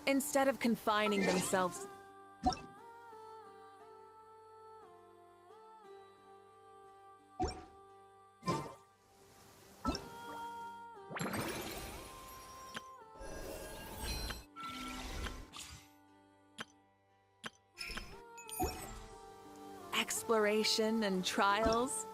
Instead of confining themselves... exploration and trials...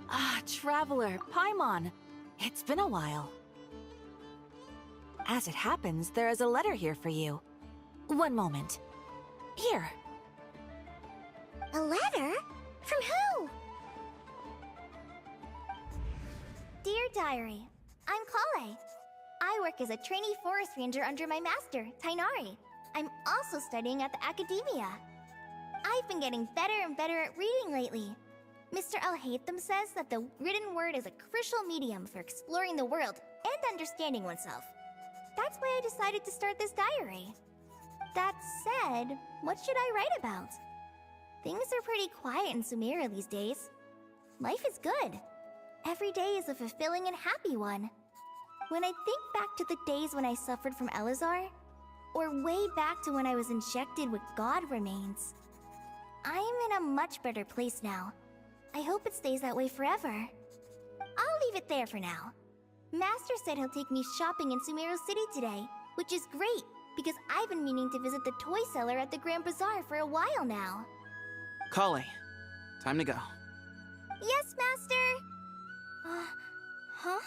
Ah, Traveler, Paimon. It's been a while. As it happens, there is a letter here for you. One moment. Here. A letter? From who? Dear Diary, I'm Kale. I work as a trainee forest ranger under my master, Tainari. I'm also studying at the academia. I've been getting better and better at reading lately. Mr. Alhaitham says that the written word is a crucial medium for exploring the world and understanding oneself. That's why I decided to start this diary. That said, what should I write about? Things are pretty quiet in Sumeria these days. Life is good. Every day is a fulfilling and happy one. When I think back to the days when I suffered from Elazar, or way back to when I was injected with God remains, I'm in a much better place now. I hope it stays that way forever. I'll leave it there for now. Master said he'll take me shopping in Sumeru City today, which is great, because I've been meaning to visit the toy seller at the Grand Bazaar for a while now. Kale, time to go. Yes, Master! Huh?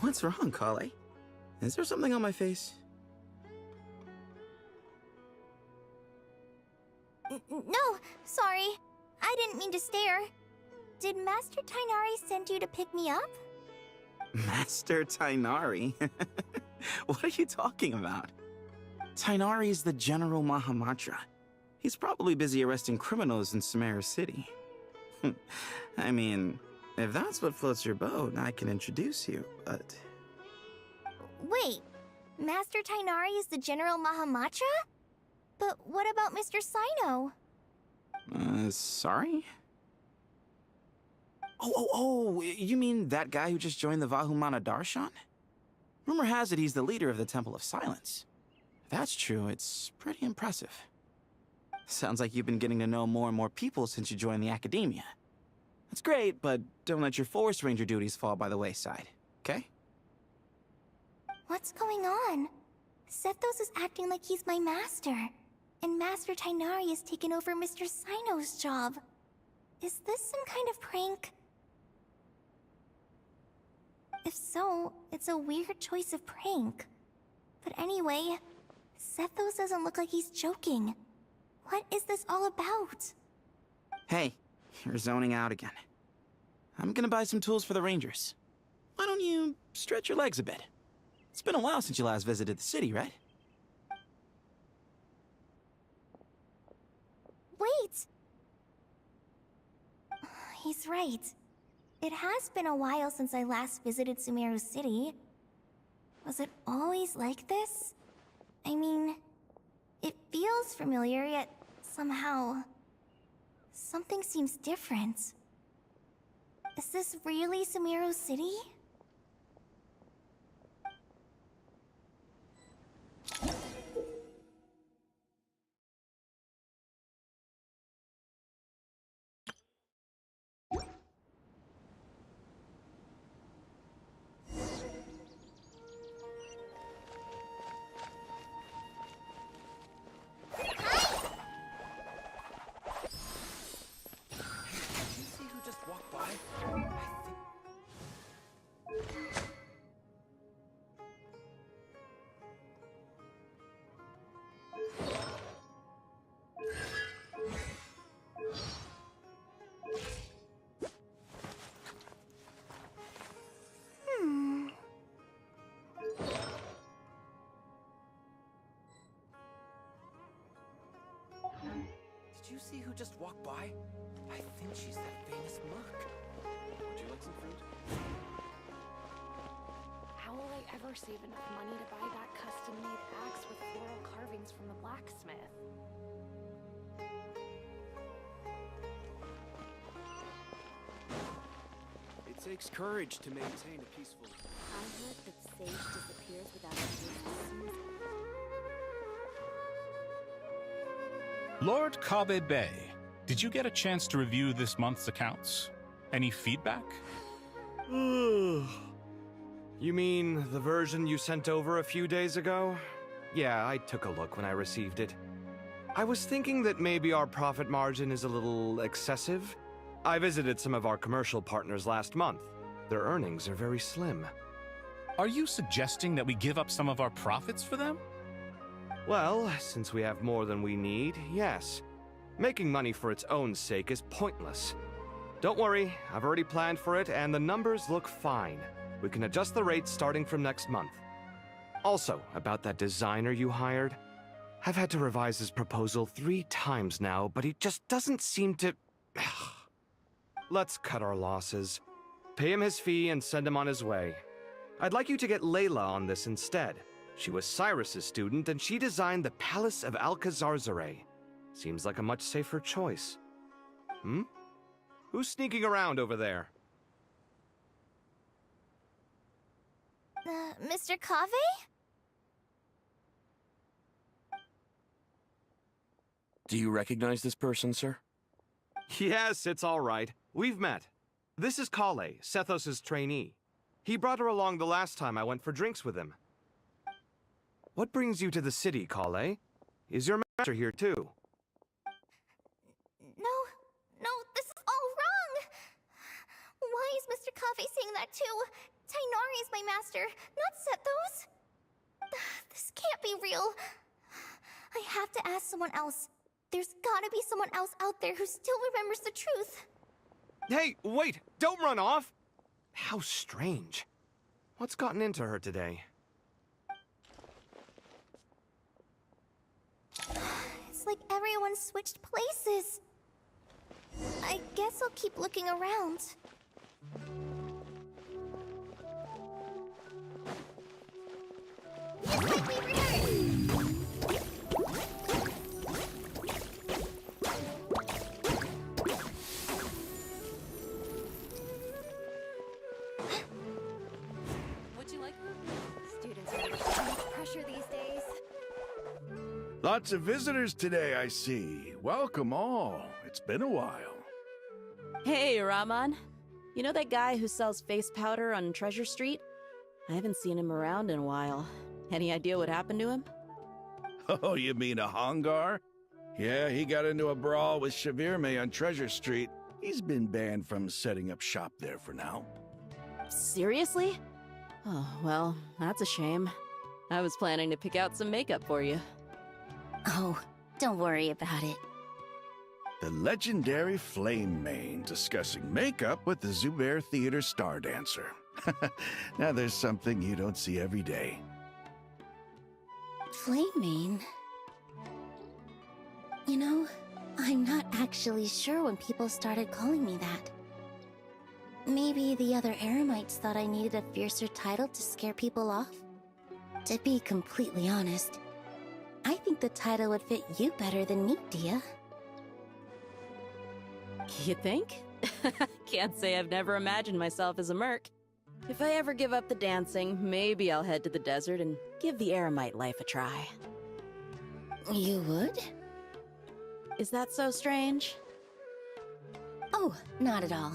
What's wrong, Kale? Is there something on my face? No, sorry. I didn't mean to stare. Did Master Tainari send you to pick me up? Master Tainari? What are you talking about? Tainari is the General Mahamatra. He's probably busy arresting criminals in Sumeru City. I mean, if that's what floats your boat, I can introduce you, but... Wait, Master Tainari is the General Mahamatra? But what about Mr. Sino? Sorry? Oh, you mean that guy who just joined the Vahumana Darshan? Rumor has it he's the leader of the Temple of Silence. If that's true, it's pretty impressive. Sounds like you've been getting to know more and more people since you joined the academia. That's great, but don't let your Forest Ranger duties fall by the wayside, okay? What's going on? Sethos is acting like he's my master, and Master Tainari has taken over Mr. Sino's job. Is this some kind of prank? If so, it's a weird choice of prank. But anyway, Sethos doesn't look like he's joking. What is this all about? Hey, you're zoning out again. I'm gonna buy some tools for the Rangers. Why don't you stretch your legs a bit? It's been a while since you last visited the city, right? Wait! He's right. It has been a while since I last visited Sumeru City. Was it always like this? I mean, it feels familiar, yet somehow... Something seems different. Is this really Sumeru City? Did you see who just walked by? I think she's that famous merc. Would you like some fruit? How will I ever save enough money to buy that custom-made axe with floral carvings from the blacksmith? It takes courage to maintain a peaceful... I heard that Sage disappears without a trace. Lord Kabe Bay, did you get a chance to review this month's accounts? Any feedback? You mean the version you sent over a few days ago? Yeah, I took a look when I received it. I was thinking that maybe our profit margin is a little excessive. I visited some of our commercial partners last month. Their earnings are very slim. Are you suggesting that we give up some of our profits for them? Well, since we have more than we need, yes. Making money for its own sake is pointless. Don't worry, I've already planned for it, and the numbers look fine. We can adjust the rates starting from next month. Also, about that designer you hired, I've had to revise his proposal 3 times now, but he just doesn't seem to... Let's cut our losses. Pay him his fee and send him on his way. I'd like you to get Layla on this instead. She was Cyrus's student, and she designed the Palace of Alcazarzare. Seems like a much safer choice. Who's sneaking around over there? Mr. Kave? Do you recognize this person, sir? Yes, it's all right. We've met. This is Kale, Sethos' trainee. He brought her along the last time I went for drinks with him. What brings you to the city, Kale? Is your master here too? No, this is all wrong! Why is Mr. Kave saying that too? Tainari is my master, not Sethos. This can't be real. I have to ask someone else. There's gotta be someone else out there who still remembers the truth. Hey, wait! Don't run off! How strange. What's gotten into her today? It's like everyone switched places. I guess I'll keep looking around. It's like we returned! Would you like... Students are under so much pressure these days. Lots of visitors today, I see. Welcome all. It's been a while. Hey, Rahman. You know that guy who sells face powder on Treasure Street? I haven't seen him around in a while. Any idea what happened to him? Oh, you mean a Hongar? Yeah, he got into a brawl with Shavirme on Treasure Street. He's been banned from setting up shop there for now. Seriously? Oh, well, that's a shame. I was planning to pick out some makeup for you. Oh, don't worry about it. The legendary Flame Mane discussing makeup with the Zubair Theater star dancer. Now there's something you don't see every day. Flame-mane? You know, I'm not actually sure when people started calling me that. Maybe the other Eremites thought I needed a fiercer title to scare people off? To be completely honest, I think the title would fit you better than me, Dia. You think? Can't say I've never imagined myself as a merc. If I ever give up the dancing, maybe I'll head to the desert and give the eremite life a try. You would? Is that so strange? Oh, not at all.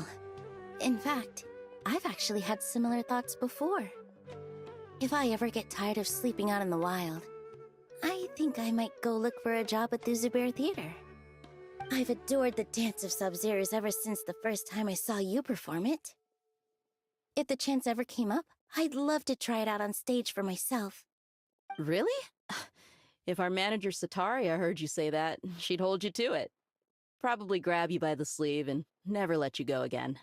In fact, I've actually had similar thoughts before. If I ever get tired of sleeping out in the wild, I think I might go look for a job at the Zubair Theater. I've adored the dance of Sub-Zeros ever since the first time I saw you perform it. If the chance ever came up, I'd love to try it out on stage for myself. Really? If our manager Sataria heard you say that, she'd hold you to it. Probably grab you by the sleeve and never let you go again.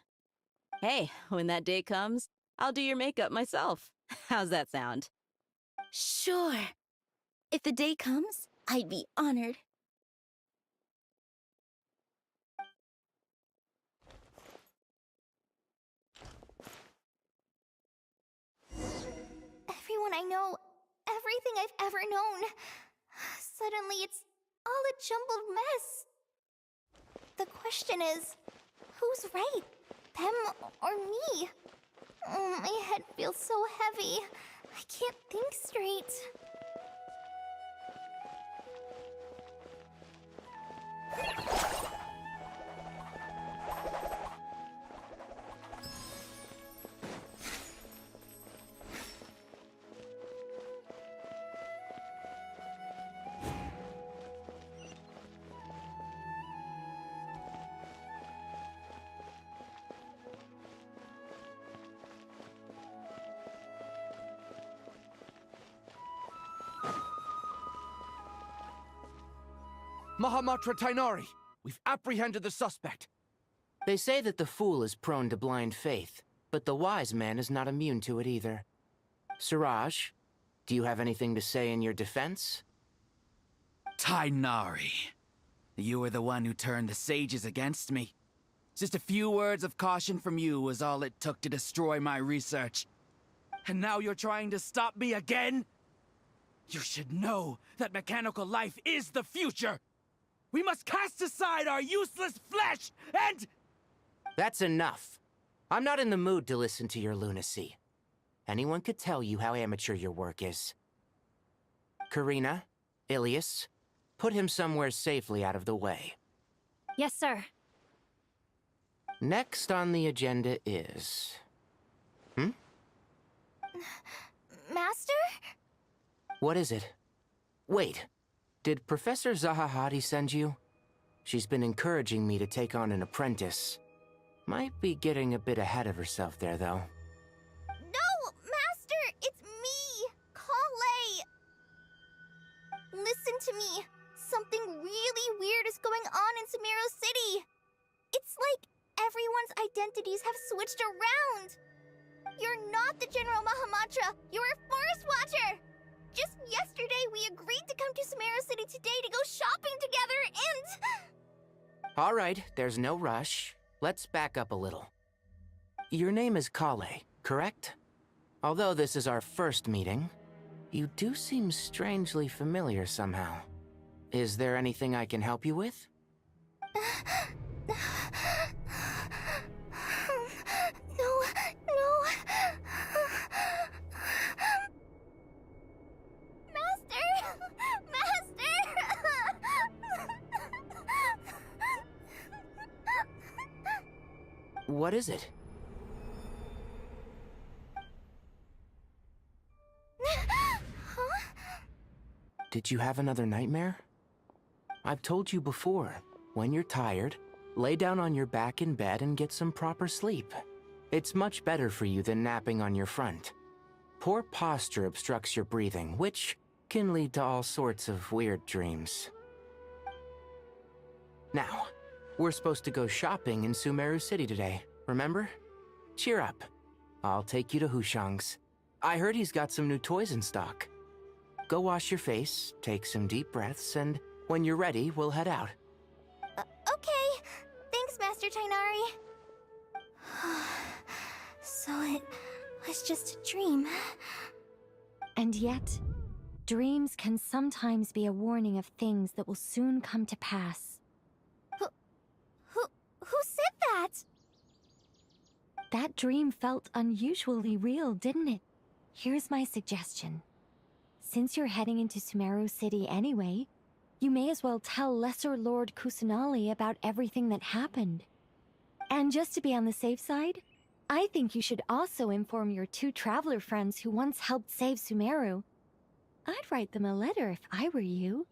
Hey, when that day comes, I'll do your makeup myself. How's that sound? Sure. If the day comes, I'd be honored. Everyone I know, everything I've ever known. Suddenly it's all a jumbled mess. The question is, who's right? Them or me? Oh, my head feels so heavy. I can't think straight. Mahamatra Tainari, we've apprehended the suspect. They say that the fool is prone to blind faith, but the wise man is not immune to it either. Suraj, do you have anything to say in your defense? Tainari, you were the one who turned the sages against me. Just a few words of caution from you was all it took to destroy my research. And now you're trying to stop me again? You should know that mechanical life is the future! We must cast aside our useless flesh and... That's enough. I'm not in the mood to listen to your lunacy. Anyone could tell you how amateur your work is. Karina, Ilias, put him somewhere safely out of the way. Yes, sir. Next on the agenda is... Master? What is it? Wait. Did Professor Zahahati send you? She's been encouraging me to take on an apprentice. Might be getting a bit ahead of herself there, though. No, Master! It's me! Kale! Listen to me. Something really weird is going on in Sumeru City. It's like everyone's identities have switched around. You're not the General Mahamatra. You're a Forest Watcher. Just yesterday, we agreed to come to Sumeru City today to go shopping together, and... All right, there's no rush. Let's back up a little. Your name is Kale, correct? Although this is our first meeting, you do seem strangely familiar somehow. Is there anything I can help you with? No. Master! What is it? Huh? Did you have another nightmare? I've told you before, when you're tired, lay down on your back in bed and get some proper sleep. It's much better for you than napping on your front. Poor posture obstructs your breathing, which can lead to all sorts of weird dreams. Now, we're supposed to go shopping in Sumeru City today, remember? Cheer up. I'll take you to Hushang's. I heard he's got some new toys in stock. Go wash your face, take some deep breaths, and when you're ready, we'll head out. Okay. Thanks, Master Tainari. So it was just a dream. And yet, dreams can sometimes be a warning of things that will soon come to pass. Who That dream felt unusually real, didn't it? Here's my suggestion. Since you're heading into Sumeru City anyway, you may as well tell Lesser Lord Kusanali about everything that happened. And just to be on the safe side, I think you should also inform your 2 traveler friends who once helped save Sumeru. I'd write them a letter if I were you.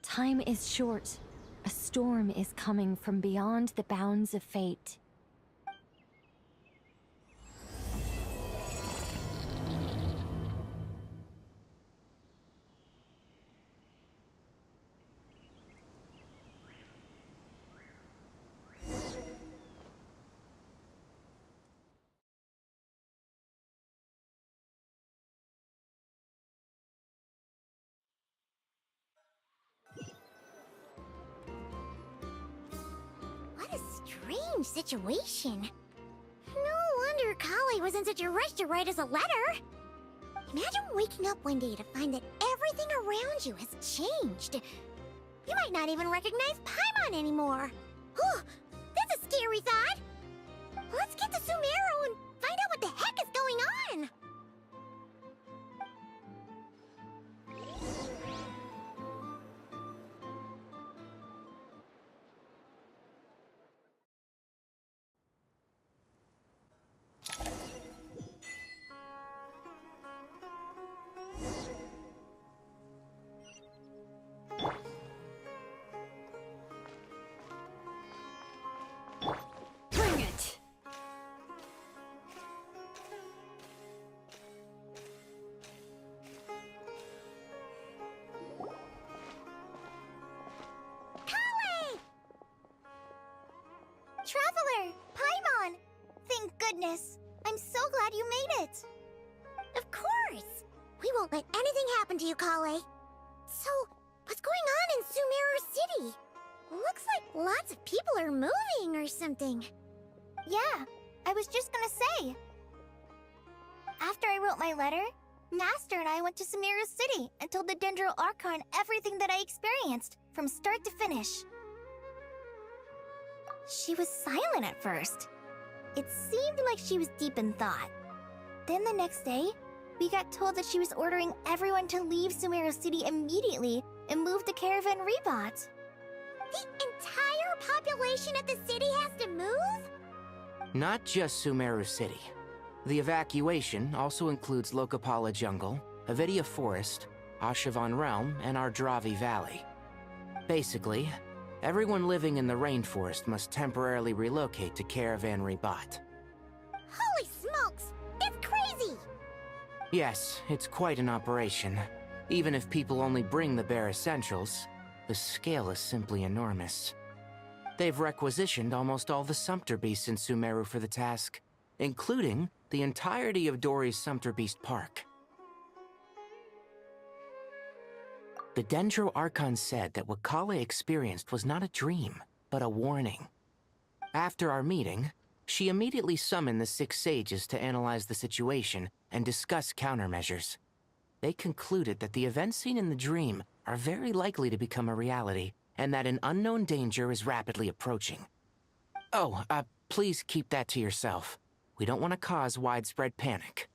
Time is short. A storm is coming from beyond the bounds of fate. What a strange situation. No wonder Kale was in such a rush to write us a letter. Imagine waking up one day to find that everything around you has changed. You might not even recognize Paimon anymore. Whew, that's a scary thought. Let's get to Sumeru and find out what the heck is going on. Bring it! Kale! Traveler! Paimon! Thank goodness. I'm so glad you made it. Of course! We won't let anything happen to you, Kale. So, what's going on in Sumeru City? Looks like lots of people are moving or something. Yeah, I was just gonna say. After I wrote my letter, Master and I went to Sumeru City and told the Dendro Archon everything that I experienced, from start to finish. She was silent at first. It seemed like she was deep in thought. Then the next day, we got told that she was ordering everyone to leave Sumeru City immediately and move to Caravan Rebot. The entire population of the city has to move? Not just Sumeru City. The evacuation also includes Lokapala Jungle, Avidia Forest, Ashavan Realm, and Ardravi Valley. Basically, everyone living in the rainforest must temporarily relocate to Caravan Rebot. Holy smokes! It's crazy! Yes, it's quite an operation. Even if people only bring the bare essentials, the scale is simply enormous. They've requisitioned almost all the Sumpter Beasts in Sumeru for the task, including the entirety of Dori's Sumpter Beast Park. The Dendro Archon said that what Kale experienced was not a dream, but a warning. After our meeting, she immediately summoned the 6 sages to analyze the situation and discuss countermeasures. They concluded that the events seen in the dream are very likely to become a reality, and that an unknown danger is rapidly approaching. Oh, please keep that to yourself. We don't want to cause widespread panic.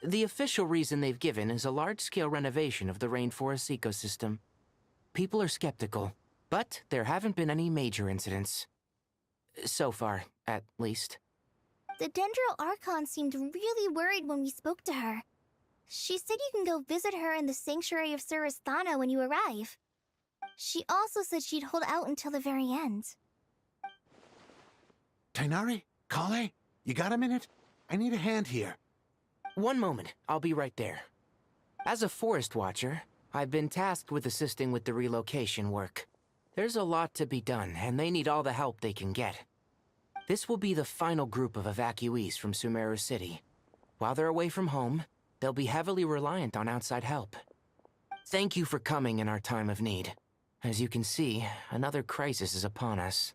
The official reason they've given is a large-scale renovation of the rainforest ecosystem. People are skeptical, but there haven't been any major incidents. So far, at least. The Dendro Archon seemed really worried when we spoke to her. She said you can go visit her in the Sanctuary of Surasthana when you arrive. She also said she'd hold out until the very end. Tighnari? Kale? You got a minute? I need a hand here. One moment, I'll be right there. As a forest watcher, I've been tasked with assisting with the relocation work. There's a lot to be done, and they need all the help they can get. This will be the final group of evacuees from Sumeru City. While they're away from home, they'll be heavily reliant on outside help. Thank you for coming in our time of need. As you can see, another crisis is upon us.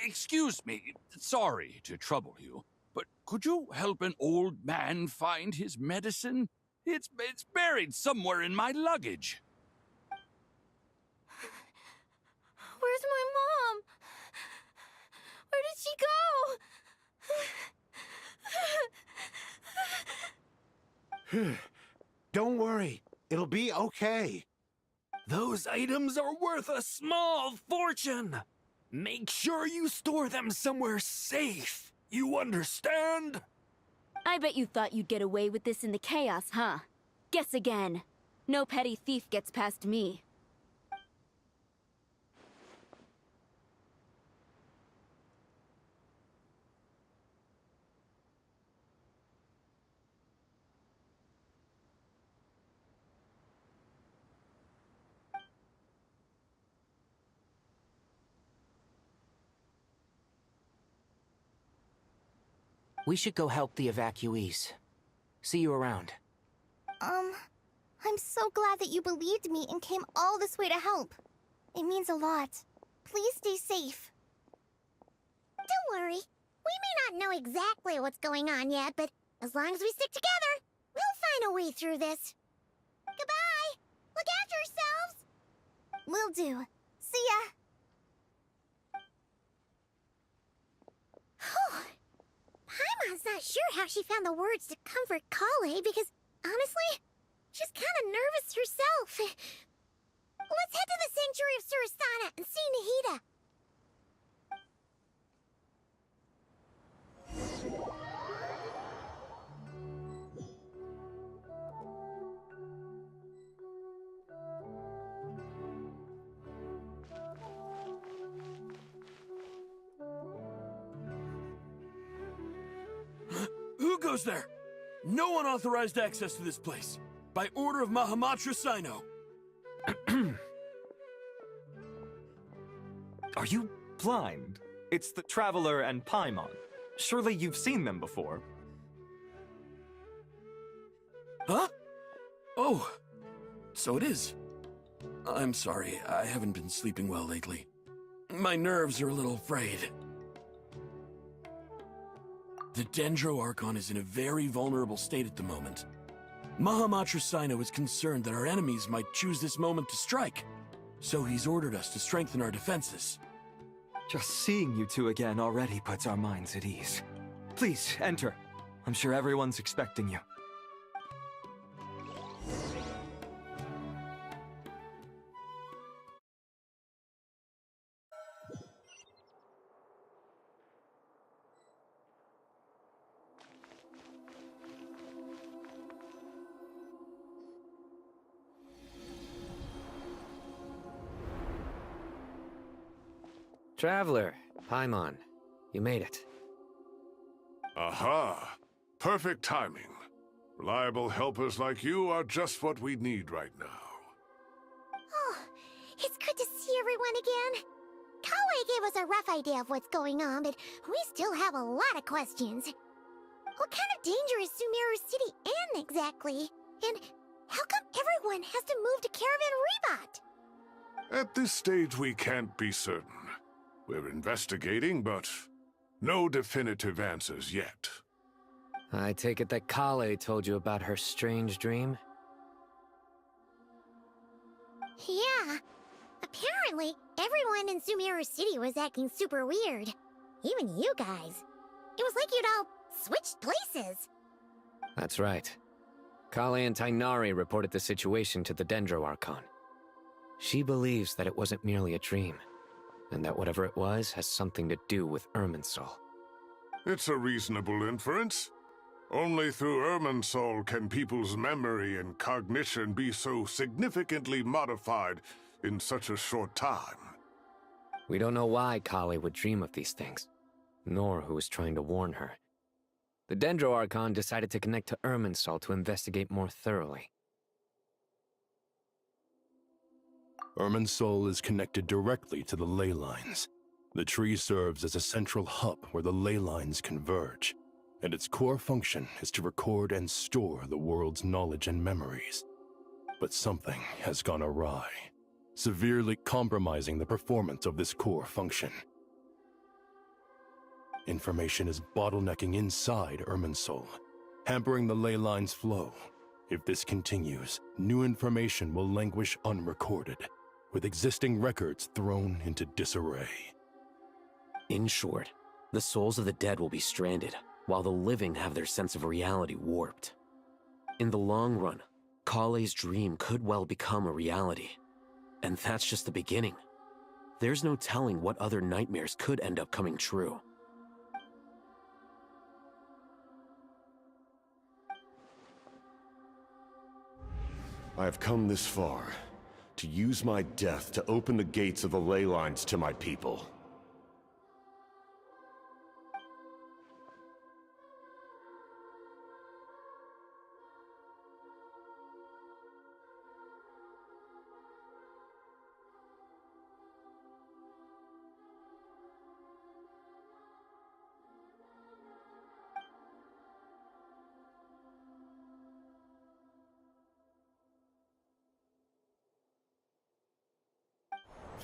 Excuse me, sorry to trouble you, but could you help an old man find his medicine? It's buried somewhere in my luggage. Where's my mom? Where did she go? Don't worry, it'll be okay. Those items are worth a small fortune. Make sure you store them somewhere safe. You understand? I bet you thought you'd get away with this in the chaos, huh? Guess again. No petty thief gets past me. We should go help the evacuees. See you around. I'm so glad that you believed me and came all this way to help. It means a lot. Please stay safe. Don't worry. We may not know exactly what's going on yet, but as long as we stick together, we'll find a way through this. Goodbye! Look after yourselves! Will do. See ya! Whew. Paimon's not sure how she found the words to comfort Kale because, honestly, she's kind of nervous herself. Let's head to the Sanctuary of Surasana and see Nahida. Who goes there? No unauthorized access to this place. By order of Mahamatra Sino. Are you blind? It's the Traveler and Paimon. Surely you've seen them before. Huh? Oh, so it is. I'm sorry, I haven't been sleeping well lately. My nerves are a little frayed. The Dendro Archon is in a very vulnerable state at the moment. Mahamatra Sino is concerned that our enemies might choose this moment to strike, so he's ordered us to strengthen our defenses. Just seeing you two again already puts our minds at ease. Please, enter. I'm sure everyone's expecting you. Traveler, Paimon, you made it. Aha! Perfect timing. Reliable helpers like you are just what we need right now. Oh, it's good to see everyone again. Kale gave us a rough idea of what's going on, but we still have a lot of questions. What kind of danger is Sumeru City in exactly? And how come everyone has to move to Caravan Reebot? At this stage, we can't be certain. We're investigating, but no definitive answers yet. I take it that Kale told you about her strange dream? Yeah. Apparently, everyone in Sumeru City was acting super weird. Even you guys. It was like you'd all switched places. That's right. Kale and Tainari reported the situation to the Dendro Archon. She believes that it wasn't merely a dream, and that whatever it was has something to do with Irminsul. It's a reasonable inference. Only through Irminsul can people's memory and cognition be so significantly modified in such a short time. We don't know why Kale would dream of these things, nor who was trying to warn her. The Dendro Archon decided to connect to Irminsul to investigate more thoroughly. Irminsul is connected directly to the ley lines. The tree serves as a central hub where the ley lines converge, and its core function is to record and store the world's knowledge and memories. But something has gone awry, severely compromising the performance of this core function. Information is bottlenecking inside Irminsul, hampering the ley lines' flow. If this continues, new information will languish unrecorded, with existing records thrown into disarray. In short, The souls of the dead will be stranded, while the living have their sense of reality warped. In the long run, Kale's dream could well become a reality. And that's just the beginning. There's no telling what other nightmares could end up coming true. I have come this far, to use my death to open the gates of the ley lines to my people.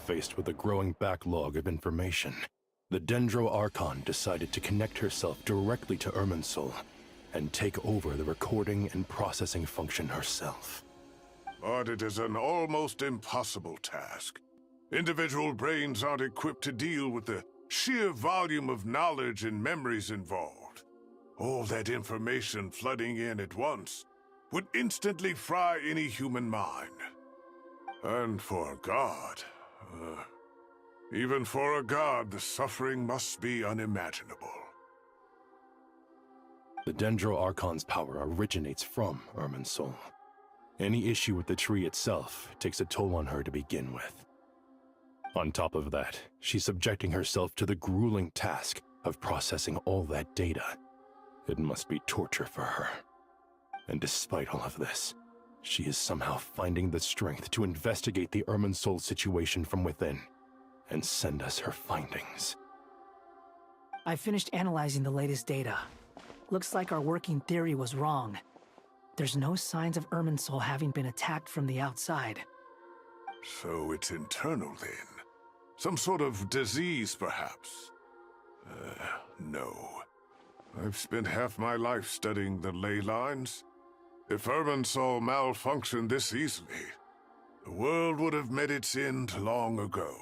Faced with a growing backlog of information, the Dendro Archon decided to connect herself directly to Irminsul and take over the recording and processing function herself. But it is an almost impossible task. Individual brains aren't equipped to deal with the sheer volume of knowledge and memories involved. All that information flooding in at once would instantly fry any human mind. And for a god, even for a god, the suffering must be unimaginable. The Dendro Archon's power originates from Irminsul. Any issue with the tree itself takes a toll on her to begin with. On top of that, she's subjecting herself to the grueling task of processing all that data. It must be torture for her. And despite all of this, she is somehow finding the strength to investigate the Irminsul situation from within and send us her findings. I finished analyzing the latest data. Looks like our working theory was wrong. There's no signs of Irminsul having been attacked from the outside. So it's internal then? Some sort of disease, perhaps? No. I've spent half my life studying the ley lines. If Irminsul malfunctioned this easily, the world would have met its end long ago.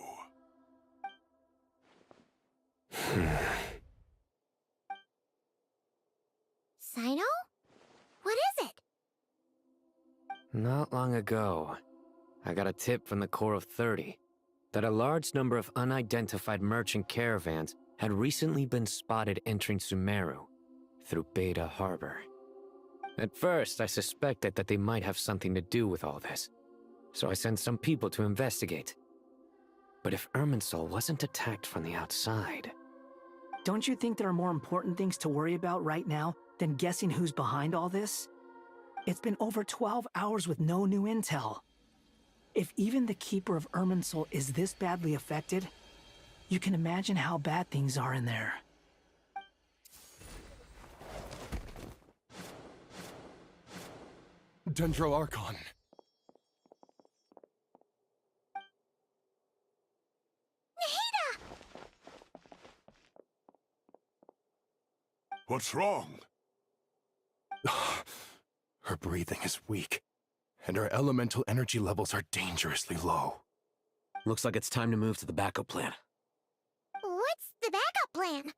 Sino? What is it? Not long ago, I got a tip from the Core of 30 that a large number of unidentified merchant caravans had recently been spotted entering Sumeru through Beta Harbor. At first, I suspected that they might have something to do with all this, so I sent some people to investigate. But if Irminsul wasn't attacked from the outside... Don't you think there are more important things to worry about right now than guessing who's behind all this? It's been over 12 hours with no new intel. If even the Keeper of Irminsul is this badly affected, you can imagine how bad things are in there. Dendro Archon. What's wrong? Her breathing is weak, and her elemental energy levels are dangerously low. Looks like it's time to move to the backup plan. What's the backup plan?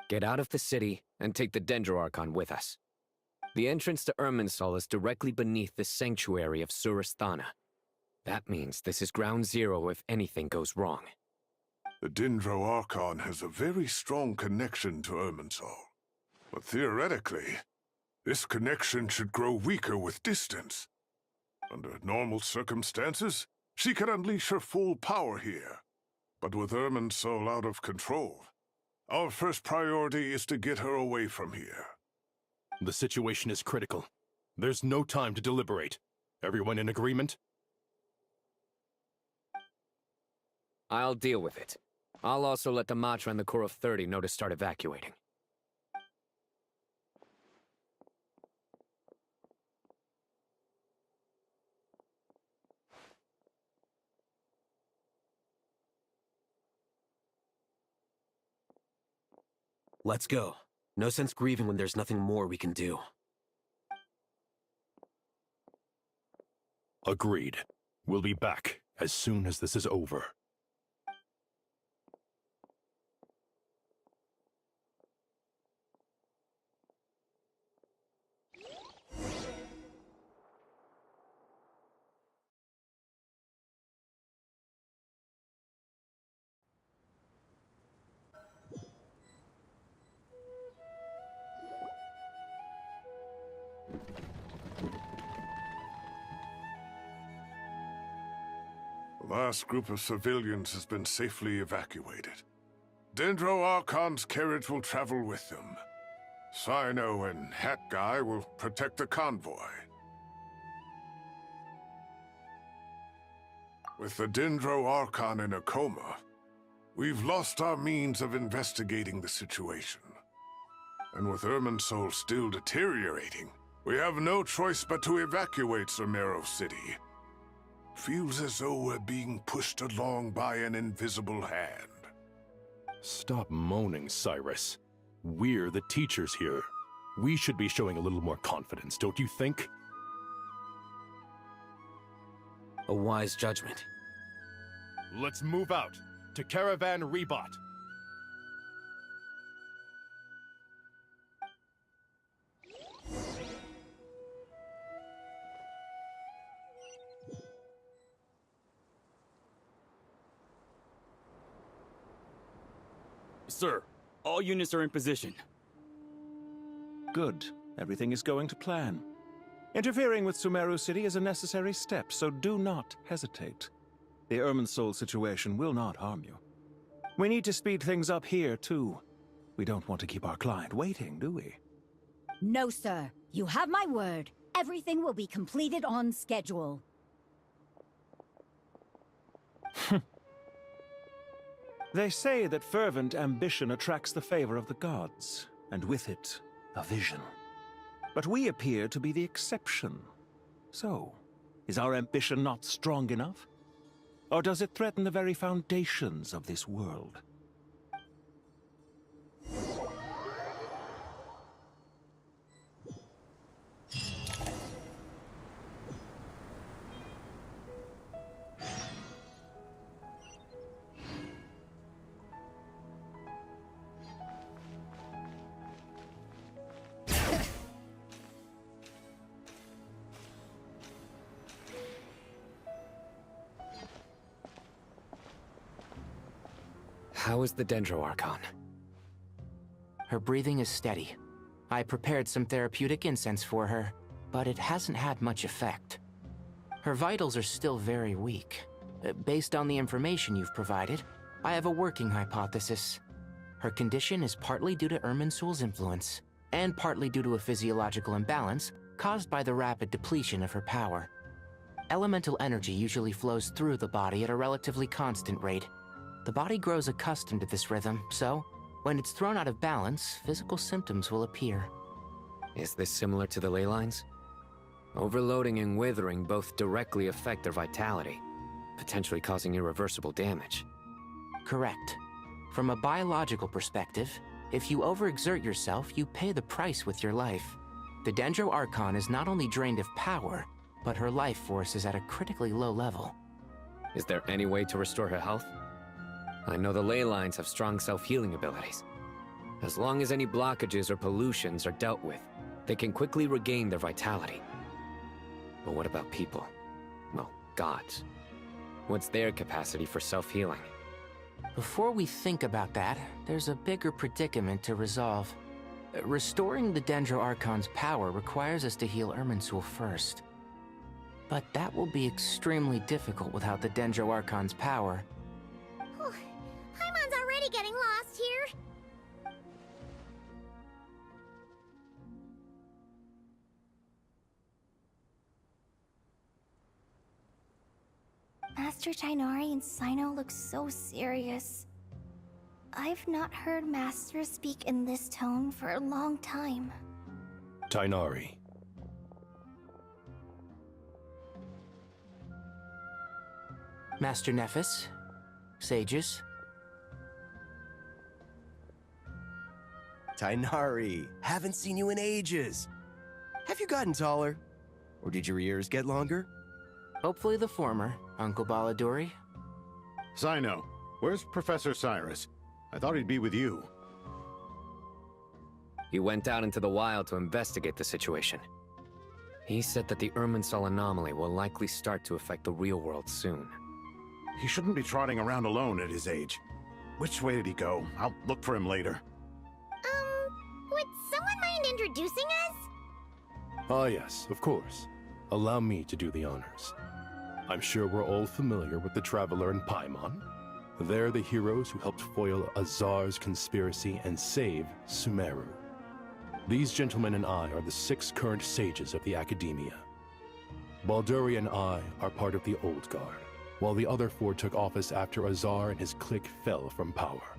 Get out of the city and take the Dendro Archon with us. The entrance to Irminsul is directly beneath the sanctuary of Surasthana. That means this is ground zero if anything goes wrong. The Dendro Archon has a very strong connection to Irminsul. But theoretically, this connection should grow weaker with distance. Under normal circumstances, she could unleash her full power here. But with Irminsul out of control, our first priority is to get her away from here. The situation is critical. There's no time to deliberate. Everyone in agreement? I'll deal with it. I'll also let the Matra and the Core of 30 know to start evacuating. Let's go. No sense grieving when there's nothing more we can do. Agreed. We'll be back as soon as this is over. The last group of civilians has been safely evacuated. Dendro Archon's carriage will travel with them. Sino and Hat Guy will protect the convoy. With the Dendro Archon in a coma, we've lost our means of investigating the situation. And with Irminsul still deteriorating, we have no choice but to evacuate Sumeru City. Feels as though we're being pushed along by an invisible hand. Stop moaning, Cyrus. We're the teachers here. We should be showing a little more confidence, don't you think? A wise judgment. Let's move out to Caravan Rebot. Sir, all units are in position. Good. Everything is going to plan. Interfering with Sumeru City is a necessary step, so do not hesitate. The Irminsul situation will not harm you. We need to speed things up here, too. We don't want to keep our client waiting, do we? No, sir. You have my word. Everything will be completed on schedule. They say that fervent ambition attracts the favor of the gods, and with it, a vision. But we appear to be the exception. So, is our ambition not strong enough? Or does it threaten the very foundations of this world? How is the Dendro Archon? Her breathing is steady. I prepared some therapeutic incense for her, but it hasn't had much effect. Her vitals are still very weak. Based on the information you've provided, I have a working hypothesis. Her condition is partly due to Irminsul's influence, and partly due to a physiological imbalance caused by the rapid depletion of her power. Elemental energy usually flows through the body at a relatively constant rate. The body grows accustomed to this rhythm, so when it's thrown out of balance, physical symptoms will appear. Is this similar to the ley lines? Overloading and withering both directly affect their vitality, potentially causing irreversible damage. Correct. From a biological perspective, if you overexert yourself, you pay the price with your life. The Dendro Archon is not only drained of power, but her life force is at a critically low level. Is there any way to restore her health? I know the ley lines have strong self-healing abilities. As long as any blockages or pollutions are dealt with, they can quickly regain their vitality. But what about people? Well, gods. What's their capacity for self-healing? Before we think about that, there's a bigger predicament to resolve. Restoring the Dendro Archon's power requires us to heal Irminsul first. But that will be extremely difficult without the Dendro Archon's power. Paimon's already getting lost here. Master Tighnari and Sino look so serious. I've not heard Master speak in this tone for a long time. Tighnari. Master Nephis, sages. Tighnari, haven't seen you in ages. Have you gotten taller? Or did your ears get longer? Hopefully the former, Uncle Baladuri. Sino, where's Professor Cyrus? I thought he'd be with you. He went out into the wild to investigate the situation. He said that the Irminsul anomaly will likely start to affect the real world soon. He shouldn't be trotting around alone at his age. Which way did he go? I'll look for him later. Would someone mind introducing us? Ah yes, of course. Allow me to do the honors. I'm sure we're all familiar with the Traveler and Paimon. They're the heroes who helped foil Azar's conspiracy and save Sumeru. These gentlemen and I are the 6 current sages of the Academia. Balduri and I are part of the Old Guard, while the other 4 took office after Azar and his clique fell from power.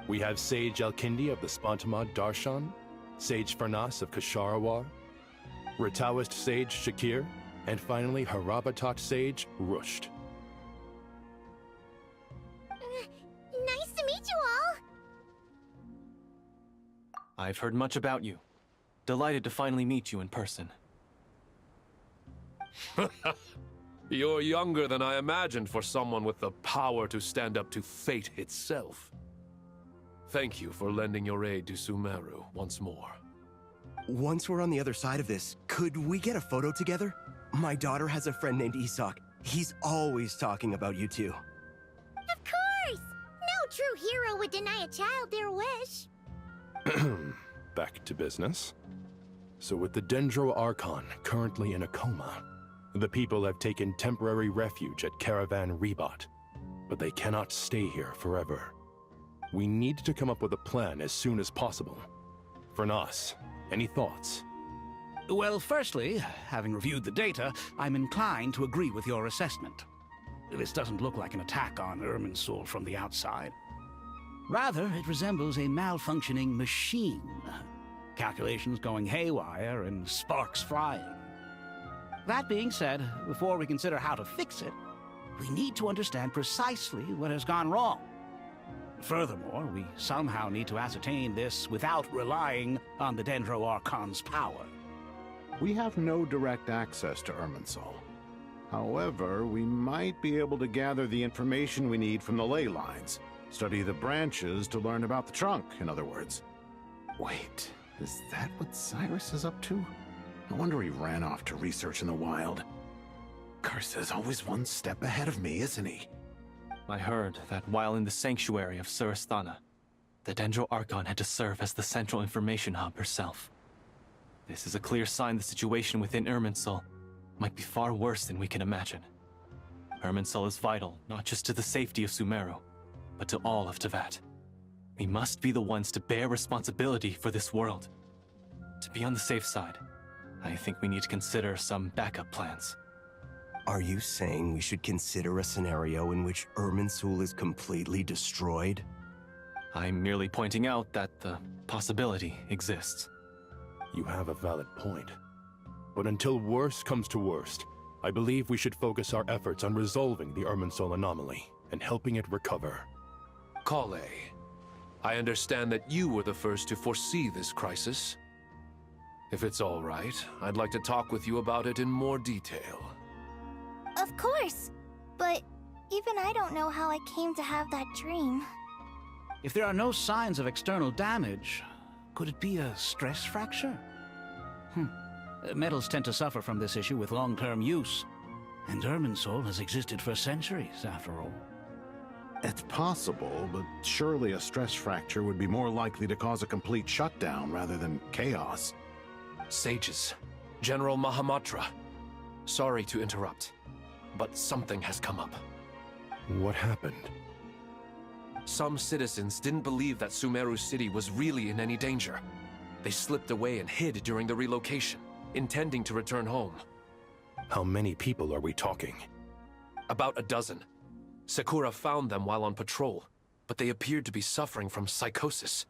We have Sage Elkindi of the Spantamad Darshan, Sage Farnas of Kasharawar, Ritaoist Sage Shakir, and finally Harabatot Sage Rusht. Nice to meet you all! I've heard much about you. Delighted to finally meet you in person. You're younger than I imagined for someone with the power to stand up to fate itself. Thank you for lending your aid to Sumeru once more. Once we're on the other side of this, could we get a photo together? My daughter has a friend named Isak. He's always talking about you two. Of course! No true hero would deny a child their wish. Back to business. So with the Dendro Archon currently in a coma, the people have taken temporary refuge at Caravan Rebot, but they cannot stay here forever. We need to come up with a plan as soon as possible. Farnas, any thoughts? Well, firstly, having reviewed the data, I'm inclined to agree with your assessment. This doesn't look like an attack on Irminsul from the outside. Rather, it resembles a malfunctioning machine. Calculations going haywire and sparks flying. That being said, before we consider how to fix it, we need to understand precisely what has gone wrong. Furthermore, we somehow need to ascertain this without relying on the Dendro Archon's power. We have no direct access to Irminsul. However, we might be able to gather the information we need from the ley lines. Study the branches to learn about the trunk, in other words. Wait, is that what Cyrus is up to? No wonder he ran off to research in the wild. Curse's always one step ahead of me, isn't he? I heard that while in the sanctuary of Surasthana, the Dendro Archon had to serve as the central information hub herself. This is a clear sign the situation within Irminsul might be far worse than we can imagine. Irminsul is vital not just to the safety of Sumeru, but to all of Teyvat. We must be the ones to bear responsibility for this world. To be on the safe side, I think we need to consider some backup plans. Are you saying we should consider a scenario in which Irminsul is completely destroyed? I'm merely pointing out that the possibility exists. You have a valid point. But until worst comes to worst, I believe we should focus our efforts on resolving the Irminsul anomaly and helping it recover. Kale, I understand that you were the first to foresee this crisis. If it's all right, I'd like to talk with you about it in more detail. Of course! But even I don't know how I came to have that dream. If there are no signs of external damage, could it be a stress fracture? Metals tend to suffer from this issue with long-term use, and Irminsul has existed for centuries, after all. It's possible, but surely a stress fracture would be more likely to cause a complete shutdown rather than chaos. Sages, General Mahamatra, sorry to interrupt, but something has come up. What happened? Some citizens didn't believe that Sumeru City was really in any danger. They slipped away and hid during the relocation, intending to return home. How many people are we talking? About a dozen. Sakura found them while on patrol, but they appeared to be suffering from psychosis.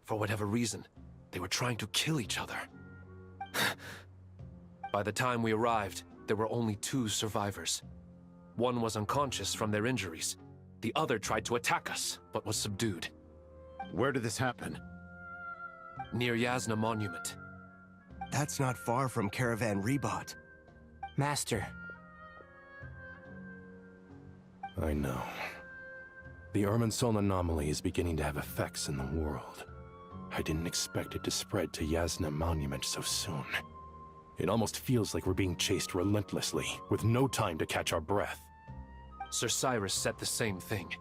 For whatever reason, they were trying to kill each other. By the time we arrived, there were only 2 survivors. One was unconscious from their injuries. The other tried to attack us, but was subdued. Where did this happen? Near Yasna Monument. That's not far from Caravan Rebot. Master. I know. The Irminsul anomaly is beginning to have effects in the world. I didn't expect it to spread to Yasna Monument so soon. It almost feels like we're being chased relentlessly, with no time to catch our breath. Sir Cyrus said the same thing.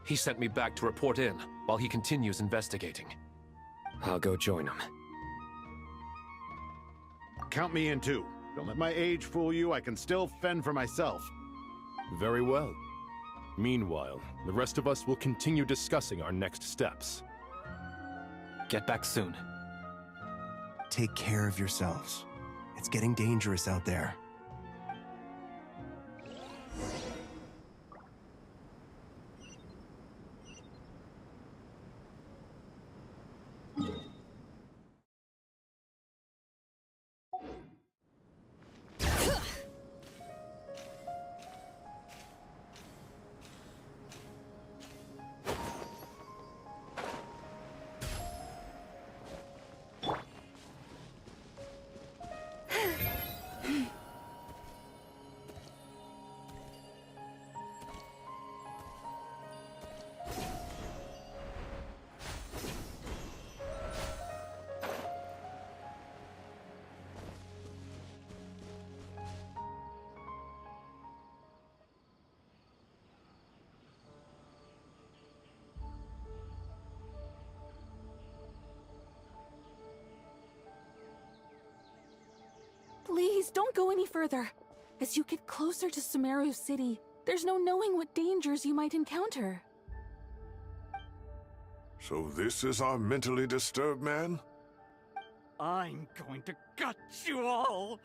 He sent me back to report in, while he continues investigating. I'll go join him. count me in too. Don't let my age fool you, I can still fend for myself. Very well. Meanwhile, the rest of us will continue discussing our next steps. Get back soon. Take care of yourselves. It's getting dangerous out there. Please, don't go any further. As you get closer to Sumeru City, there's no knowing what dangers you might encounter. So this is our mentally disturbed man? I'm going to gut you all!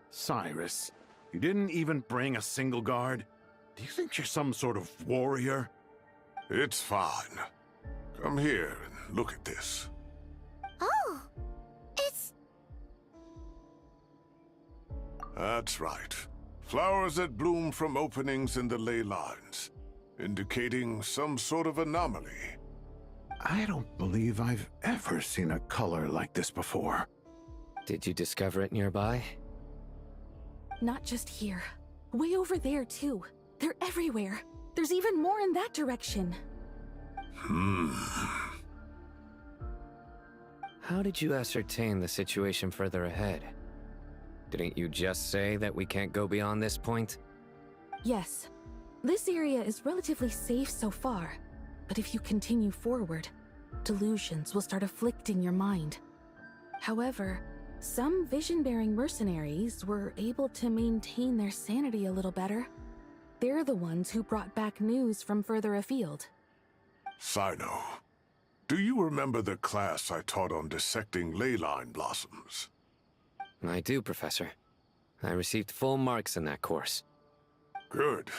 Cyrus, you didn't even bring a single guard? Do you think you're some sort of warrior? It's fine. Come here and look at this. Oh, it's... That's right. Flowers that bloom from openings in the ley lines, indicating some sort of anomaly. I don't believe I've ever seen a color like this before. Did you discover it nearby? Not just here. Way over there, too. They're everywhere. There's even more in that direction. How did you ascertain the situation further ahead? Didn't you just say that we can't go beyond this point? Yes. This area is relatively safe so far. But if you continue forward, delusions will start afflicting your mind. However, some vision-bearing mercenaries were able to maintain their sanity a little better. They're the ones who brought back news from further afield. Sino, do you remember the class I taught on dissecting ley line blossoms? I do, Professor. I received full marks in that course. Good.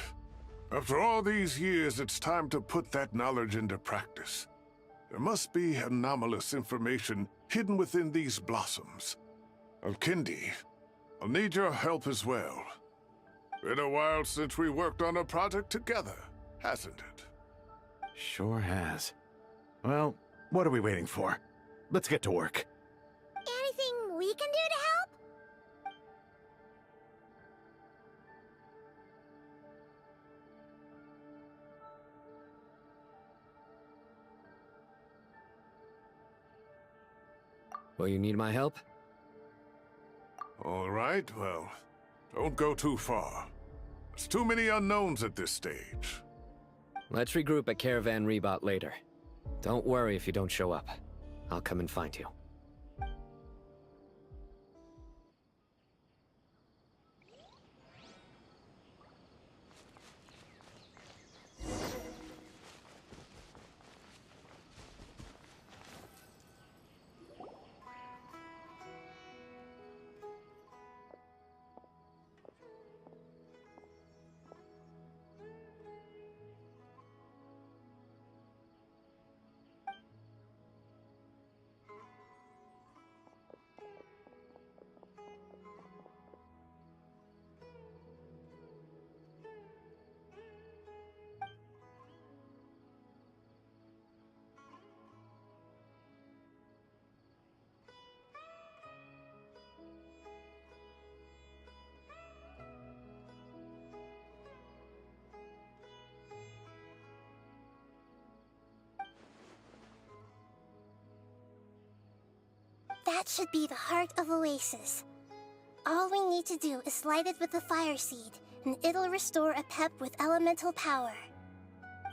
After all these years, it's time to put that knowledge into practice. There must be anomalous information hidden within these blossoms. Alkindi, I'll need your help as well. Been a while since we worked on a project together, hasn't it? Sure has. Well, what are we waiting for? Let's get to work. Anything we can do to help? Will you need my help? All right, well, don't go too far. There's too many unknowns at this stage. Let's regroup at Caravan Rebot later. Don't worry if you don't show up. I'll come and find you. That should be the heart of Oasis. All we need to do is light it with the fire seed, and it'll restore a pep with elemental power.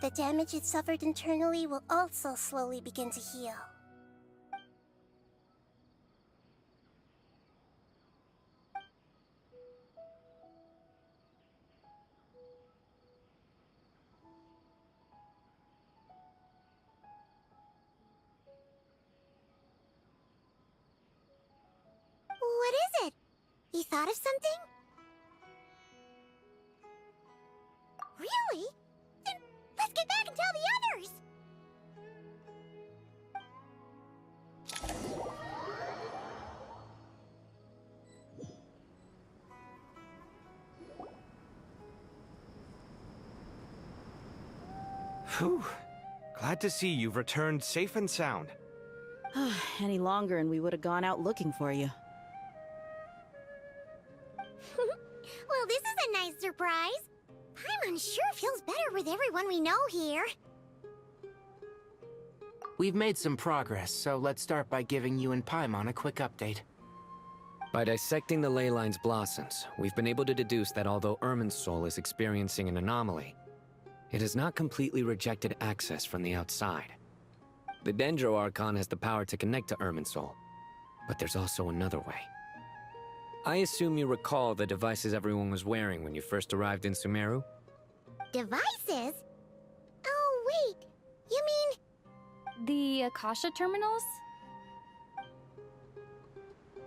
The damage it suffered internally will also slowly begin to heal. What is it? You thought of something? Really? Then let's get back and tell the others! Whew. Glad to see you've returned safe and sound. Any longer and we would have gone out looking for you. Well, this is a nice surprise. Paimon sure feels better with everyone we know here. We've made some progress, so let's start by giving you and Paimon a quick update. By dissecting the ley line's blossoms, we've been able to deduce that although Irminsul is experiencing an anomaly, it has not completely rejected access from the outside. The Dendro Archon has the power to connect to Irminsul, but there's also another way. I assume you recall the devices everyone was wearing when you first arrived in Sumeru? Devices? Oh, wait. You mean... The Akasha terminals?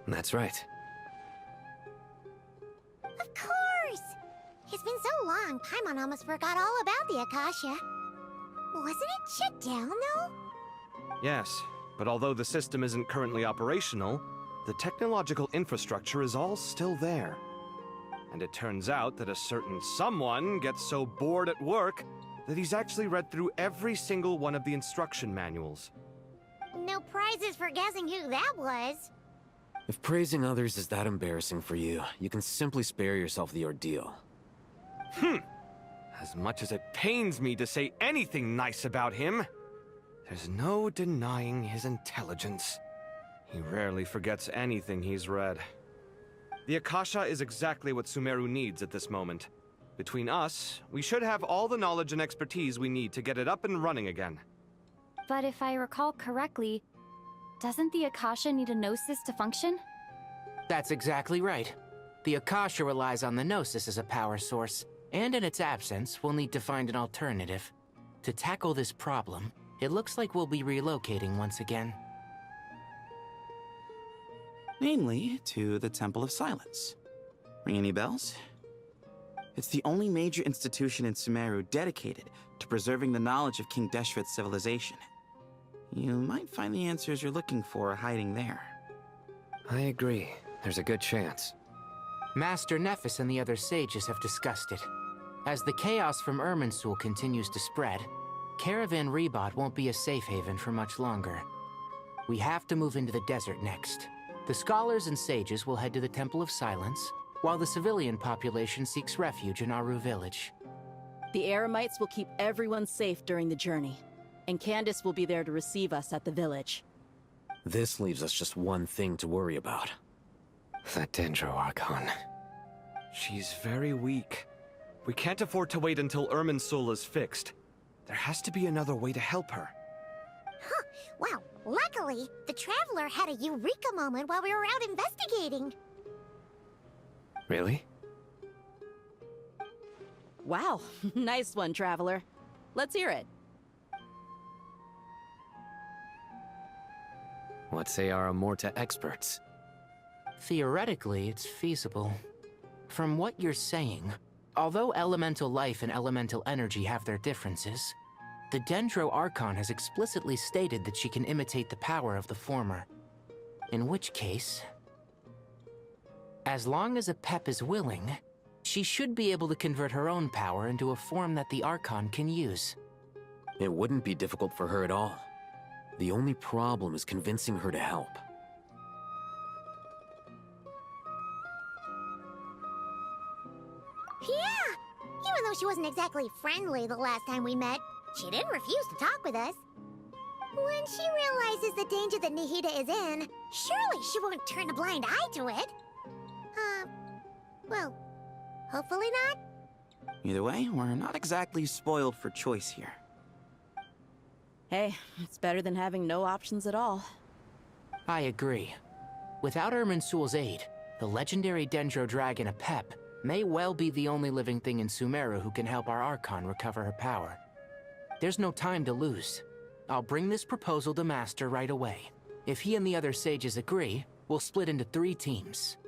That's right. Of course! It's been so long, Paimon almost forgot all about the Akasha. Wasn't it shut down, though? Yes, but although the system isn't currently operational, the technological infrastructure is all still there. And it turns out that a certain someone gets so bored at work that he's actually read through every single one of the instruction manuals. No prizes for guessing who that was. If praising others is that embarrassing for you, you can simply spare yourself the ordeal. As much as it pains me to say anything nice about him, there's no denying his intelligence. He rarely forgets anything he's read. The Akasha is exactly what Sumeru needs at this moment. Between us, we should have all the knowledge and expertise we need to get it up and running again. But if I recall correctly, doesn't the Akasha need a Gnosis to function? That's exactly right. The Akasha relies on the Gnosis as a power source, and in its absence, we'll need to find an alternative. To tackle this problem, it looks like we'll be relocating once again. Namely, to the Temple of Silence. Ring any bells? It's the only major institution in Sumeru dedicated to preserving the knowledge of King Deshret's civilization. You might find the answers you're looking for hiding there. I agree. There's a good chance. Master Nephis and the other sages have discussed it. As the chaos from Irminsul continues to spread, Caravan Rebot won't be a safe haven for much longer. We have to move into the desert next. The scholars and sages will head to the Temple of Silence, while the civilian population seeks refuge in Aru village. The Eremites will keep everyone safe during the journey, and Candace will be there to receive us at the village. This leaves us just one thing to worry about. That Dendro Archon. She's very weak. We can't afford to wait until Irminsul is fixed. There has to be another way to help her. Huh. Wow. Luckily, the Traveler had a eureka moment while we were out investigating. Really? Wow. Nice one, Traveler. Let's hear it. What say our Amorta experts? Theoretically, it's feasible. From what you're saying, although elemental life and elemental energy have their differences, the Dendro Archon has explicitly stated that she can imitate the power of the former. In which case, as long as a Pep is willing, she should be able to convert her own power into a form that the Archon can use. It wouldn't be difficult for her at all. The only problem is convincing her to help. Yeah! Even though she wasn't exactly friendly the last time we met, she didn't refuse to talk with us. When she realizes the danger that Nihida is in, surely she won't turn a blind eye to it. Well, hopefully not. Either way, we're not exactly spoiled for choice here. Hey, it's better than having no options at all. I agree. Without Irminsul's aid, the legendary Dendro Dragon Apep may well be the only living thing in Sumeru who can help our Archon recover her power. There's no time to lose. I'll bring this proposal to Master right away. If he and the other sages agree, we'll split into 3 teams.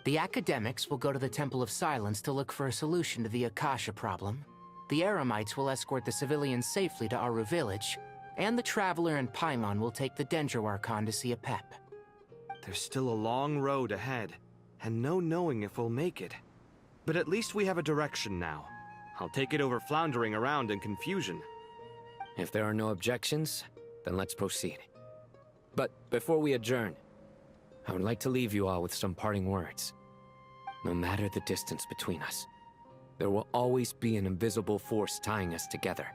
The academics will go to the Temple of Silence to look for a solution to the Akasha problem. The Eremites will escort the civilians safely to Aru village, and the Traveler and Paimon will take the Dendro Archon to see Apep. There's still a long road ahead, and no knowing if we'll make it. But at least we have a direction now. I'll take it over floundering around in confusion. If there are no objections, then let's proceed. But before we adjourn, I would like to leave you all with some parting words. No matter the distance between us, there will always be an invisible force tying us together.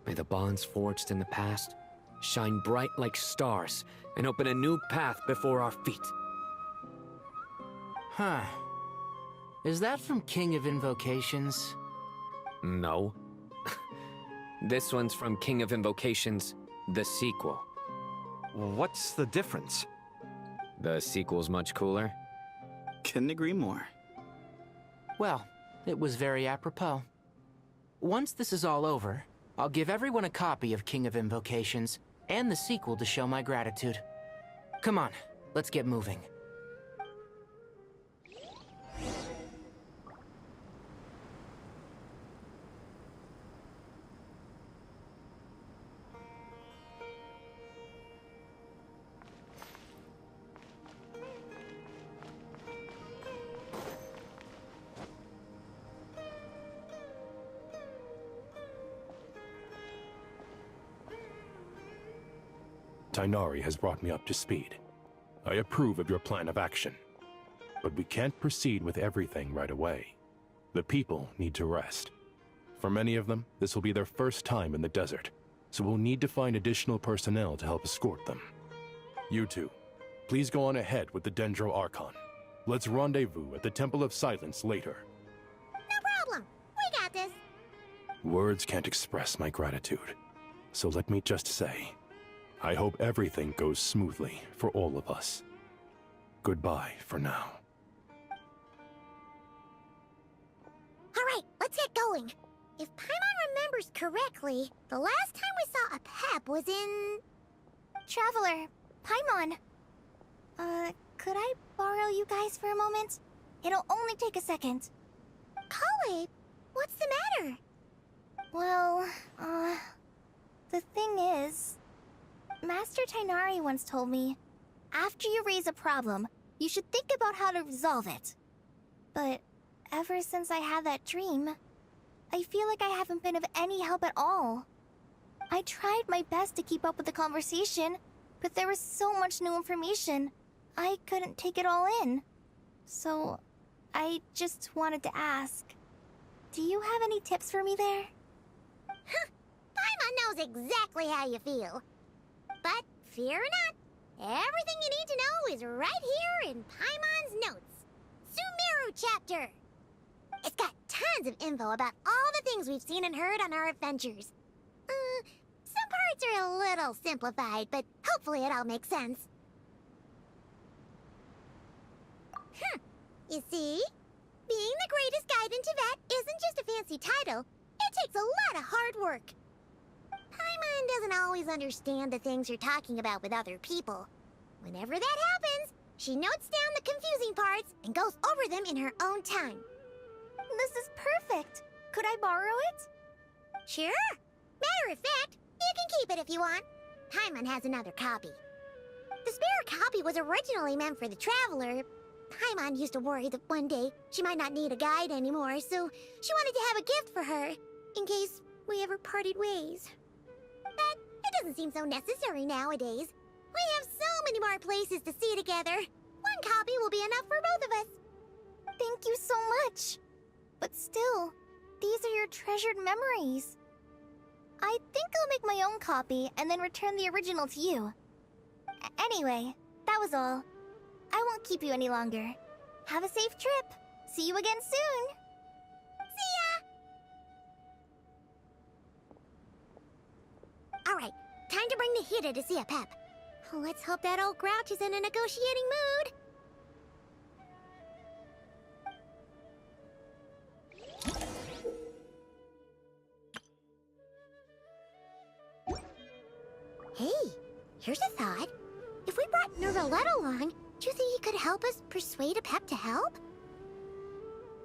May the bonds forged in the past shine bright like stars and open a new path before our feet. Huh. Is that from King of Invocations? No. This one's from King of Invocations, the sequel. What's the difference? The sequel's much cooler. Couldn't agree more. Well, it was very apropos. Once this is all over, I'll give everyone a copy of King of Invocations and the sequel to show my gratitude. Come on, let's get moving. Tighnari has brought me up to speed. I approve of your plan of action. But we can't proceed with everything right away. The people need to rest. For many of them, this will be their first time in the desert, so we'll need to find additional personnel to help escort them. You two, please go on ahead with the Dendro Archon. Let's rendezvous at the Temple of Silence later. No problem. We got this. Words can't express my gratitude, so let me just say, I hope everything goes smoothly for all of us. Goodbye for now. Alright, let's get going. If Paimon remembers correctly, the last time we saw Apep was in... Traveler, Paimon. Could I borrow you guys for a moment? It'll only take a second. Kale, what's the matter? Well, the thing is... Master Tighnari once told me, after you raise a problem, you should think about how to resolve it. But ever since I had that dream, I feel like I haven't been of any help at all. I tried my best to keep up with the conversation, but there was so much new information, I couldn't take it all in. So, I just wanted to ask, do you have any tips for me there? Huh, Paimon knows exactly how you feel. But fear not, everything you need to know is right here in Paimon's notes. Sumeru chapter! It's got tons of info about all the things we've seen and heard on our adventures. Some parts are a little simplified, but hopefully it all makes sense. You see? Being the greatest guide in Tibet isn't just a fancy title. It takes a lot of hard work. Paimon doesn't always understand the things you're talking about with other people. Whenever that happens, she notes down the confusing parts and goes over them in her own time. This is perfect. Could I borrow it? Sure. Matter of fact, you can keep it if you want. Paimon has another copy. The spare copy was originally meant for the Traveler. Paimon used to worry that one day she might not need a guide anymore, so she wanted to have a gift for her, in case we ever parted ways. But it doesn't seem so necessary nowadays. We have so many more places to see together. One copy will be enough for both of us. Thank you so much. But still, these are your treasured memories. I think I'll make my own copy and then return the original to you. Anyway, that was all. I won't keep you any longer. Have a safe trip. See you again soon! See ya! Alright, time to bring the hitter to see a Pep. Let's hope that old grouch is in a negotiating mood. Hey, here's a thought. If we brought Nervalette along, do you think he could help us persuade a Pep to help?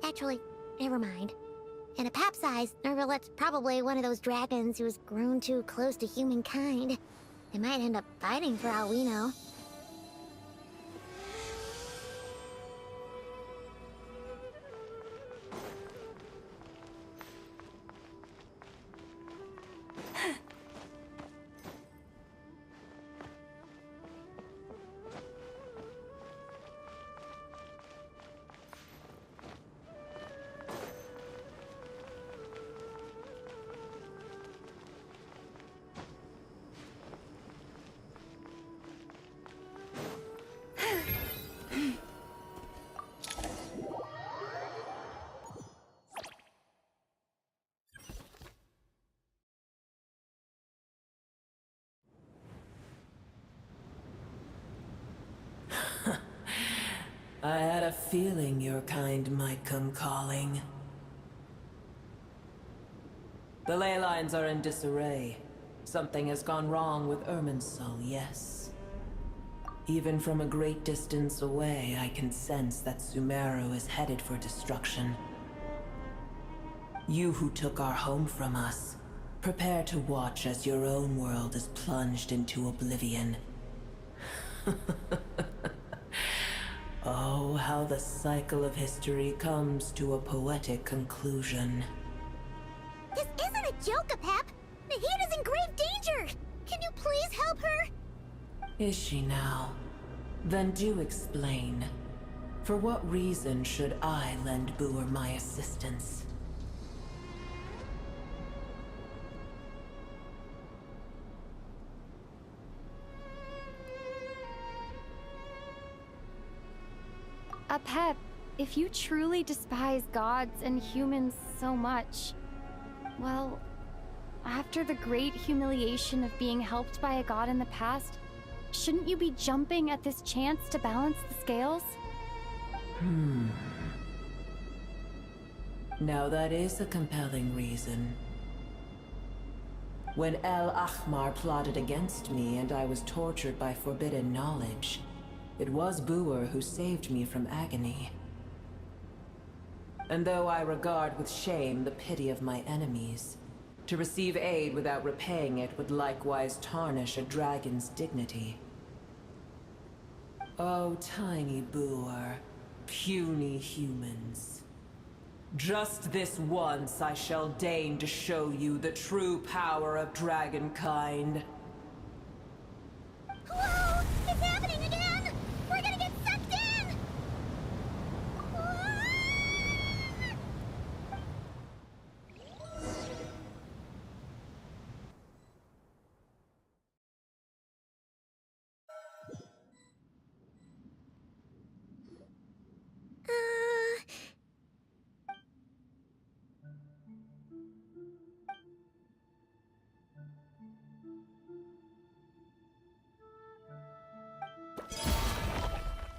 Actually, never mind. In a Pep's eyes, Nervalette's probably one of those dragons who has grown too close to humankind. They might end up fighting for all we know. I had a feeling your kind might come calling. The ley lines are in disarray. Something has gone wrong with Irminsul, yes. Even from a great distance away, I can sense that Sumeru is headed for destruction. You who took our home from us, prepare to watch as your own world is plunged into oblivion. Oh, how the cycle of history comes to a poetic conclusion. This isn't a joke, Pep! Nahida's in grave danger! Can you please help her? Is she now? Then do explain. For what reason should I lend Boer my assistance? Pep, if you truly despise gods and humans so much, well, after the great humiliation of being helped by a god in the past, shouldn't you be jumping at this chance to balance the scales? Now that is a compelling reason. When El Ahmar plotted against me and I was tortured by forbidden knowledge, it was Boer who saved me from agony. And though I regard with shame the pity of my enemies, to receive aid without repaying it would likewise tarnish a dragon's dignity. Oh, tiny Boer, puny humans. Just this once I shall deign to show you the true power of dragonkind. Whoa! It's happening again! We're gonna get sucked in!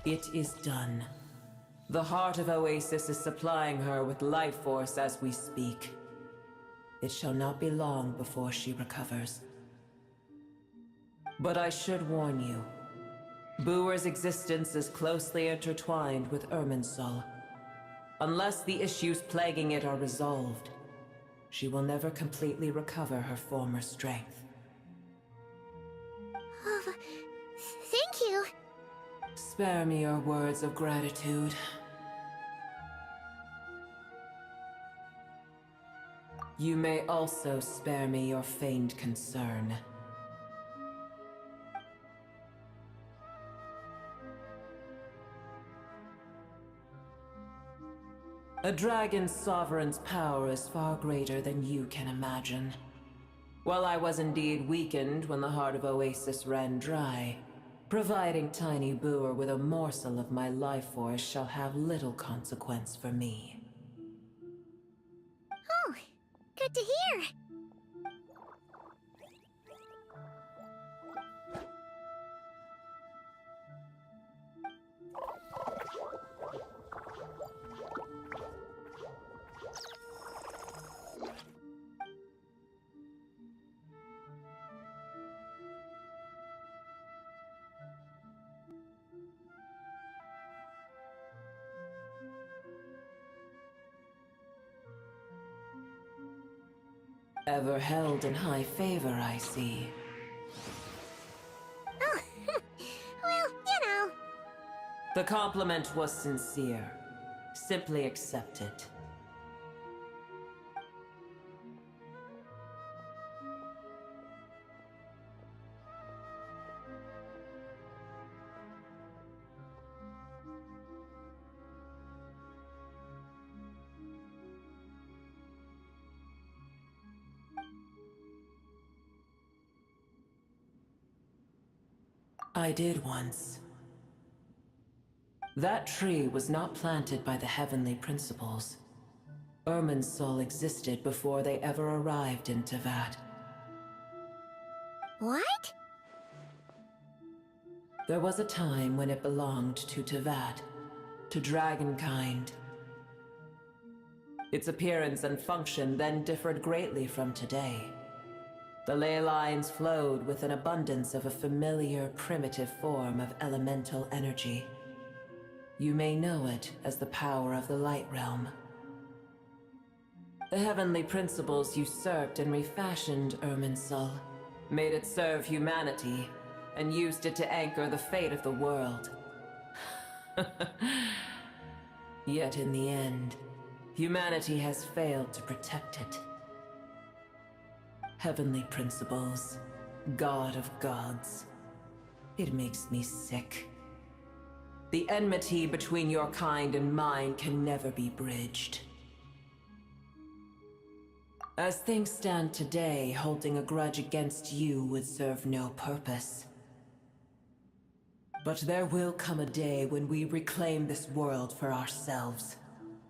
It is done. The heart of Oasis is supplying her with life force as we speak. It shall not be long before she recovers. But I should warn you. Boer's existence is closely intertwined with Irminsul. Unless the issues plaguing it are resolved, she will never completely recover her former strength. Thank you. Spare me your words of gratitude. You may also spare me your feigned concern. A dragon's sovereign's power is far greater than you can imagine. While I was indeed weakened when the heart of Oasis ran dry, Providing Tiny Booer with a morsel of my life force shall have little consequence for me. Oh, good to hear. Ever held in high favor, I see. Oh, well, you know. The compliment was sincere. Simply accept it. I did once. That tree was not planted by the heavenly principles. Irminsul existed before they ever arrived in Tevat. What? There was a time when it belonged to Tevat, to dragonkind. Its appearance and function then differed greatly from today. The ley lines flowed with an abundance of a familiar, primitive form of elemental energy. You may know it as the power of the Light Realm. The heavenly principles usurped and refashioned Irminsul, made it serve humanity, and used it to anchor the fate of the world. Yet in the end, humanity has failed to protect it. Heavenly principles, God of gods. It makes me sick. The enmity between your kind and mine can never be bridged. As things stand today, holding a grudge against you would serve no purpose. But there will come a day when we reclaim this world for ourselves.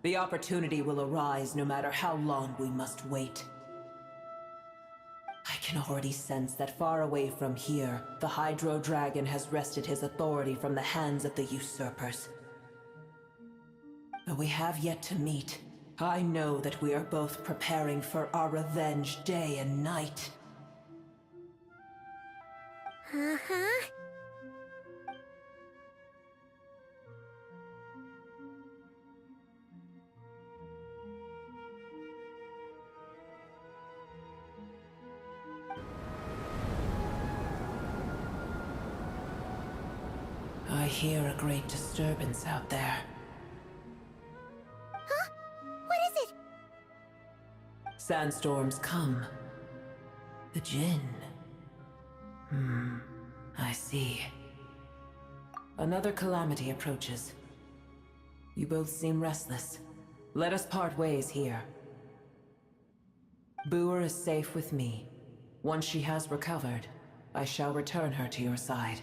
The opportunity will arise no matter how long we must wait. I can already sense that far away from here, the Hydro Dragon has wrested his authority from the hands of the usurpers. Though we have yet to meet, I know that we are both preparing for our revenge day and night. Uh-huh. I hear a great disturbance out there. Huh? What is it? Sandstorms come. The Jinn. I see. Another calamity approaches. You both seem restless. Let us part ways here. Booer is safe with me. Once she has recovered, I shall return her to your side.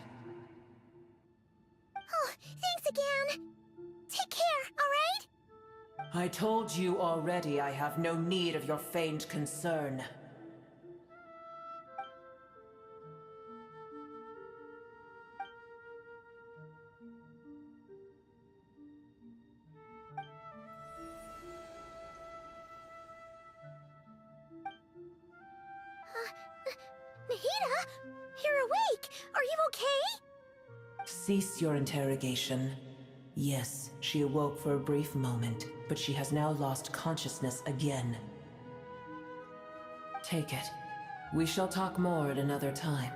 Oh, thanks again. Take care, alright? I told you already I have no need of your feigned concern. Nahida? You're awake! Are you okay? Cease your interrogation. Yes, she awoke for a brief moment, but she has now lost consciousness again. Take it. We shall talk more at another time.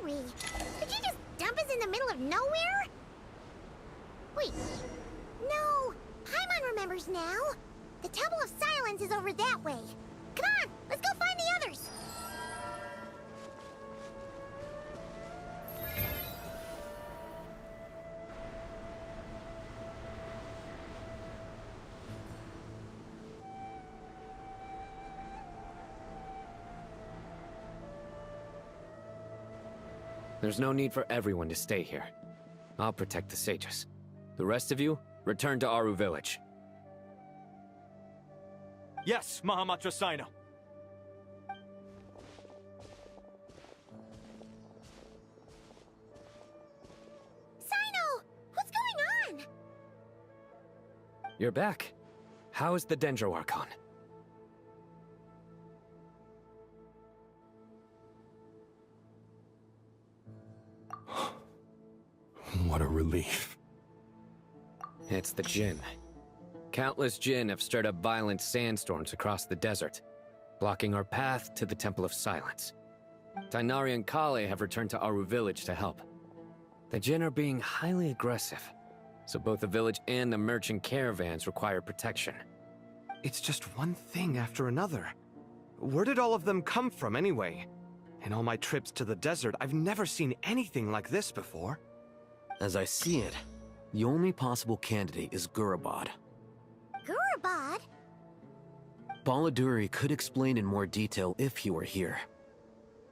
are we? Did you just dump us in the middle of nowhere? Wait. No. Paimon remembers now. The Temple of Silence is over that way. Come on, let's go find the others. There's no need for everyone to stay here. I'll protect the sages. The rest of you, return to Aru village. Yes, Mahamatra Sino. Sino! What's going on? You're back. How is the Dendro Archon? What a relief. It's the Jinn. Countless Jinn have stirred up violent sandstorms across the desert, blocking our path to the Temple of Silence. Tighnari and Kale have returned to Aru village to help. The Jinn are being highly aggressive, so both the village and the merchant caravans require protection. It's just one thing after another. Where did all of them come from anyway? In all my trips to the desert, I've never seen anything like this before. As I see it, the only possible candidate is Gurabad. Gurabad? Baladuri could explain in more detail if he were here.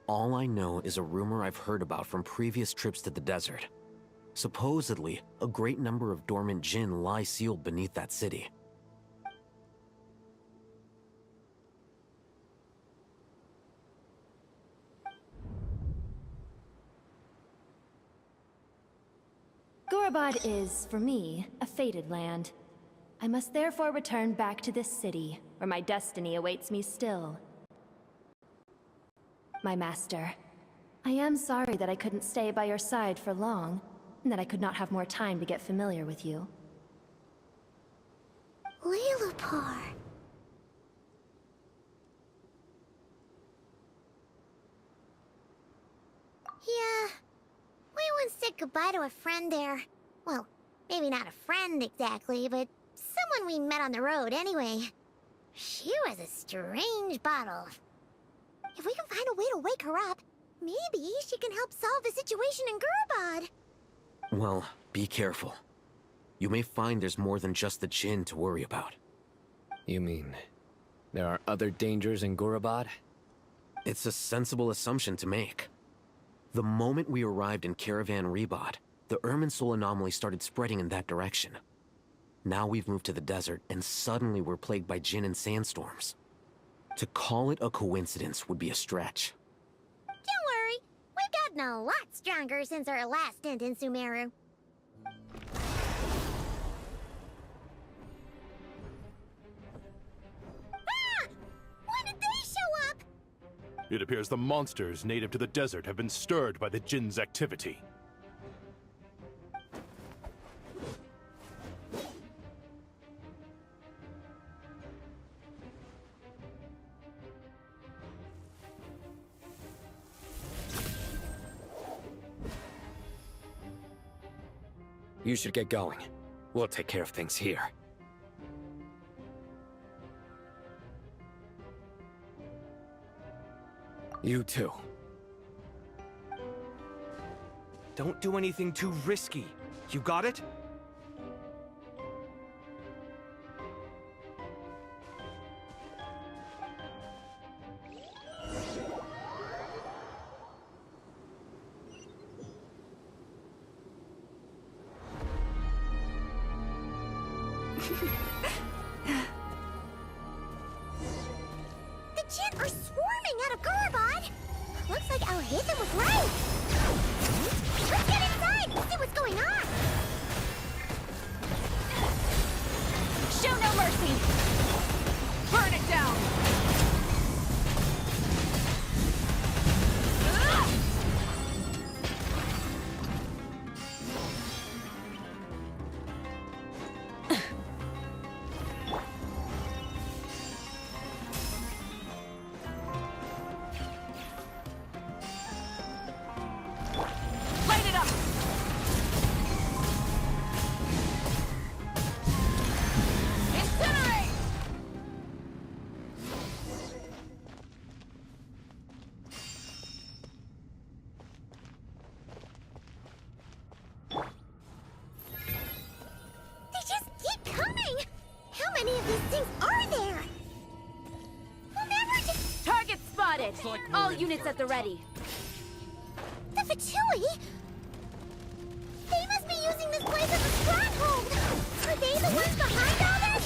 All I know is a rumor I've heard about from previous trips to the desert. Supposedly, a great number of dormant Jinn lie sealed beneath that city. Gurabad is, for me, a fated land. I must therefore return back to this city, where my destiny awaits me still. My master, I am sorry that I couldn't stay by your side for long, and that I could not have more time to get familiar with you. Lilupar. Yeah. We once said goodbye to a friend there. Well, maybe not a friend exactly, but someone we met on the road anyway. She was a strange bottle. If we can find a way to wake her up, maybe she can help solve the situation in Gurabad. Well, be careful. You may find there's more than just the Jinn to worry about. You mean, there are other dangers in Gurabad? It's a sensible assumption to make. The moment we arrived in Caravan Rebad, the Irminsul anomaly started spreading in that direction. Now we've moved to the desert, and suddenly we're plagued by Jinn and sandstorms. To call it a coincidence would be a stretch. Don't worry, we've gotten a lot stronger since our last stint in Sumeru. Ah! When did they show up? It appears the monsters native to the desert have been stirred by the Jinn's activity. You should get going. We'll take care of things here. You too. Don't do anything too risky. You got it? The Jinn are swarming out of Gurabad! Looks like our Hithan was right! Let's get inside and see what's going on! Show no mercy! Burn it down! Noted! All units at the ready. The Fatui? They must be using this place as a stronghold! Are they the ones behind all this?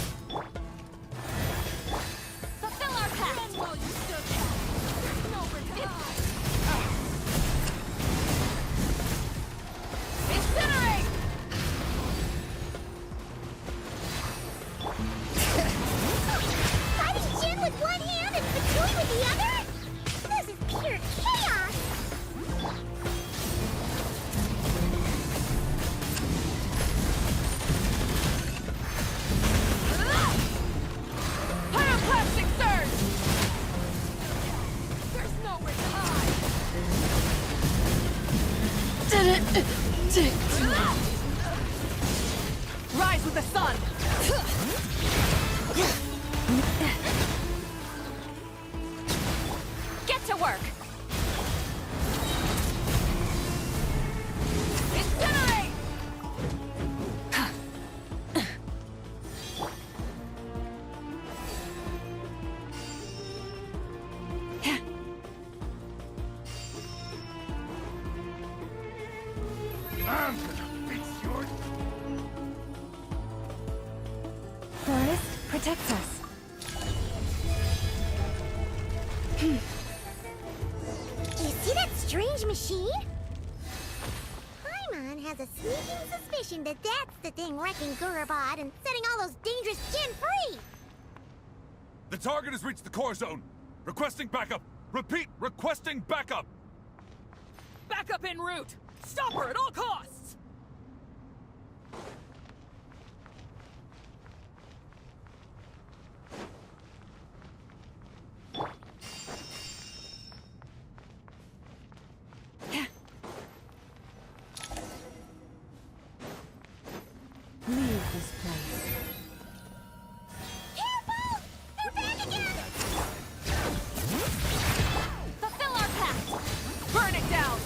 Fulfill our pact! Incinerate! Fighting Jin with one hand and Fatui with the other? This is pure chaos! Pyroclastic surge! There's nowhere to hide! Rise with the sun! Get to work! Incinerate! I'm gonna fix your... Forest, protect us. You see that strange machine? Paimon has a sneaking suspicion that that's the thing wrecking Gurabad and setting all those dangerous Jin free! The target has reached the core zone. Requesting backup. Repeat, requesting backup. Backup en route! Stop her at all costs! Leave this place. Careful! They're back again! Fulfill our pact! Burn it down!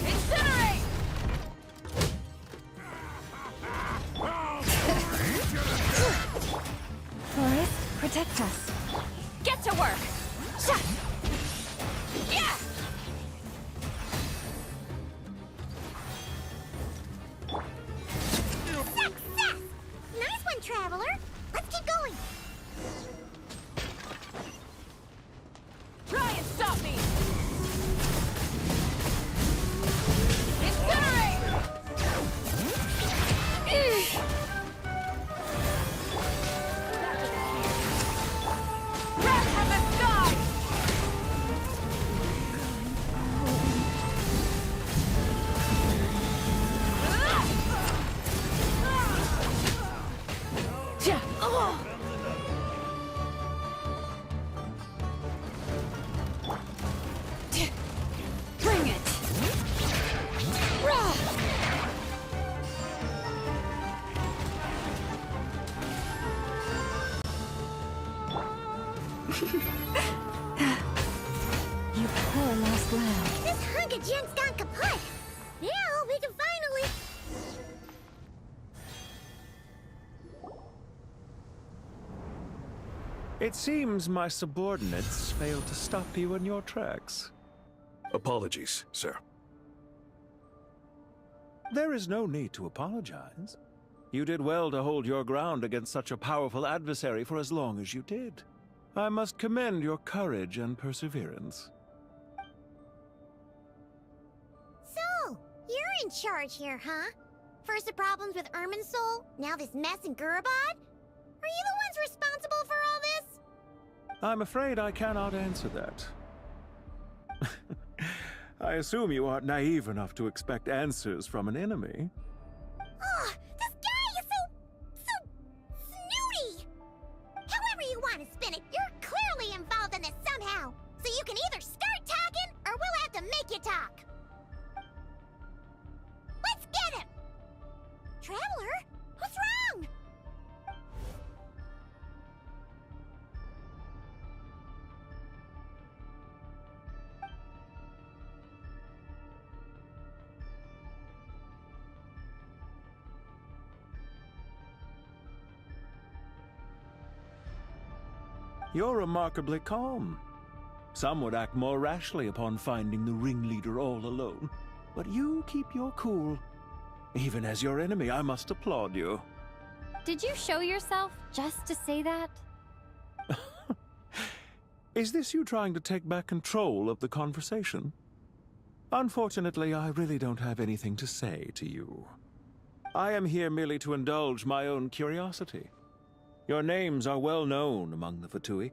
Incinerate! Forest, protect us. Get to work! Yeah! Success! Nice one, Traveler! Let's keep going! Try and stop me! Incinerate! Wrath of the sky! Bring it! You poor lost lamb. This hunk of Jin's gone kaput! Now we can finally... It seems my subordinates failed to stop you in your tracks. Apologies, sir. There is no need to apologize. You did well to hold your ground against such a powerful adversary for as long as you did. I must commend your courage and perseverance. So, you're in charge here, huh? First the problems with Irminsul, now this mess in Gurabad? Are you the ones responsible for all this? I'm afraid I cannot answer that. I assume you aren't naive enough to expect answers from an enemy. Oh, this guy is so snooty! However you want to spin it, you're clearly involved in this somehow. So you can either start talking, or we'll have to make you talk. Let's get him! Traveler, what's wrong? You're remarkably calm. Some would act more rashly upon finding the ringleader all alone. But you keep your cool. Even as your enemy, I must applaud you. Did you show yourself just to say that? Is this you trying to take back control of the conversation? Unfortunately, I really don't have anything to say to you. I am here merely to indulge my own curiosity. Your names are well known among the Fatui.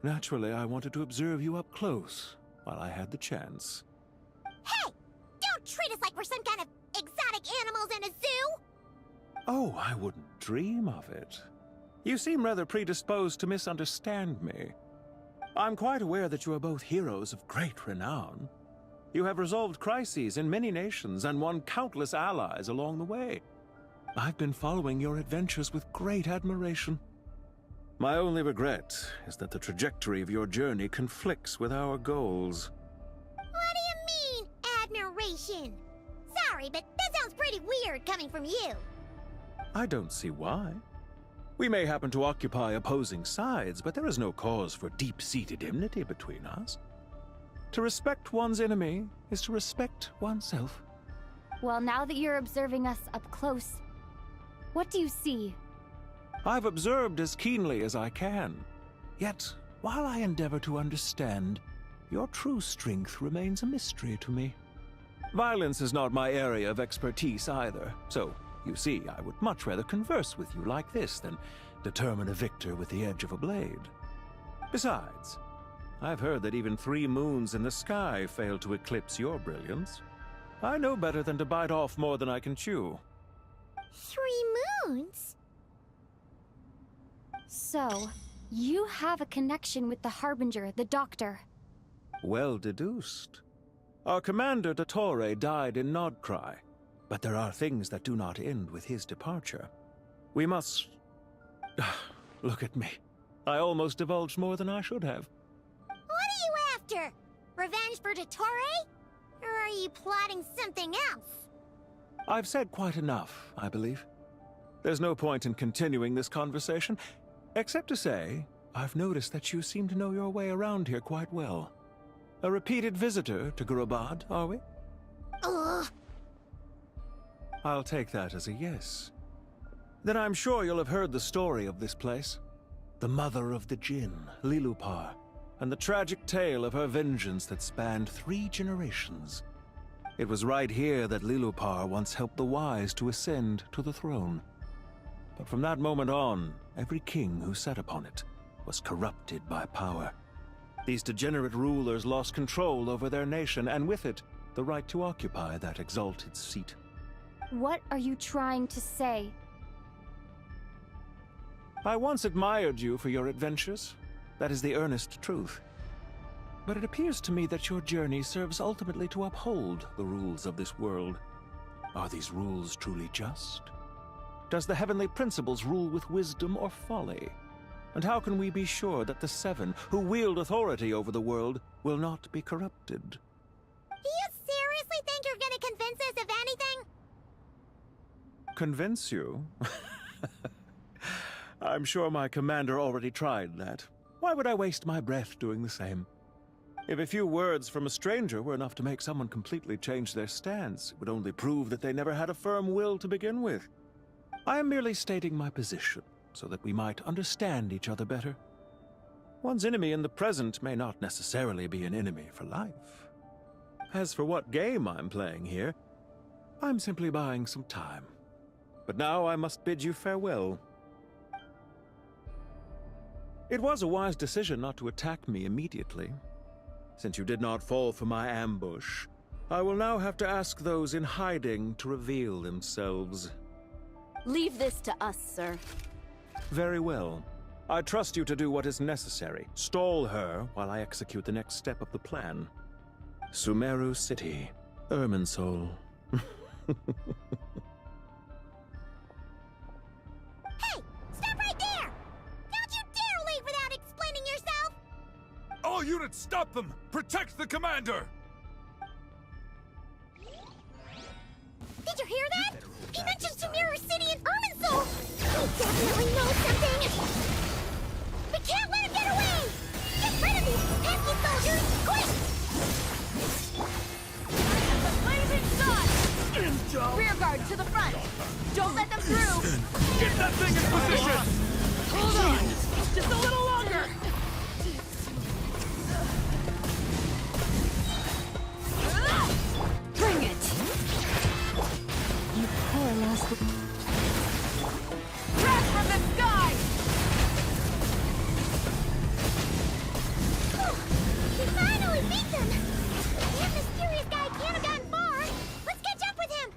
Naturally, I wanted to observe you up close while I had the chance. Hey! Don't treat us like we're some kind of exotic animals in a zoo! Oh, I wouldn't dream of it. You seem rather predisposed to misunderstand me. I'm quite aware that you are both heroes of great renown. You have resolved crises in many nations and won countless allies along the way. I've been following your adventures with great admiration. My only regret is that the trajectory of your journey conflicts with our goals. What do you mean, admiration? Sorry, but that sounds pretty weird coming from you. I don't see why. We may happen to occupy opposing sides, but there is no cause for deep-seated enmity between us. To respect one's enemy is to respect oneself. Well, now that you're observing us up close, what do you see? I've observed as keenly as I can. Yet, while I endeavor to understand, your true strength remains a mystery to me. Violence is not my area of expertise either, so, you see, I would much rather converse with you like this than determine a victor with the edge of a blade. Besides, I've heard that even 3 moons in the sky fail to eclipse your brilliance. I know better than to bite off more than I can chew. 3 moons? So, you have a connection with the Harbinger, the Doctor. Well deduced. Our commander, Dottore, died in Nodcry, but there are things that do not end with his departure. We must... Look at me. I almost divulged more than I should have. What are you after? Revenge for Dottore? Or are you plotting something else? I've said quite enough, I believe. There's no point in continuing this conversation, except to say, I've noticed that you seem to know your way around here quite well. A repeated visitor to Gurabad, are we? Ugh. I'll take that as a yes. Then I'm sure you'll have heard the story of this place. The mother of the Jinn, Lilupar, and the tragic tale of her vengeance that spanned 3 generations. It was right here that Lilupar once helped the wise to ascend to the throne. But from that moment on, every king who sat upon it was corrupted by power. These degenerate rulers lost control over their nation, and with it, the right to occupy that exalted seat. What are you trying to say? I once admired you for your adventures. That is the earnest truth. But it appears to me that your journey serves ultimately to uphold the rules of this world. Are these rules truly just? Does the heavenly principles rule with wisdom or folly? And how can we be sure that the 7 who wield authority over the world will not be corrupted? Do you seriously think you're gonna convince us of anything? Convince you? I'm sure my commander already tried that. Why would I waste my breath doing the same? If a few words from a stranger were enough to make someone completely change their stance, it would only prove that they never had a firm will to begin with. I am merely stating my position, so that we might understand each other better. One's enemy in the present may not necessarily be an enemy for life. As for what game I'm playing here, I'm simply buying some time. But now I must bid you farewell. It was a wise decision not to attack me immediately. Since you did not fall for my ambush, I will now have to ask those in hiding to reveal themselves. Leave this to us, sir. Very well. I trust you to do what is necessary. Stall her while I execute the next step of the plan. Sumeru City, Irminsul. Hey! Stop right there! Don't you dare leave without explaining yourself! All units, stop them! Protect the commander! Did you hear that? He mentioned Sumeru City and Irminsul! He definitely knows something! We can't let him get away! Don't let them through! Get that thing in position! Hold on! Just a little longer! Bring it! You poor lost... Crash from the sky! We finally beat them! That mysterious guy can't have gotten far! Let's catch up with him!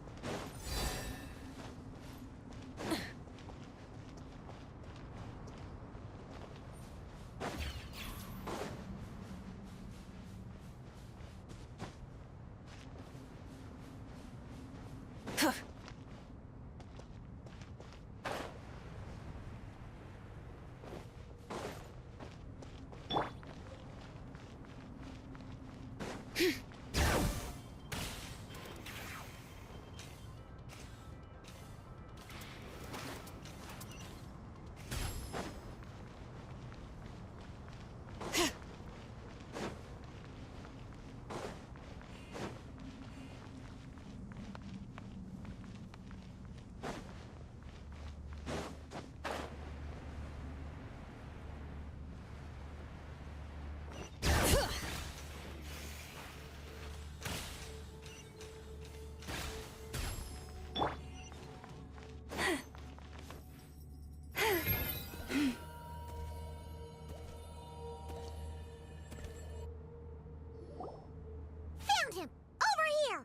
Found him! Over here!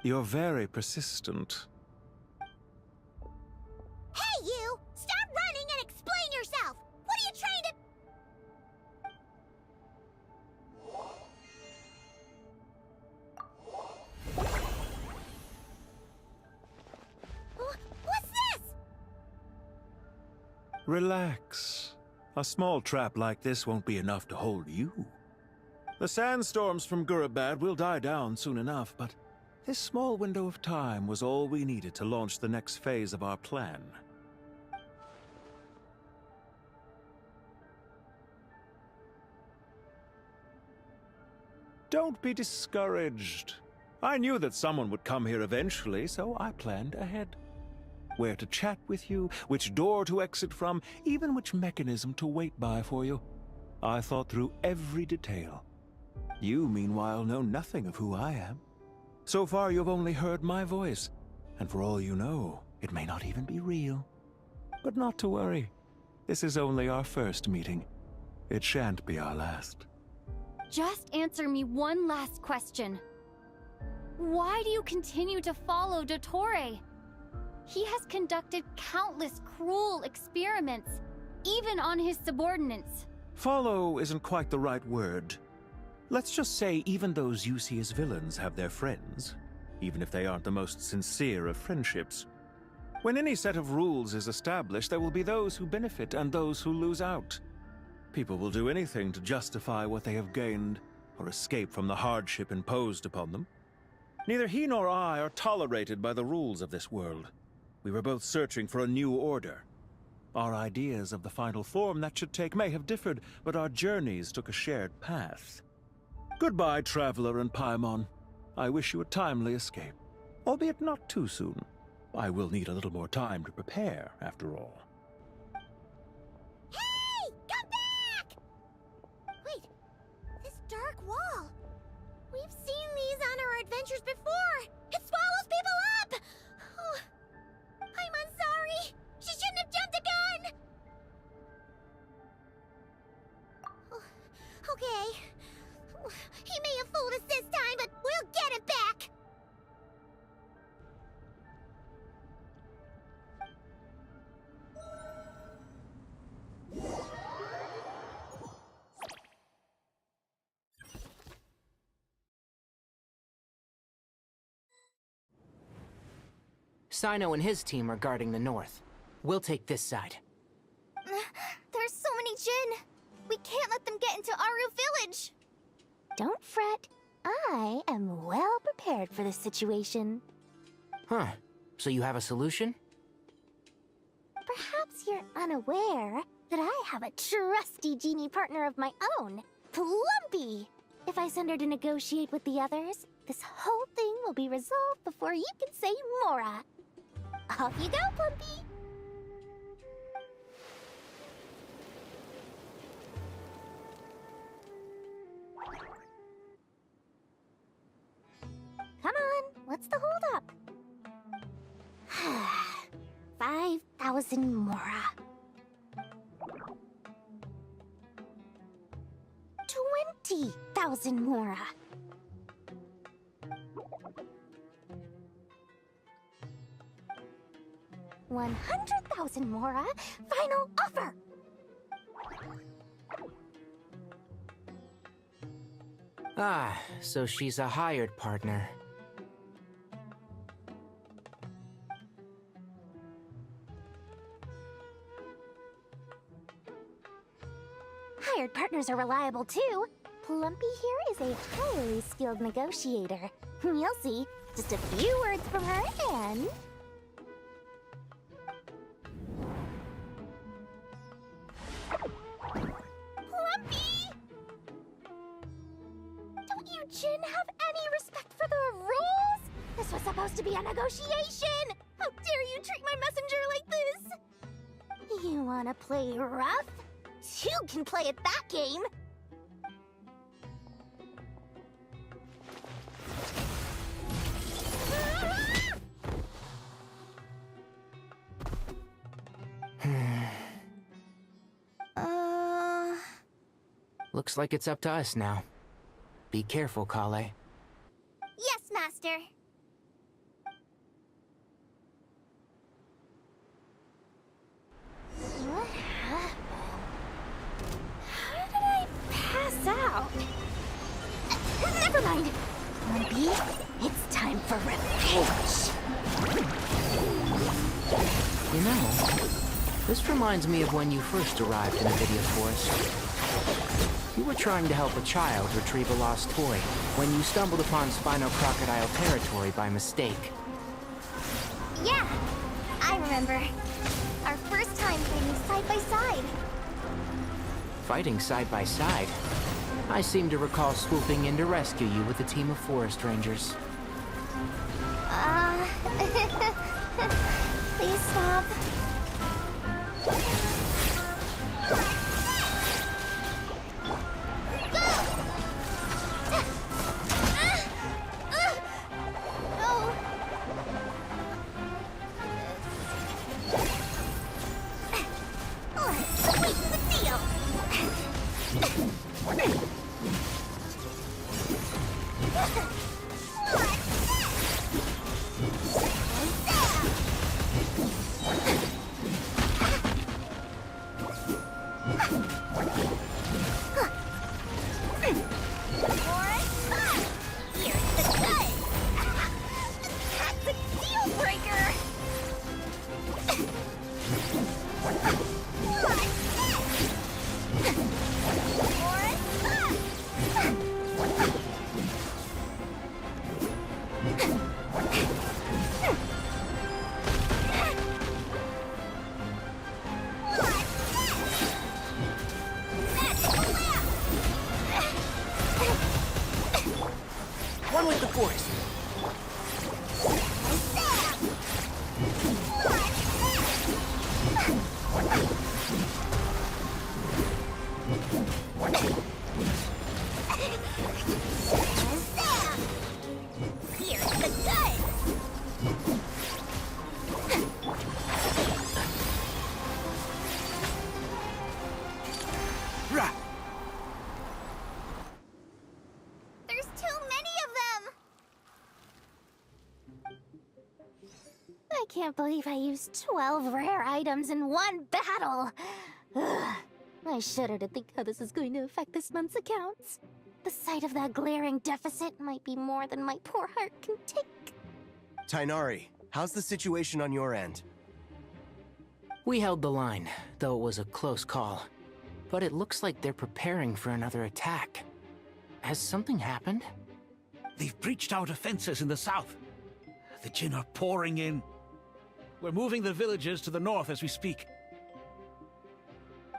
You're very persistent. Hey, you! Stop running and explain yourself! What are you trying to... What's this? Relax. A small trap like this won't be enough to hold you. The sandstorms from Gurabad will die down soon enough, but this small window of time was all we needed to launch the next phase of our plan. Don't be discouraged. I knew that someone would come here eventually, so I planned ahead. Where to chat with you, which door to exit from, even which mechanism to wait by for you. I thought through every detail. You, meanwhile, know nothing of who I am. So far, you've only heard my voice, and for all you know, it may not even be real. But not to worry. This is only our first meeting. It shan't be our last. Just answer me one last question. Why do you continue to follow Dottore? He has conducted countless cruel experiments, even on his subordinates. Follow isn't quite the right word. Let's just say even those you see as villains have their friends, even if they aren't the most sincere of friendships. When any set of rules is established, there will be those who benefit and those who lose out. People will do anything to justify what they have gained or escape from the hardship imposed upon them. Neither he nor I are tolerated by the rules of this world. We were both searching for a new order. Our ideas of the final form that should take may have differed, but our journeys took a shared path. Goodbye, Traveler and Paimon. I wish you a timely escape, albeit not too soon. I will need a little more time to prepare, after all. Hey! Come back! Wait, this dark wall. We've seen these on our adventures before. It swallows people up! Oh, I'm sorry. She shouldn't have jumped the gun! Oh, okay. He may have fooled us this time, but we'll get him back! Sino and his team are guarding the north. We'll take this side. There's so many Jin. We can't let them get into Aru Village. Don't fret. I am well prepared for this situation. Huh. So you have a solution? Perhaps you're unaware that I have a trusty genie partner of my own, Plumpy. If I send her to negotiate with the others, this whole thing will be resolved before you can say Mora. Off you go, Plumpy! Come on, what's the holdup? 5,000 mora. 20,000 mora. 100,000 mora. Final offer. Ah, so she's a hired partner. Hired partners are reliable too. Plumpy here is a highly skilled negotiator. You'll see. Just a few words from her and... Plumpy! Don't you, Jin, have any respect for the rules? This was supposed to be a negotiation! How dare you treat my messenger like this? You wanna play rough? You can play at that game! Looks like it's up to us now. Be careful, Kale. Yes, Master. What happened? How did I pass out? Never mind. Plumpy, it's time for revenge. You know, this reminds me of when you first arrived in Avidia Forest. You were trying to help a child retrieve a lost toy when you stumbled upon Spino Crocodile territory by mistake. Yeah, I remember. Our first time fighting side by side. Fighting side by side? I seem to recall swooping in to rescue you with a team of forest rangers. Please stop. One with the force. Here's the gun! There's too many of them! I can't believe I used 12 rare items in one battle! Ugh. I shudder to think how this is going to affect this month's accounts. The sight of that glaring deficit might be more than my poor heart can take. Tainari, how's the situation on your end? We held the line, though it was a close call. But it looks like they're preparing for another attack. Has something happened? They've breached our defenses in the south. The Jinn are pouring in. We're moving the villagers to the north as we speak.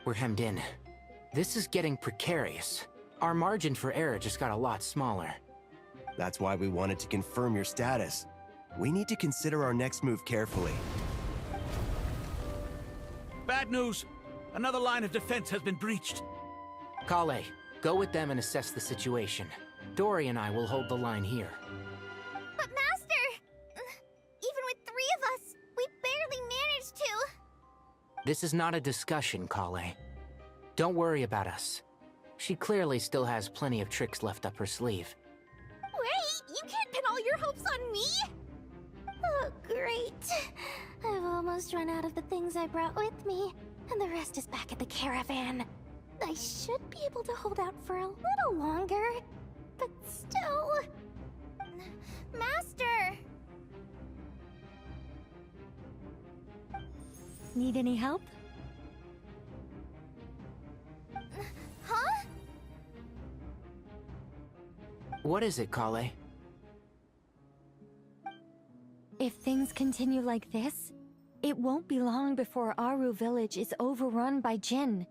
We're hemmed in. This is getting precarious. Our margin for error just got a lot smaller. That's why we wanted to confirm your status. We need to consider our next move carefully. Bad news! Another line of defense has been breached. Kale, go with them and assess the situation. Dory and I will hold the line here. But Master! Even with 3 of us, we barely managed to. This is not a discussion, Kale. Don't worry about us. She clearly still has plenty of tricks left up her sleeve. Wait, you can't pin all your hopes on me? Oh, great. I've almost run out of the things I brought with me, and the rest is back at the caravan. I should be able to hold out for a little longer, but still... Master! Need any help? Huh? What is it, Kale? If things continue like this, it won't be long before Aru village is overrun by Jinn,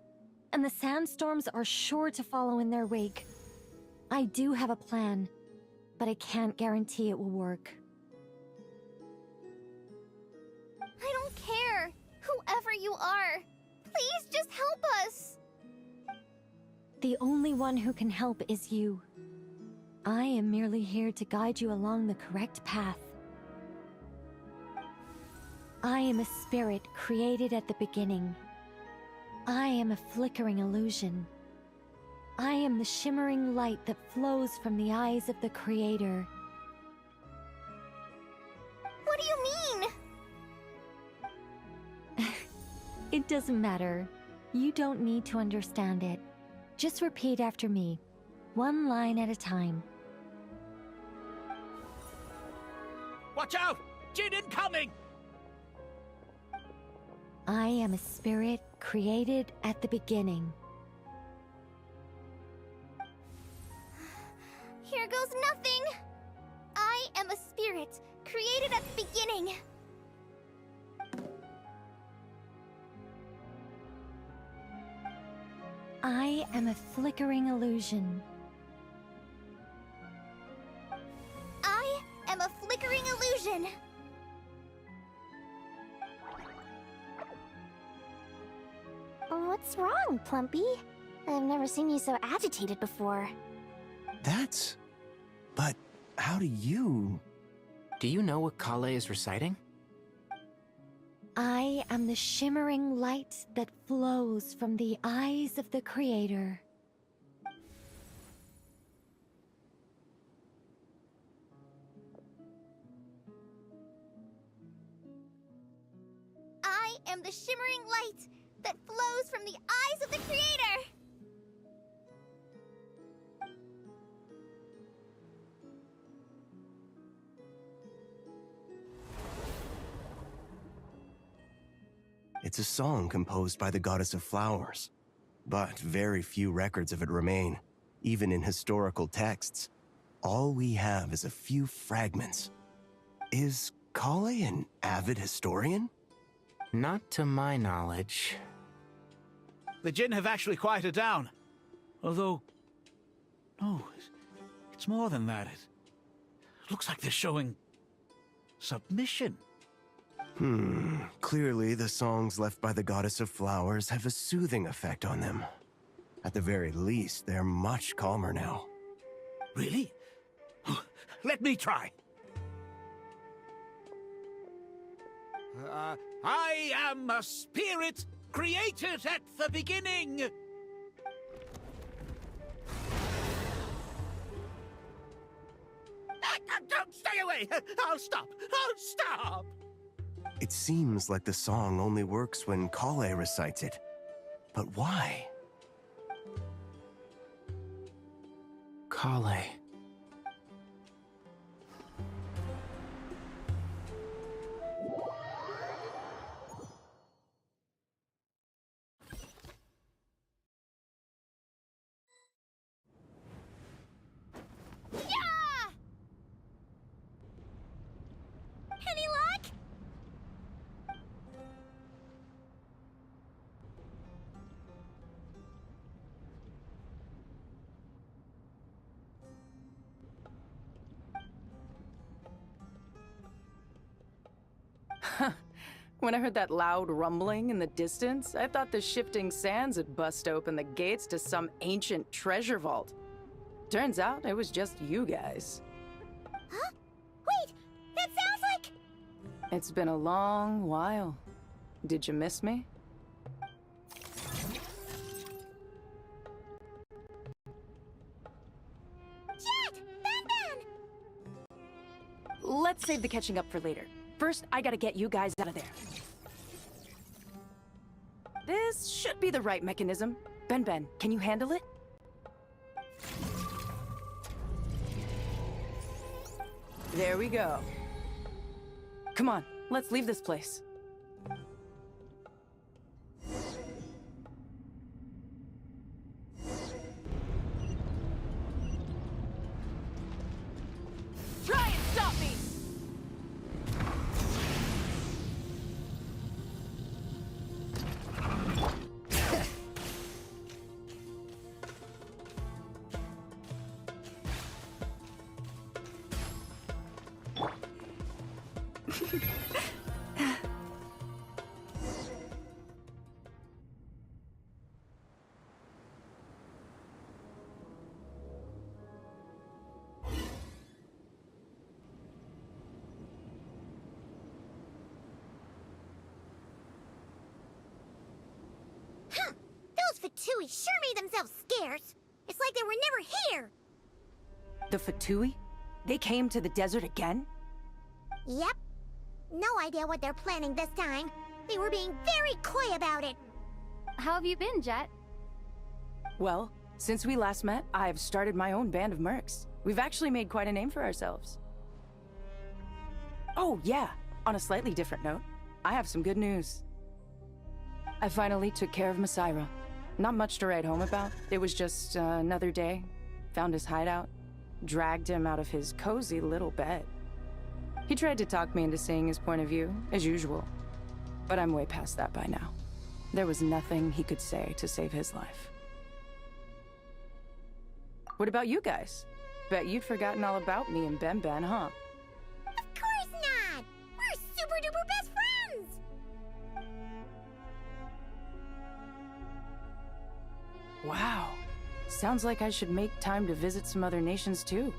and the sandstorms are sure to follow in their wake. I do have a plan, but I can't guarantee it will work. I don't care. Whoever you are, please just help us. The only one who can help is you. I am merely here to guide you along the correct path. I am a spirit created at the beginning. I am a flickering illusion. I am the shimmering light that flows from the eyes of the Creator. What do you mean? It doesn't matter. You don't need to understand it. Just repeat after me, one line at a time. Watch out! Jinn incoming! I am a spirit created at the beginning. Here goes nothing. I am a spirit created at the beginning. I am a flickering illusion. I am a flickering illusion. What's wrong, Plumpy? I've never seen you so agitated before. That's... But how do you... Do you know what Kale is reciting? I am the shimmering light that flows from the eyes of the Creator. I am the shimmering light that flows from the eyes of the Creator. It's a song composed by the goddess of flowers, but very few records of it remain, even in historical texts. All we have is a few fragments. Is Kale an avid historian? Not to my knowledge. The Jinn have actually quieted down. Although... No, it's more than that. It looks like they're showing... submission. Clearly the songs left by the goddess of flowers have a soothing effect on them. At the very least, they're much calmer now. Really? Let me try. I am a spirit created at the beginning. Don't stay away! I'll stop! I'll stop! It seems like the song only works when Kale recites it. But why? Kale. Any luck? When I heard that loud rumbling in the distance, I thought the shifting sands had bust open the gates to some ancient treasure vault. Turns out it was just you guys. Huh? Wait, that sounds like... It's been a long while. Did you miss me? Jet! Ben! Let's save the catching up for later. First, I gotta get you guys out of there. This should be the right mechanism. Ben, can you handle it? There we go. Come on, let's leave this place. Try and stop me! Huh! Those Fatui sure made themselves scarce. It's like they were never here. The Fatui? They came to the desert again? Yep. No idea what they're planning this time. They were being very coy about it. How have you been, Jet? Well, since we last met, I've started my own band of mercs. We've actually made quite a name for ourselves. Oh, yeah. On a slightly different note, I have some good news. I finally took care of Masaira. Not much to write home about. It was just another day. Found his hideout. Dragged him out of his cozy little bed. He tried to talk me into seeing his point of view, as usual. But I'm way past that by now. There was nothing he could say to save his life. What about you guys? Bet you'd forgotten all about me and Ben, huh? Of course not! We're super duper best friends! Wow. Sounds like I should make time to visit some other nations too.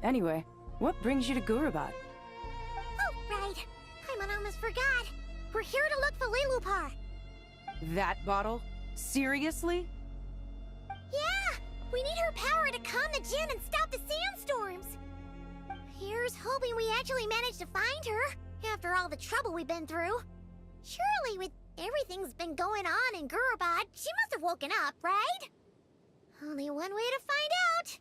Anyway, what brings you to Gurabat? Oh, right. I almost forgot. We're here to look for Lilupar. That bottle? Seriously? Yeah! We need her power to calm the Jinn and stop the sandstorms. Here's hoping we actually manage to find her, after all the trouble we've been through. Surely with everything's been going on in Gurabad, she must have woken up, right? Only one way to find out.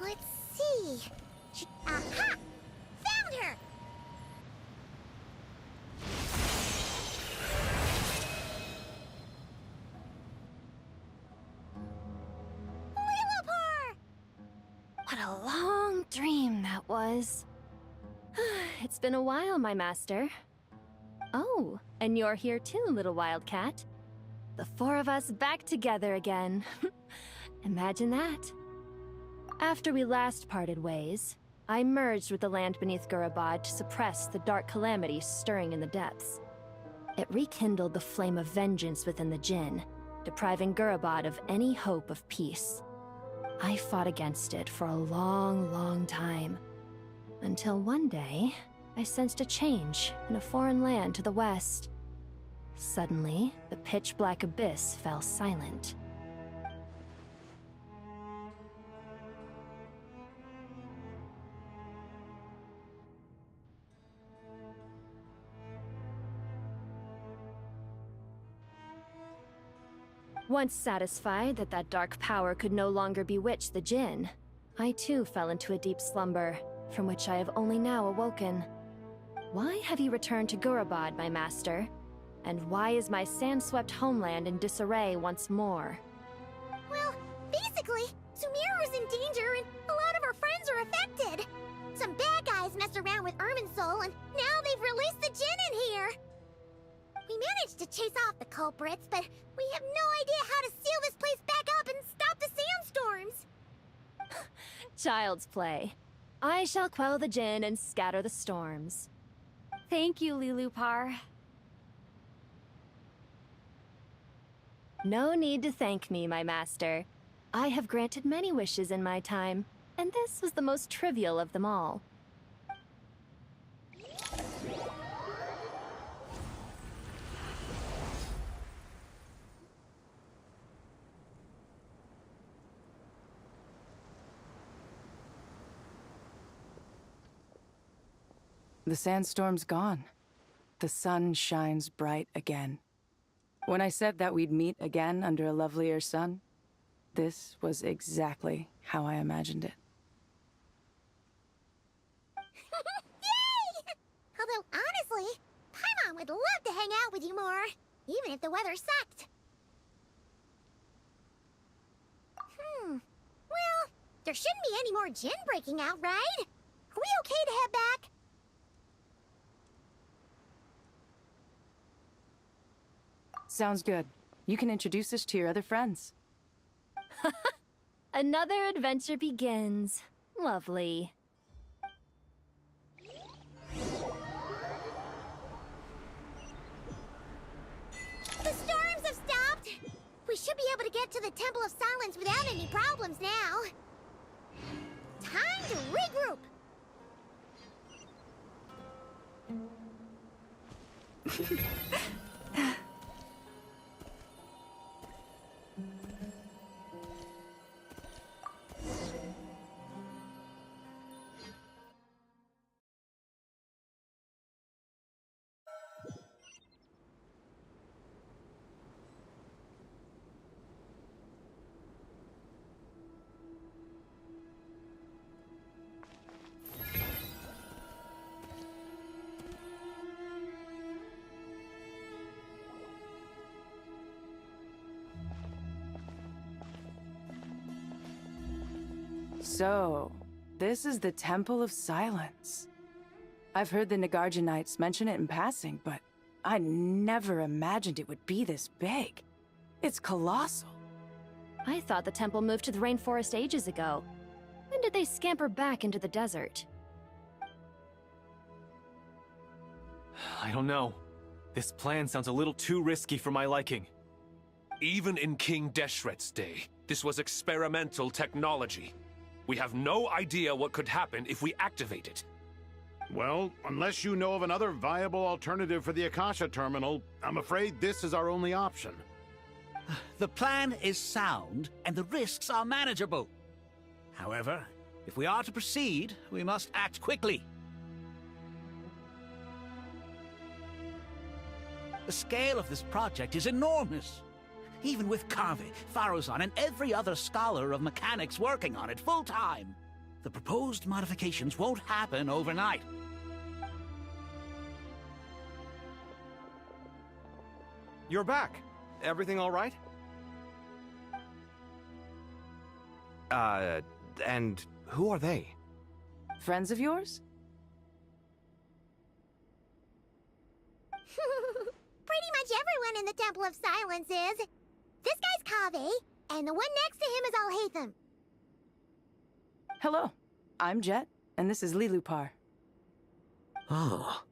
Let's see. Aha! Found her! Lilupar! What a long dream that was. It's been a while, my master. Oh, and you're here too, little wildcat. The four of us back together again. Imagine that. After we last parted ways, I merged with the land beneath Gurabad to suppress the dark calamity stirring in the depths. It rekindled the flame of vengeance within the Jinn, depriving Gurabad of any hope of peace. I fought against it for a long, long time. Until one day, I sensed a change in a foreign land to the west. Suddenly, the pitch-black abyss fell silent. Once satisfied that that dark power could no longer bewitch the Jinn, I too fell into a deep slumber, from which I have only now awoken. Why have you returned to Gurabad, my master? And why is my sand-swept homeland in disarray once more? Well, basically, Sumeru's in danger and a lot of our friends are affected. Some bad guys messed around with Irminsul and now they've released the Jinn in here. We managed to chase off the culprits, but we have no idea how to seal this place back up and stop the sandstorms. Child's play. I shall quell the Jinn and scatter the storms. Thank you, Lilupar. No need to thank me, my master. I have granted many wishes in my time, and this was the most trivial of them all. The sandstorm's gone. The sun shines bright again. When I said that we'd meet again under a lovelier sun, this was exactly how I imagined it. Yay! Although, honestly, Paimon would love to hang out with you more, even if the weather sucked. Well, there shouldn't be any more Jinn breaking out, right? Are we okay to head back? Sounds good. You can introduce us to your other friends. Another adventure begins. Lovely. The storms have stopped! We should be able to get to the Temple of Silence without any problems now. Time to regroup! So, this is the Temple of Silence. I've heard the Nagarjanites mention it in passing, but I never imagined it would be this big. It's colossal. I thought the temple moved to the rainforest ages ago. When did they scamper back into the desert? I don't know. This plan sounds a little too risky for my liking. Even in King Deshret's day, this was experimental technology. We have no idea what could happen if we activate it. Well, unless you know of another viable alternative for the Akasha terminal, I'm afraid this is our only option. The plan is sound, and the risks are manageable. However, if we are to proceed, we must act quickly. The scale of this project is enormous. Even with Carvey, Faruzan, and every other scholar of mechanics working on it full-time, the proposed modifications won't happen overnight. You're back. Everything all right? And who are they? Friends of yours? Pretty much everyone in the Temple of Silence is. This guy's Kaveh, and the one next to him is Alhaitham. Hello, I'm Jet, and this is Lilupar. Oh,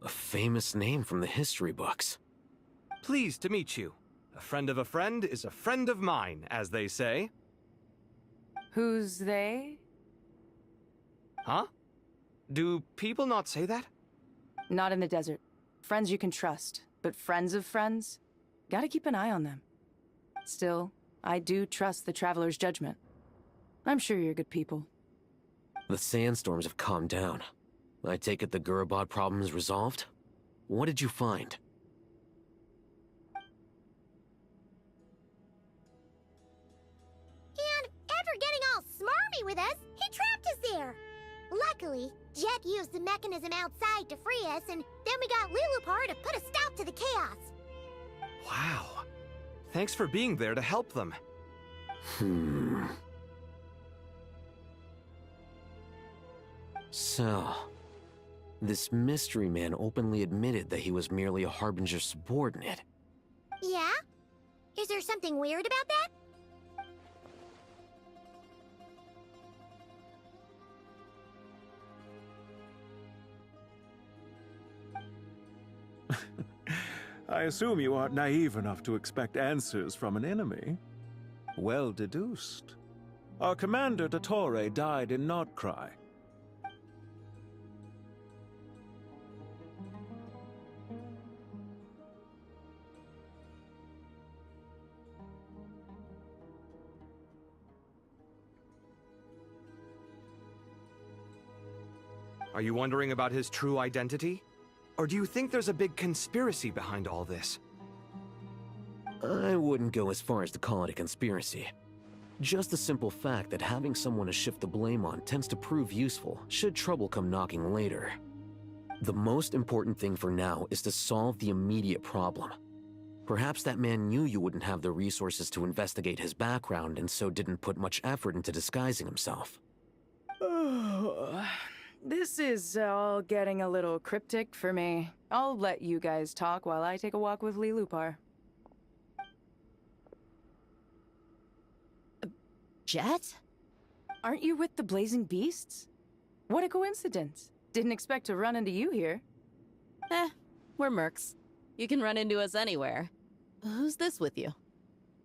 a famous name from the history books. Pleased to meet you. A friend of a friend is a friend of mine, as they say. Who's they? Huh? Do people not say that? Not in the desert. Friends you can trust, but friends of friends? Gotta keep an eye on them. Still, I do trust the Traveler's judgment. I'm sure you're good people. The sandstorms have calmed down. I take it the Gurabad problem is resolved? What did you find? happy with us, he trapped us there. Luckily, Jet used the mechanism outside to free us, and then we got Lilupar to put a stop to the chaos. Wow. Thanks for being there to help them. So, this mystery man openly admitted that he was merely a Harbinger subordinate. Yeah? Is there something weird about that? I assume you aren't naive enough to expect answers from an enemy. Well deduced. Our commander, Dottore, died in Nordcry. Are you wondering about his true identity? Or do you think there's a big conspiracy behind all this? I wouldn't go as far as to call it a conspiracy. Just the simple fact that having someone to shift the blame on tends to prove useful should trouble come knocking later. The most important thing for now is to solve the immediate problem. Perhaps that man knew you wouldn't have the resources to investigate his background and so didn't put much effort into disguising himself. This is all getting a little cryptic for me. I'll let you guys talk while I take a walk with Lilupar. Jet? Aren't you with the Blazing Beasts? What a coincidence. Didn't expect to run into you here. We're mercs. You can run into us anywhere. Who's this with you?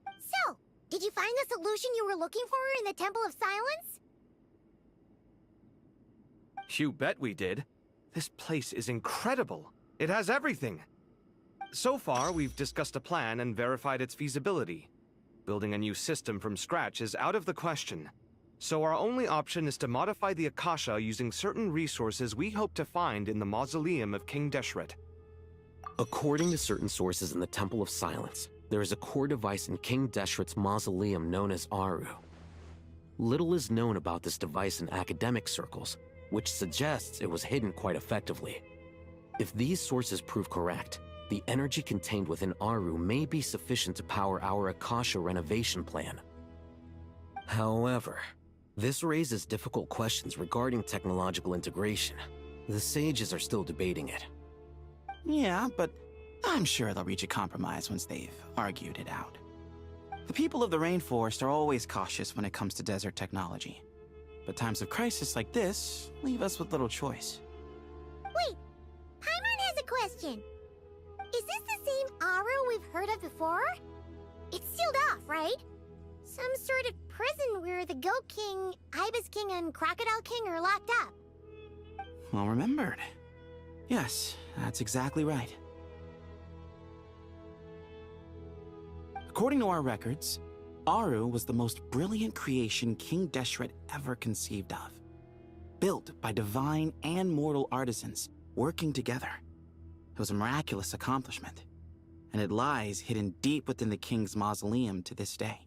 So, did you find the solution you were looking for in the Temple of Silence? You bet we did. This place is incredible. It has everything. So far, we've discussed a plan and verified its feasibility. Building a new system from scratch is out of the question. So our only option is to modify the Akasha using certain resources we hope to find in the mausoleum of King Deshret. According to certain sources in the Temple of Silence, there is a core device in King Deshret's mausoleum known as Aru. Little is known about this device in academic circles, which suggests it was hidden quite effectively. If these sources prove correct, the energy contained within Aru may be sufficient to power our Akasha renovation plan. However, this raises difficult questions regarding technological integration. The sages are still debating it. Yeah, but I'm sure they'll reach a compromise once they've argued it out. The people of the rainforest are always cautious when it comes to desert technology. But times of crisis like this leave us with little choice. Wait, Paimon has a question. Is this the same Aru we've heard of before? It's sealed off, right? Some sort of prison where the Goat King, Ibis King, and Crocodile King are locked up. Well remembered. Yes, that's exactly right. According to our records, Aru was the most brilliant creation King Deshret ever conceived of. Built by divine and mortal artisans working together. It was a miraculous accomplishment, and it lies hidden deep within the king's mausoleum to this day.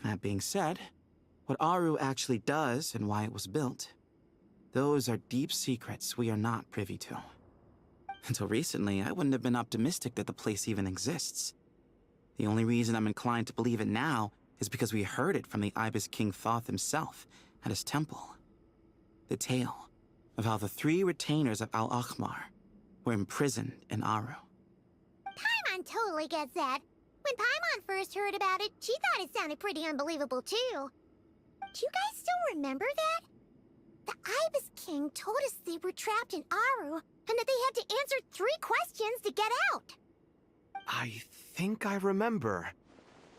That being said, what Aru actually does and why it was built, those are deep secrets we are not privy to. Until recently, I wouldn't have been optimistic that the place even exists. The only reason I'm inclined to believe it now is because we heard it from the Ibis King Thoth himself at his temple. The tale of how the 3 retainers of Al-Akhmar were imprisoned in Aru. Paimon totally gets that. When Paimon first heard about it, she thought it sounded pretty unbelievable too. Do you guys still remember that? The Ibis King told us they were trapped in Aru and that they had to answer 3 questions to get out. I think I remember.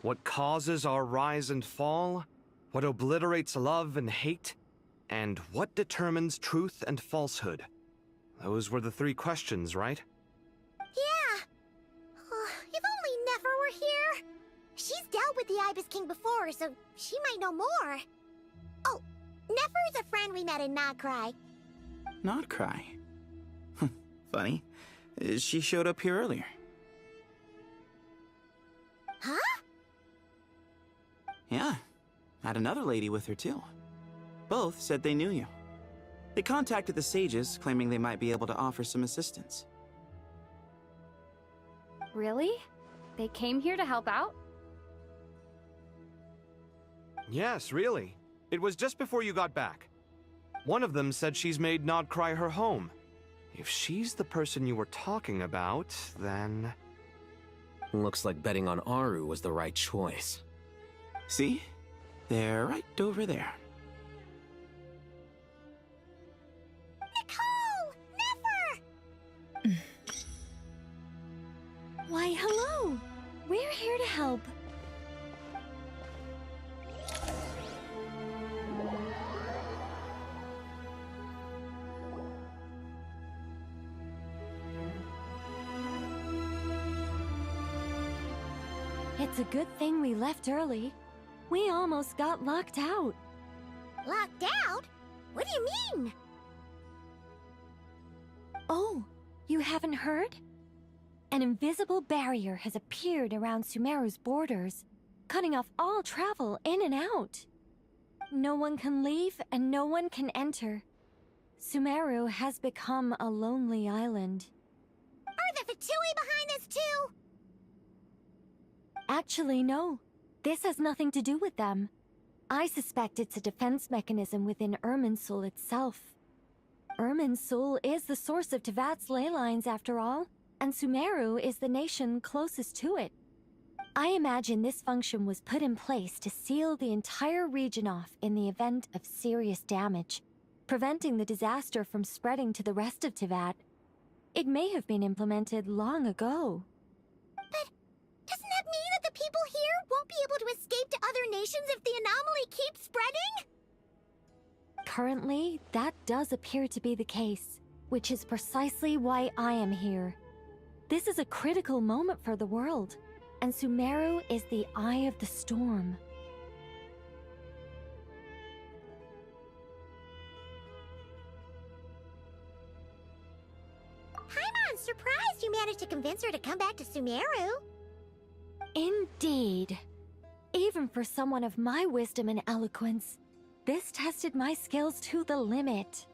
What causes our rise and fall? What obliterates love and hate? And what determines truth and falsehood? Those were the 3 questions, right? Yeah. Oh, if only Nefer were here. She's dealt with the Ibis King before, so she might know more. Oh, Nefer is a friend we met in Nodcry. Nodcry? Funny. She showed up here earlier. Huh? Yeah. Had another lady with her too. Both said they knew you. They contacted the sages, claiming they might be able to offer some assistance. Really? They came here to help out? Yes, really. It was just before you got back. One of them said she's made Nod Cry her home. If she's the person you were talking about, then... Looks like betting on Aru was the right choice. See? They're right over there. Nicole! Never! Why, hello! We're here to help. It's a good thing we left early. We almost got locked out. Locked out? What do you mean? Oh, you haven't heard? An invisible barrier has appeared around Sumeru's borders, cutting off all travel in and out. No one can leave and no one can enter. Sumeru has become a lonely island. Are the Fatui behind this too? Actually, no. This has nothing to do with them. I suspect it's a defense mechanism within Irminsul itself. Irminsul is the source of Tevat's ley lines, after all, and Sumeru is the nation closest to it. I imagine this function was put in place to seal the entire region off in the event of serious damage, preventing the disaster from spreading to the rest of Tevat. It may have been implemented long ago. But doesn't that mean that the people here won't be able to escape to other nations if the anomaly keeps spreading? Currently, that does appear to be the case, which is precisely why I am here. This is a critical moment for the world, and Sumeru is the eye of the storm. Paimon's surprised you managed to convince her to come back to Sumeru. Indeed. Even for someone of my wisdom and eloquence, this tested my skills to the limit.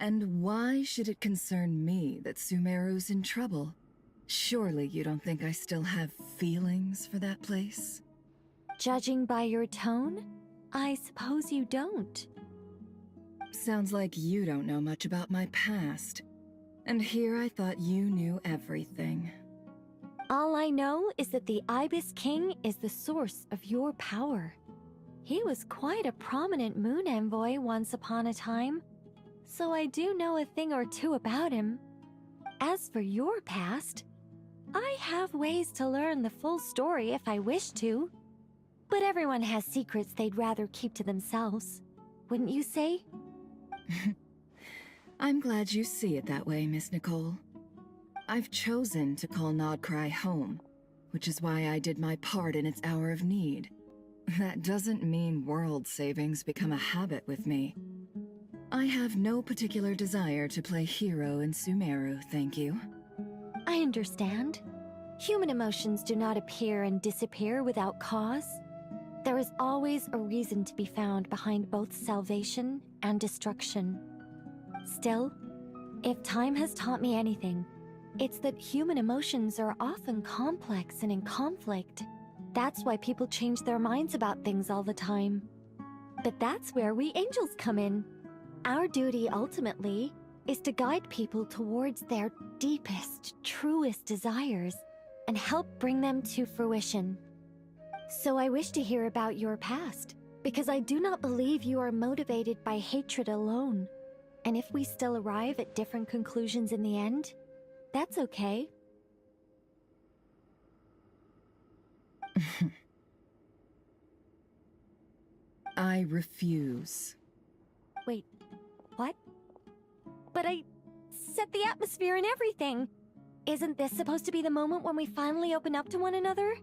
And why should it concern me that Sumeru's in trouble? Surely you don't think I still have feelings for that place? Judging by your tone, I suppose you don't. Sounds like you don't know much about my past. And here I thought you knew everything. All I know is that the Ibis King is the source of your power. He was quite a prominent moon envoy once upon a time, so I do know a thing or two about him. As for your past, I have ways to learn the full story if I wish to. But everyone has secrets they'd rather keep to themselves, wouldn't you say? I'm glad you see it that way, Miss Nicole. I've chosen to call Nod Cry home, which is why I did my part in its hour of need. That doesn't mean world savings become a habit with me. I have no particular desire to play hero in Sumeru, thank you. I understand. Human emotions do not appear and disappear without cause. There is always a reason to be found behind both salvation and destruction. Still, if time has taught me anything, it's that human emotions are often complex and in conflict. That's why people change their minds about things all the time. But that's where we angels come in. Our duty, ultimately, is to guide people towards their deepest, truest desires and help bring them to fruition. So I wish to hear about your past, because I do not believe you are motivated by hatred alone. And if we still arrive at different conclusions in the end, that's okay. I refuse. Wait, what? But I set the atmosphere and everything. Isn't this supposed to be the moment when we finally open up to one another?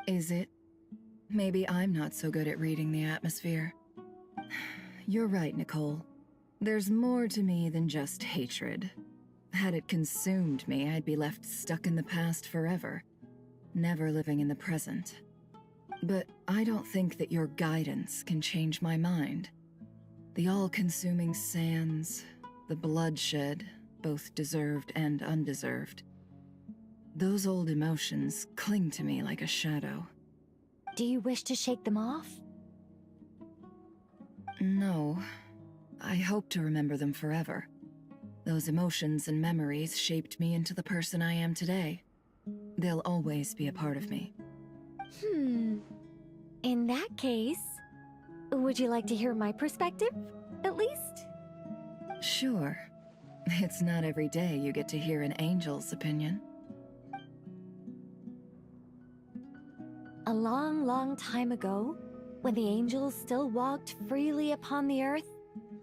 Is it? Maybe I'm not so good at reading the atmosphere. You're right, Nicole. There's more to me than just hatred. Had it consumed me, I'd be left stuck in the past forever, never living in the present. But I don't think that your guidance can change my mind. The all-consuming sands, the bloodshed, both deserved and undeserved. Those old emotions cling to me like a shadow. Do you wish to shake them off? No. I hope to remember them forever. Those emotions and memories shaped me into the person I am today. They'll always be a part of me. In that case, would you like to hear my perspective, at least? Sure. It's not every day you get to hear an angel's opinion. A long, long time ago, when the angels still walked freely upon the earth,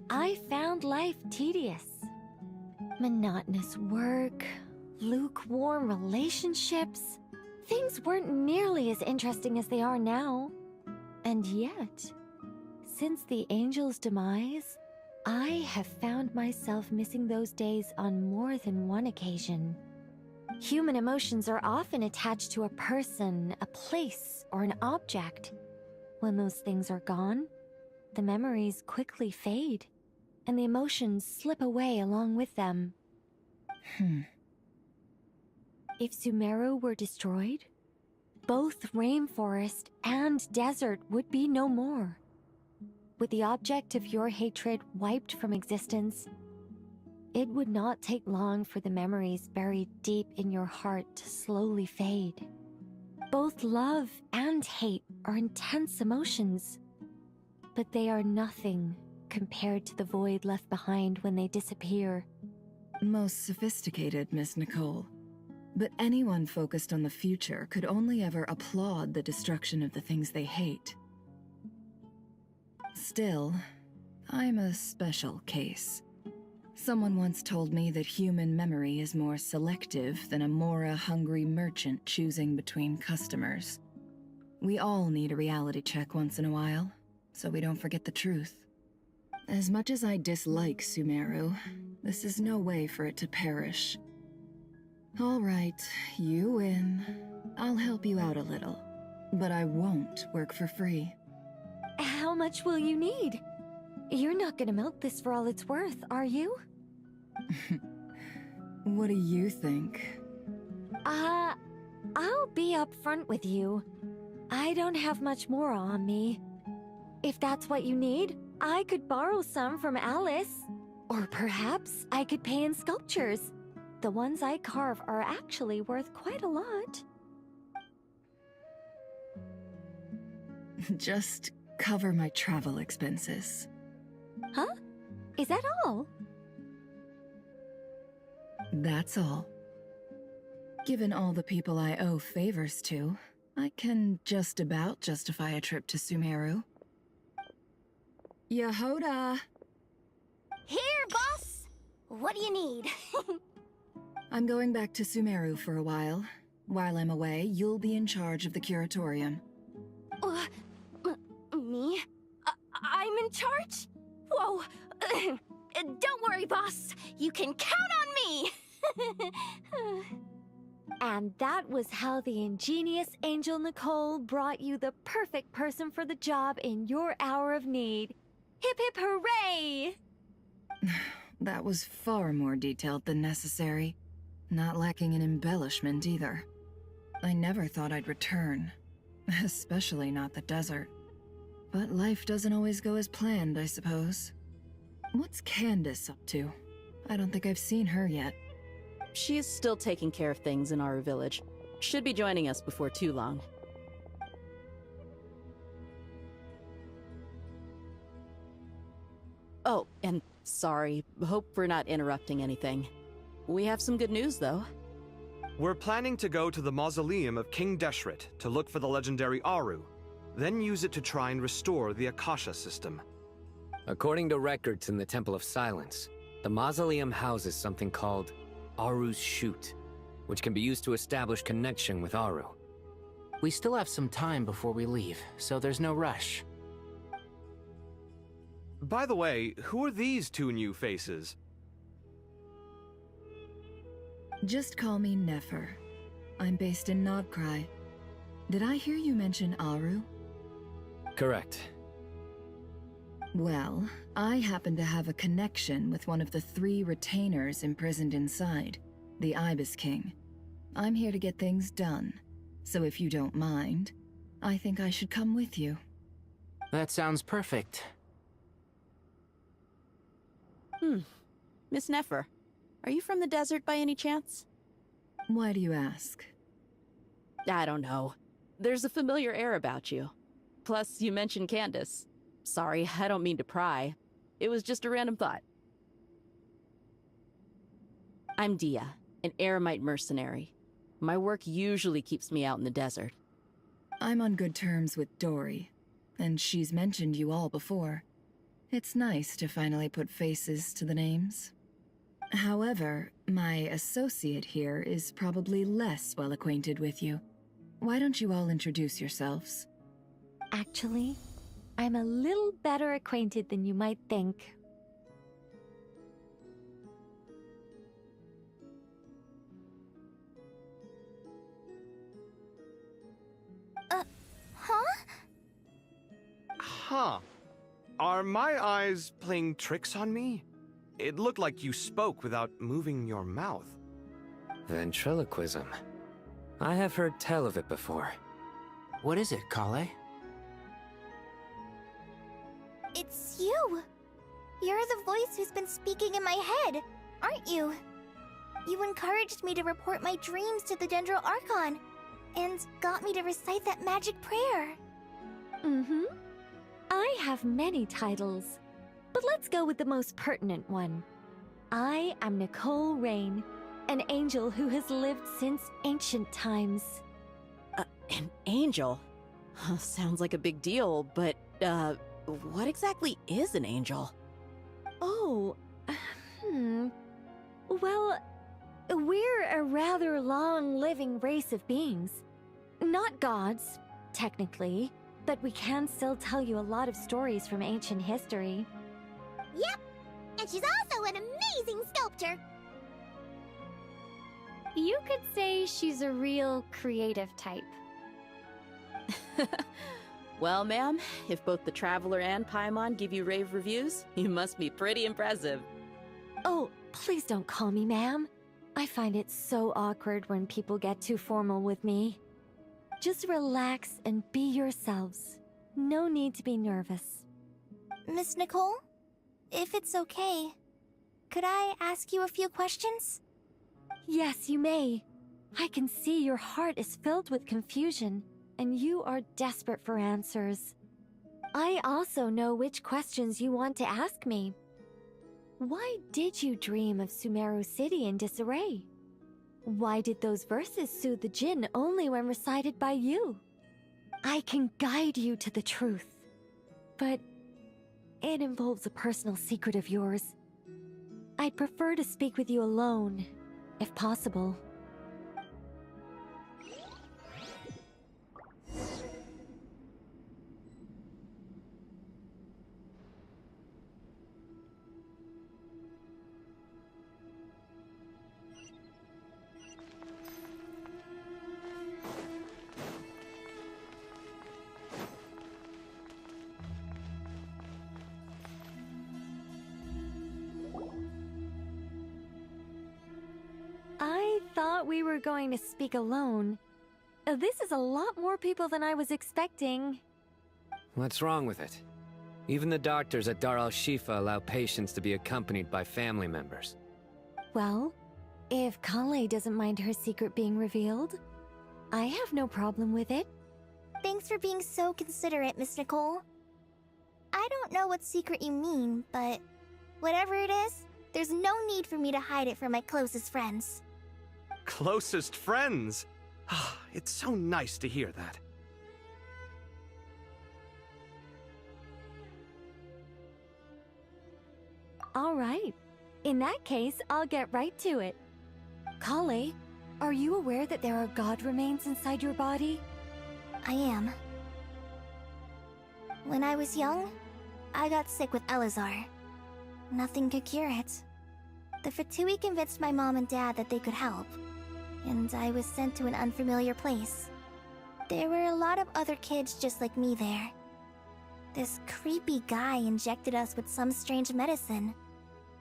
I found life tedious. Monotonous work, lukewarm relationships. Things weren't nearly as interesting as they are now. And yet, since the angels' demise, I have found myself missing those days on more than one occasion. Human emotions are often attached to a person, a place, or an object. When those things are gone, the memories quickly fade, and the emotions slip away along with them. If Sumeru were destroyed, both rainforest and desert would be no more. With the object of your hatred wiped from existence, it would not take long for the memories buried deep in your heart to slowly fade. Both love and hate are intense emotions, but they are nothing compared to the void left behind when they disappear. Most sophisticated, Miss Nicole. But anyone focused on the future could only ever applaud the destruction of the things they hate. Still, I'm a special case. Someone once told me that human memory is more selective than a Mora-hungry merchant choosing between customers. We all need a reality check once in a while, so we don't forget the truth. As much as I dislike Sumeru, this is no way for it to perish. All right, you win. I'll help you out a little, but I won't work for free. How much will you need? You're not gonna milk this for all it's worth, are you? What do you think? I'll be upfront with you. I don't have much more on me. If that's what you need, I could borrow some from Alice. Or perhaps I could pay in sculptures. The ones I carve are actually worth quite a lot. Just cover my travel expenses. Huh? Is that all? That's all. Given all the people I owe favors to, I can just about justify a trip to Sumeru. Yehoda! Here, boss! What do you need? I'm going back to Sumeru for a while. While I'm away, you'll be in charge of the curatorium. Me? I'm in charge? Whoa! Don't worry, boss. You can count on me! And that was how the ingenious Angel Nicole brought you the perfect person for the job in your hour of need. Hip hip hooray! That was far more detailed than necessary. Not lacking in embellishment either. I never thought I'd return. Especially not the desert. But life doesn't always go as planned, I suppose. What's Candace up to? I don't think I've seen her yet. She's still taking care of things in our village. Should be joining us before too long. Oh, and sorry. Hope we're not interrupting anything. We have some good news, though. We're planning to go to the mausoleum of King Deshret to look for the legendary Aru, then use it to try and restore the Akasha system. According to records in the Temple of Silence, the mausoleum houses something called Aru's Chute, which can be used to establish connection with Aru. We still have some time before we leave, so there's no rush. By the way, who are these two new faces? Just call me Nefer. I'm based in Nodcry. Did I hear you mention Aru? Correct. Well, I happen to have a connection with one of the 3 retainers imprisoned inside, the Ibis King. I'm here to get things done, so if you don't mind, I think I should come with you. That sounds perfect. Miss Nefer, are you from the desert by any chance? Why do you ask? I don't know. There's a familiar air about you. Plus, you mentioned Candace. Sorry, I don't mean to pry. It was just a random thought. I'm Dia, an eremite mercenary. My work usually keeps me out in the desert. I'm on good terms with Dory, and she's mentioned you all before. It's nice to finally put faces to the names. However, my associate here is probably less well acquainted with you. Why don't you all introduce yourselves? Actually, I'm a little better acquainted than you might think. Huh. Are my eyes playing tricks on me? It looked like you spoke without moving your mouth. Ventriloquism. I have heard tell of it before. What is it, Kale? It's you! You're the voice who's been speaking in my head, aren't you? You encouraged me to report my dreams to the General Archon, and got me to recite that magic prayer. I have many titles, but let's go with the most pertinent one. I am Nicole Rain, an angel who has lived since ancient times. An angel? Sounds like a big deal, but, what exactly is an angel? Oh, Well, we're a rather long-living race of beings. Not gods, technically, but we can still tell you a lot of stories from ancient history. Yep, and she's also an amazing sculptor. You could say she's a real creative type. Well, ma'am, if both the Traveler and Paimon give you rave reviews, you must be pretty impressive. Oh, please don't call me ma'am. I find it so awkward when people get too formal with me. Just relax and be yourselves. No need to be nervous. Miss Nicole, if it's okay, could I ask you a few questions? Yes, you may. I can see your heart is filled with confusion, and you are desperate for answers. I also know which questions you want to ask me. Why did you dream of Sumeru City in disarray? Why did those verses soothe the Jinn only when recited by you? I can guide you to the truth, but it involves a personal secret of yours. I'd prefer to speak with you alone, if possible. I thought we were going to speak alone. This is a lot more people than I was expecting. What's wrong with it? Even the doctors at Dar al-Shifa allow patients to be accompanied by family members. Well, if Kale doesn't mind her secret being revealed, I have no problem with it. Thanks for being so considerate, Miss Nicole. I don't know what secret you mean, but whatever it is, there's no need for me to hide it from my closest friends. Closest friends? It's so nice to hear that. All right. In that case, I'll get right to it. Kale, are you aware that there are god remains inside your body? I am. When I was young, I got sick with Elazar. Nothing could cure it. The Fatui convinced my mom and dad that they could help, and I was sent to an unfamiliar place. There were a lot of other kids just like me there. This creepy guy injected us with some strange medicine,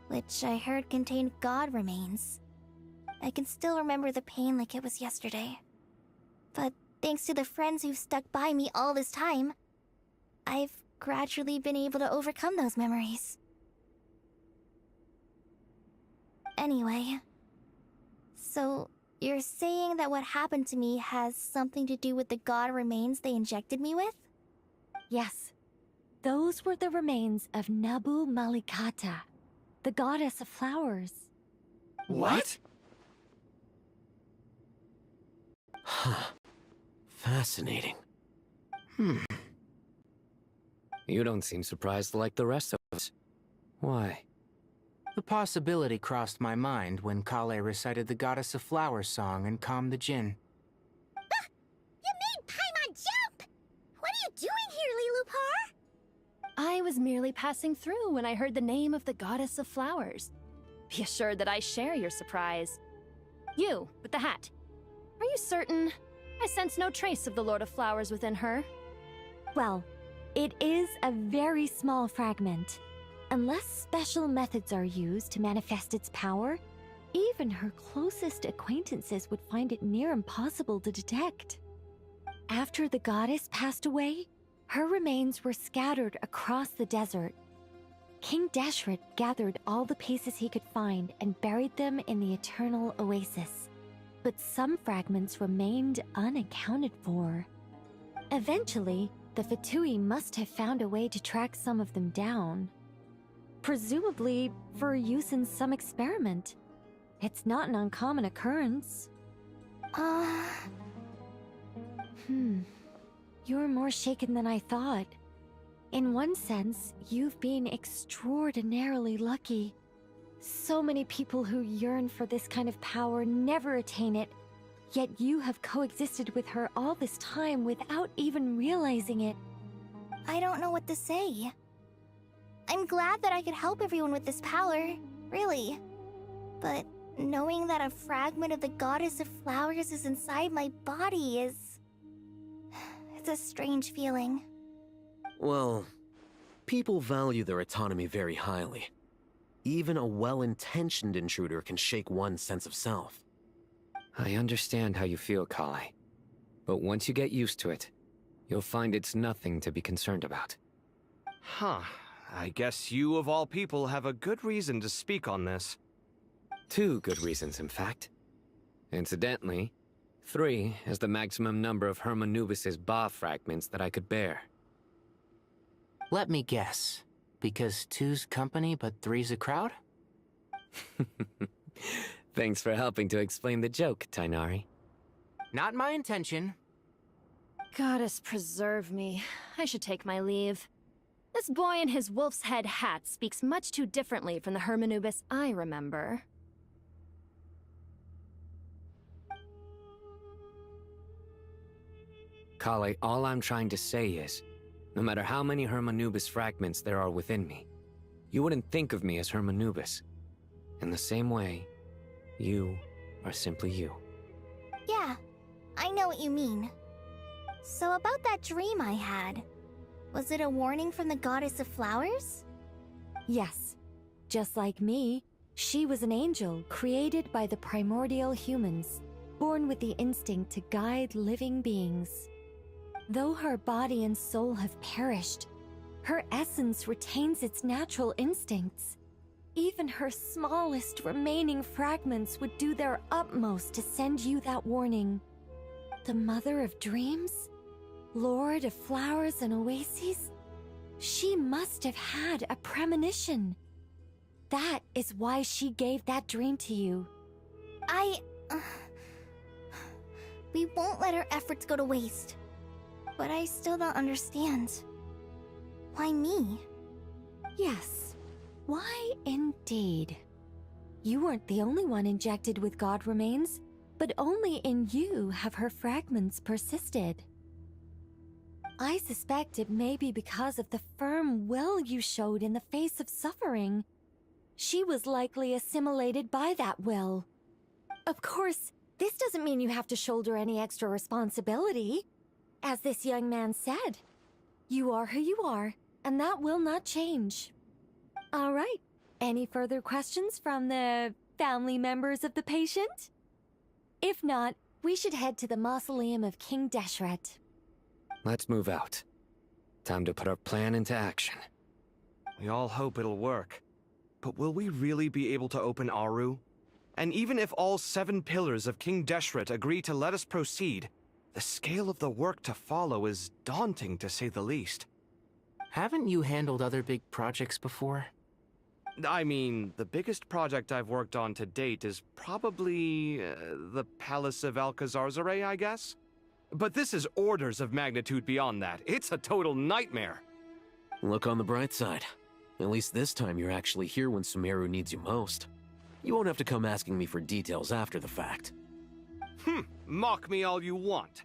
which I heard contained god remains. I can still remember the pain like it was yesterday. But thanks to the friends who've stuck by me all this time, I've gradually been able to overcome those memories. Anyway, so you're saying that what happened to me has something to do with the god remains they injected me with? Yes. Those were the remains of Nabu Malikata, the goddess of flowers. What? Huh. Fascinating. You don't seem surprised like the rest of us. Why? The possibility crossed my mind when Kale recited the Goddess of Flowers song and calmed the Jinn. You made Paimon jump! What are you doing here, Lilupar? I was merely passing through when I heard the name of the Goddess of Flowers. Be assured that I share your surprise. You, with the hat. Are you certain? I sense no trace of the Lord of Flowers within her. Well, it is a very small fragment. Unless special methods are used to manifest its power, even her closest acquaintances would find it near impossible to detect. After the goddess passed away, her remains were scattered across the desert. King Deshret gathered all the pieces he could find and buried them in the Eternal Oasis. But some fragments remained unaccounted for. Eventually, the Fatui must have found a way to track some of them down. Presumably for use in some experiment. It's not an uncommon occurrence. You're more shaken than I thought. In one sense, you've been extraordinarily lucky. So many people who yearn for this kind of power never attain it, yet you have coexisted with her all this time without even realizing it. I don't know what to say. I'm glad that I could help everyone with this power, really. But knowing that a fragment of the Goddess of Flowers is inside my body is... it's a strange feeling. Well, people value their autonomy very highly. Even a well-intentioned intruder can shake one's sense of self. I understand how you feel, Kale. But once you get used to it, you'll find it's nothing to be concerned about. Huh. I guess you, of all people, have a good reason to speak on this. 2 good reasons, in fact. Incidentally, 3 is the maximum number of Hermanubis's Ba fragments that I could bear. Let me guess. Because 2's company, but 3's a crowd? Thanks for helping to explain the joke, Tainari. Not my intention. Goddess preserve me. I should take my leave. This boy in his wolf's head hat speaks much too differently from the Hermanubis I remember. Kale, all I'm trying to say is, no matter how many Hermanubis fragments there are within me, you wouldn't think of me as Hermanubis. In the same way, you are simply you. Yeah, I know what you mean. So about that dream I had, was it a warning from the Goddess of Flowers? Yes. Just like me, she was an angel created by the primordial humans, born with the instinct to guide living beings. Though her body and soul have perished, her essence retains its natural instincts. Even her smallest remaining fragments would do their utmost to send you that warning. The Mother of Dreams? Lord of Flowers and Oases? She must have had a premonition. That is why she gave that dream to you. We won't let our efforts go to waste. But I still don't understand. Why me? Yes. Why indeed? You weren't the only one injected with god remains, but only in you have her fragments persisted. I suspect it may be because of the firm will you showed in the face of suffering. She was likely assimilated by that will. Of course, this doesn't mean you have to shoulder any extra responsibility. As this young man said, you are who you are, and that will not change. All right. Any further questions from the family members of the patient? If not, we should head to the mausoleum of King Deshret. Let's move out. Time to put our plan into action. We all hope it'll work. But will we really be able to open Aru? And even if all 7 pillars of King Deshret agree to let us proceed, the scale of the work to follow is daunting, to say the least. Haven't you handled other big projects before? I mean, the biggest project I've worked on to date is probably the Palace of Alcazarzaray, I guess? But this is orders of magnitude beyond that. It's a total nightmare. Look on the bright side. At least this time you're actually here when Sumeru needs you most. You won't have to come asking me for details after the fact. Mock me all you want.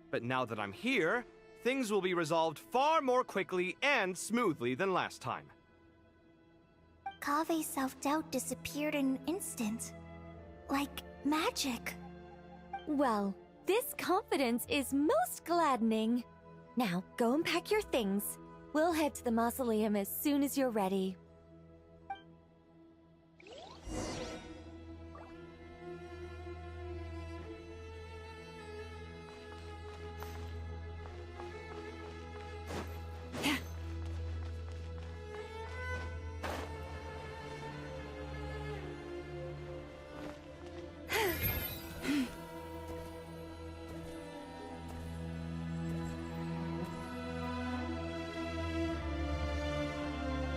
But now that I'm here, things will be resolved far more quickly and smoothly than last time. Kave's self-doubt disappeared in an instant. Like magic. Well, this confidence is most gladdening. Now, go and pack your things. We'll head to the mausoleum as soon as you're ready.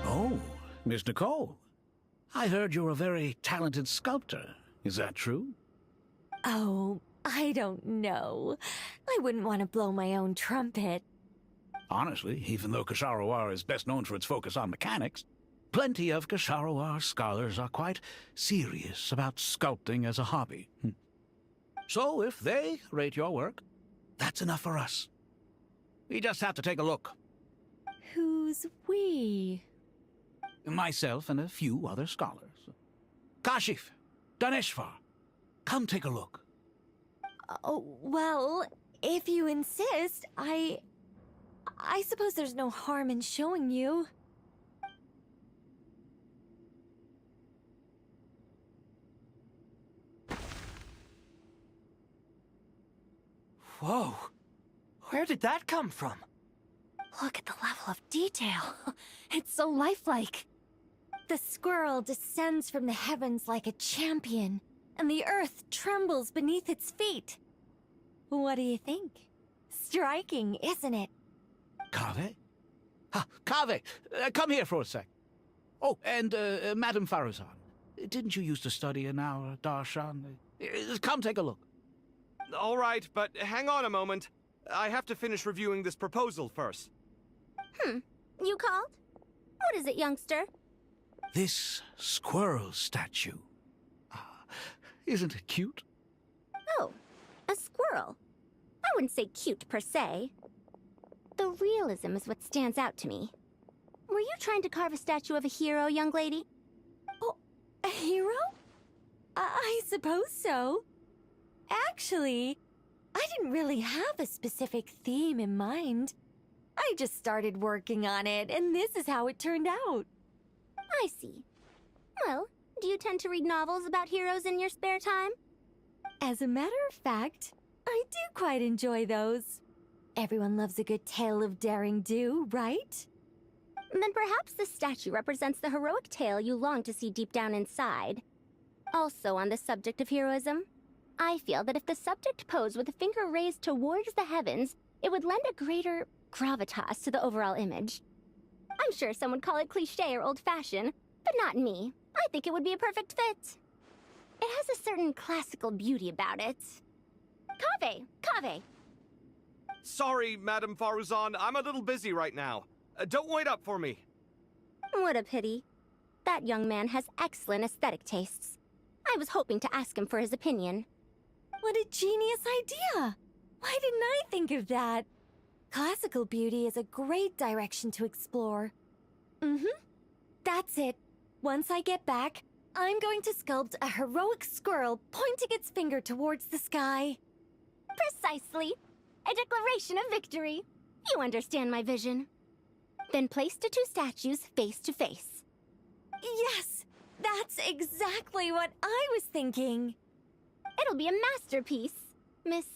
Oh, Miss Nicole. I heard you're a very talented sculptor. Is that true? Oh, I don't know. I wouldn't want to blow my own trumpet. Honestly, even though Kasharawar is best known for its focus on mechanics, plenty of Kasharawar scholars are quite serious about sculpting as a hobby. So if they rate your work, that's enough for us. We just have to take a look. Who's we? Myself and a few other scholars. Kashif, Daneshvar, come take a look. Oh, well, if you insist, I suppose there's no harm in showing you. Whoa! Where did that come from? Look at the level of detail. It's so lifelike. The squirrel descends from the heavens like a champion, and the earth trembles beneath its feet. What do you think? Striking, isn't it? Kave? Kave, come here for a sec. Oh, and Madame Faruzan, didn't you used to study in our darshan? Come take a look. All right, but hang on a moment. I have to finish reviewing this proposal first. You called? What is it, youngster? This squirrel statue. Isn't it cute? Oh, a squirrel. I wouldn't say cute per se. The realism is what stands out to me. Were you trying to carve a statue of a hero, young lady? Oh, a hero? I suppose so. Actually, I didn't really have a specific theme in mind. I just started working on it, and this is how it turned out. I see. Well, do you tend to read novels about heroes in your spare time? As a matter of fact, I do quite enjoy those. Everyone loves a good tale of daring do, right? Then perhaps the statue represents the heroic tale you long to see deep down inside. Also on the subject of heroism, I feel that if the subject posed with a finger raised towards the heavens, it would lend a greater gravitas to the overall image. I'm sure some would call it cliché or old-fashioned, but not me. I think it would be a perfect fit. It has a certain classical beauty about it. Kave! Sorry, Madame Faruzan, I'm a little busy right now. Don't wait up for me. What a pity. That young man has excellent aesthetic tastes. I was hoping to ask him for his opinion. What a genius idea! Why didn't I think of that? Classical beauty is a great direction to explore. That's it. Once I get back, I'm going to sculpt a heroic squirrel pointing its finger towards the sky. Precisely. A declaration of victory. You understand my vision. Then place the two statues face to face. Yes! That's exactly what I was thinking. It'll be a masterpiece. Miss...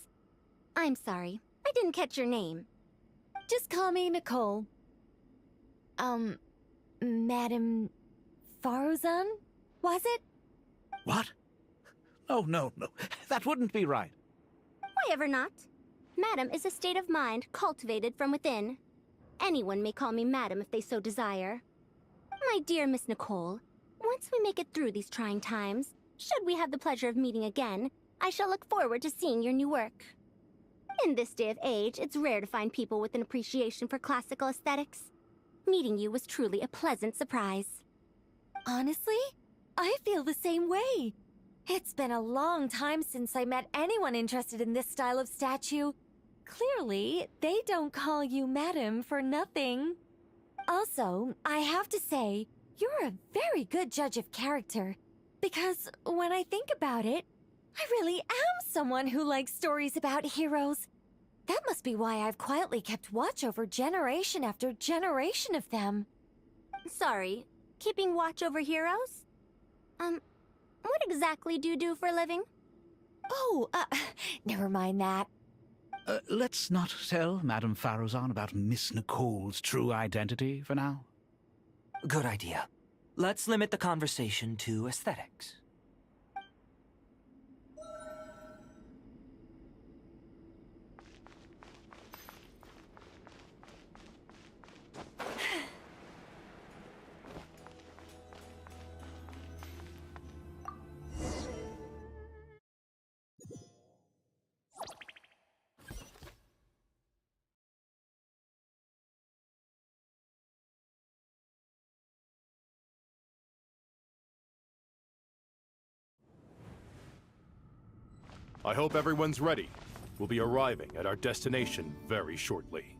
I'm sorry. I didn't catch your name. Just call me Nicole. Madam Faruzan? Was it? What? Oh, no. That wouldn't be right. Why ever not? Madam is a state of mind cultivated from within. Anyone may call me Madam if they so desire. My dear Miss Nicole, once we make it through these trying times, should we have the pleasure of meeting again, I shall look forward to seeing your new work. In this day of age, it's rare to find people with an appreciation for classical aesthetics. Meeting you was truly a pleasant surprise. Honestly, I feel the same way. It's been a long time since I met anyone interested in this style of statue. Clearly, they don't call you Madam for nothing. Also, I have to say, you're a very good judge of character. Because when I think about it, I really am someone who likes stories about heroes. That must be why I've quietly kept watch over generation after generation of them. Sorry, keeping watch over heroes? What exactly do you do for a living? Oh, never mind that. Let's not tell Madame Faruzan about Miss Nicole's true identity for now. Good idea. Let's limit the conversation to aesthetics. I hope everyone's ready. We'll be arriving at our destination very shortly.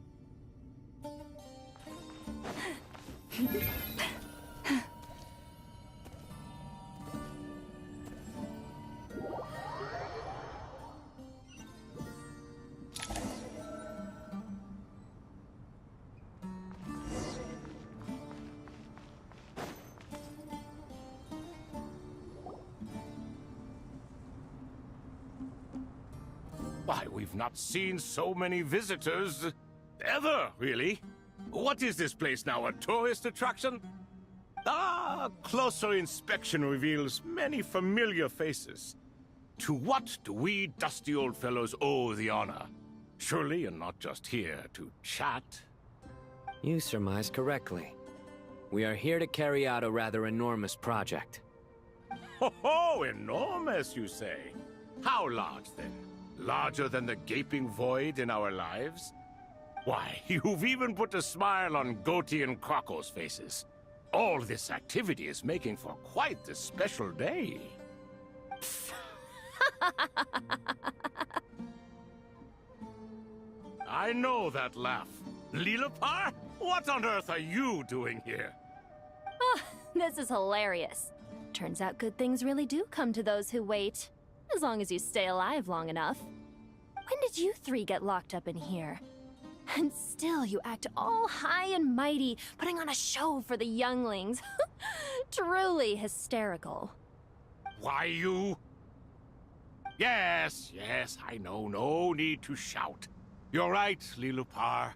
Why, we've not seen so many visitors ever, really. What is this place now, a tourist attraction? Ah, closer inspection reveals many familiar faces. To what do we dusty old fellows owe the honor? Surely you're not just here to chat. You surmise correctly. We are here to carry out a rather enormous project. Ho, enormous, you say? How large, then? Larger than the gaping void in our lives? Why, you've even put a smile on Goatee and Crocco's faces. All this activity is making for quite the special day. I know that laugh. Lilipar, what on earth are you doing here? Oh, this is hilarious. Turns out good things really do come to those who wait. As long as you stay alive long enough. When did you three get locked up in here? And still you act all high and mighty, putting on a show for the younglings. Truly hysterical. Why, you... Yes, I know, no need to shout. You're right, Lilipar.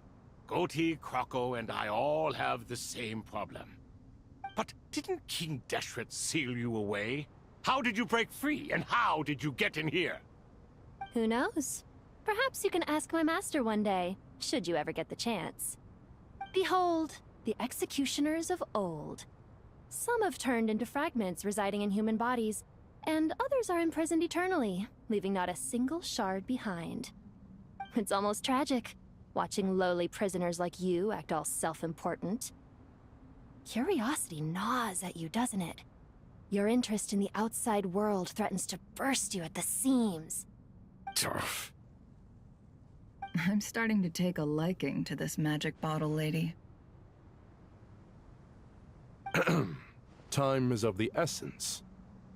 Goatee, Crocco, and I all have the same problem. But didn't King Deshret seal you away? How did you break free, and how did you get in here? Who knows? Perhaps you can ask my master one day, should you ever get the chance. Behold, the executioners of old. Some have turned into fragments residing in human bodies, and others are imprisoned eternally, leaving not a single shard behind. It's almost tragic, watching lowly prisoners like you act all self-important. Curiosity gnaws at you, doesn't it? Your interest in the outside world threatens to burst you at the seams. Turf. I'm starting to take a liking to this magic bottle lady. Time is of the essence.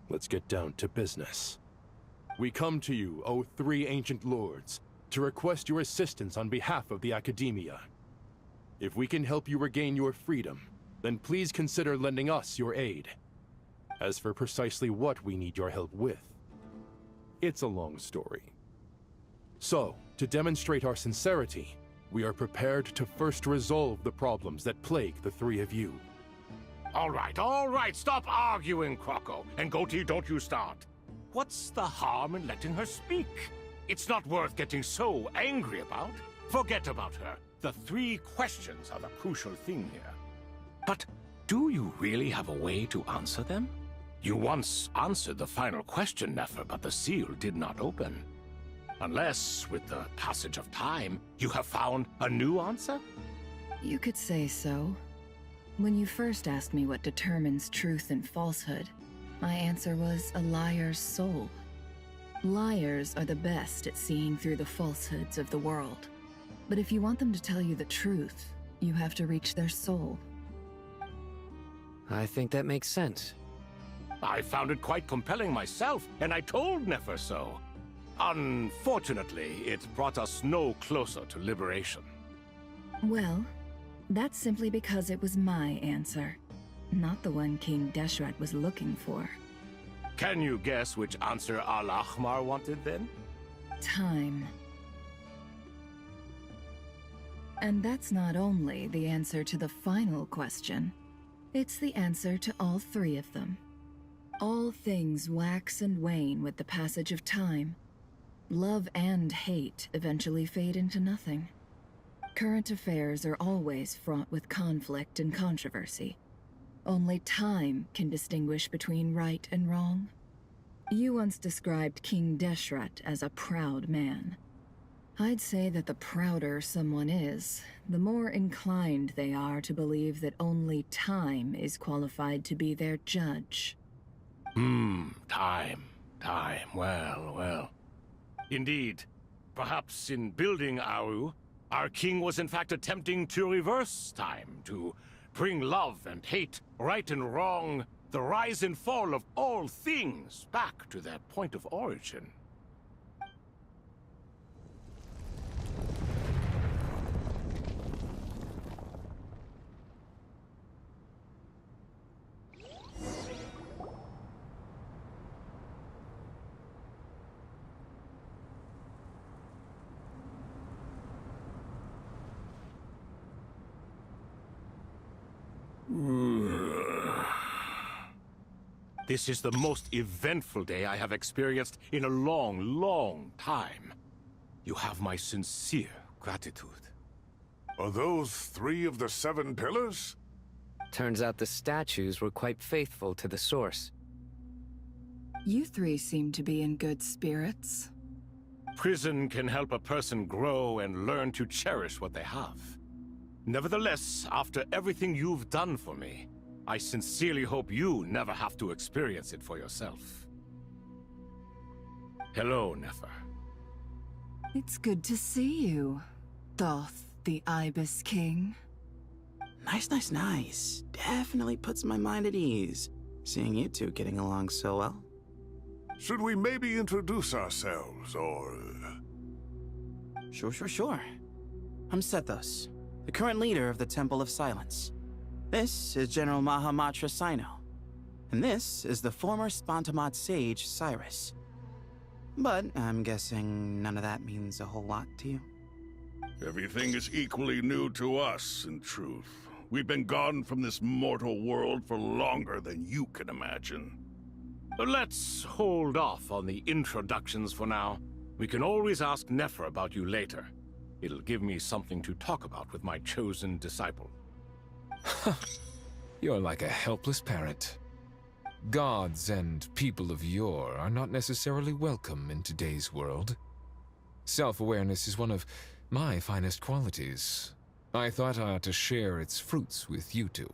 Let's get down to business. We come to you, O three ancient lords, to request your assistance on behalf of the Academia. If we can help you regain your freedom, then please consider lending us your aid. As for precisely what we need your help with, it's a long story. So, to demonstrate our sincerity, we are prepared to first resolve the problems that plague the three of you. All right, stop arguing, Croco. And Goatee, don't you start. What's the harm in letting her speak? It's not worth getting so angry about. Forget about her. The three questions are the crucial thing here. But do you really have a way to answer them? You once answered the final question, Nefer, but the seal did not open. Unless, with the passage of time, you have found a new answer? You could say so. When you first asked me what determines truth and falsehood, my answer was a liar's soul. Liars are the best at seeing through the falsehoods of the world. But if you want them to tell you the truth, you have to reach their soul. I think that makes sense. I found it quite compelling myself, and I told Nefer so. Unfortunately, it brought us no closer to liberation. Well, that's simply because it was my answer, not the one King Deshret was looking for. Can you guess which answer Al-Ahmar wanted then? Time. And that's not only the answer to the final question, it's the answer to all three of them. All things wax and wane with the passage of time. Love and hate eventually fade into nothing. Current affairs are always fraught with conflict and controversy. Only time can distinguish between right and wrong. You once described King Deshret as a proud man. I'd say that the prouder someone is, the more inclined they are to believe that only time is qualified to be their judge. Time. Well. Indeed. Perhaps in building Aru, our king was in fact attempting to reverse time, to bring love and hate, right and wrong, the rise and fall of all things back to their point of origin. This is the most eventful day I have experienced in a long time. You have my sincere gratitude. Are those 3 of the 7 pillars? Turns out the statues were quite faithful to the source. You three seem to be in good spirits. Prison can help a person grow and learn to cherish what they have. Nevertheless, after everything you've done for me, I sincerely hope you never have to experience it for yourself. Hello, Nefer. It's good to see you, Thoth the Ibis King. Nice. Definitely puts my mind at ease, seeing you two getting along so well. Should we maybe introduce ourselves, or... Sure. I'm Sethos, the current leader of the Temple of Silence. This is General Mahamatra Sino, and this is the former Spantamot sage, Cyrus. But I'm guessing none of that means a whole lot to you. Everything is equally new to us, in truth. We've been gone from this mortal world for longer than you can imagine. Let's hold off on the introductions for now. We can always ask Nefer about you later. It'll give me something to talk about with my chosen disciple. You're like a helpless parrot. Gods and people of yore are not necessarily welcome in today's world. Self-awareness is one of my finest qualities. I thought I ought to share its fruits with you two.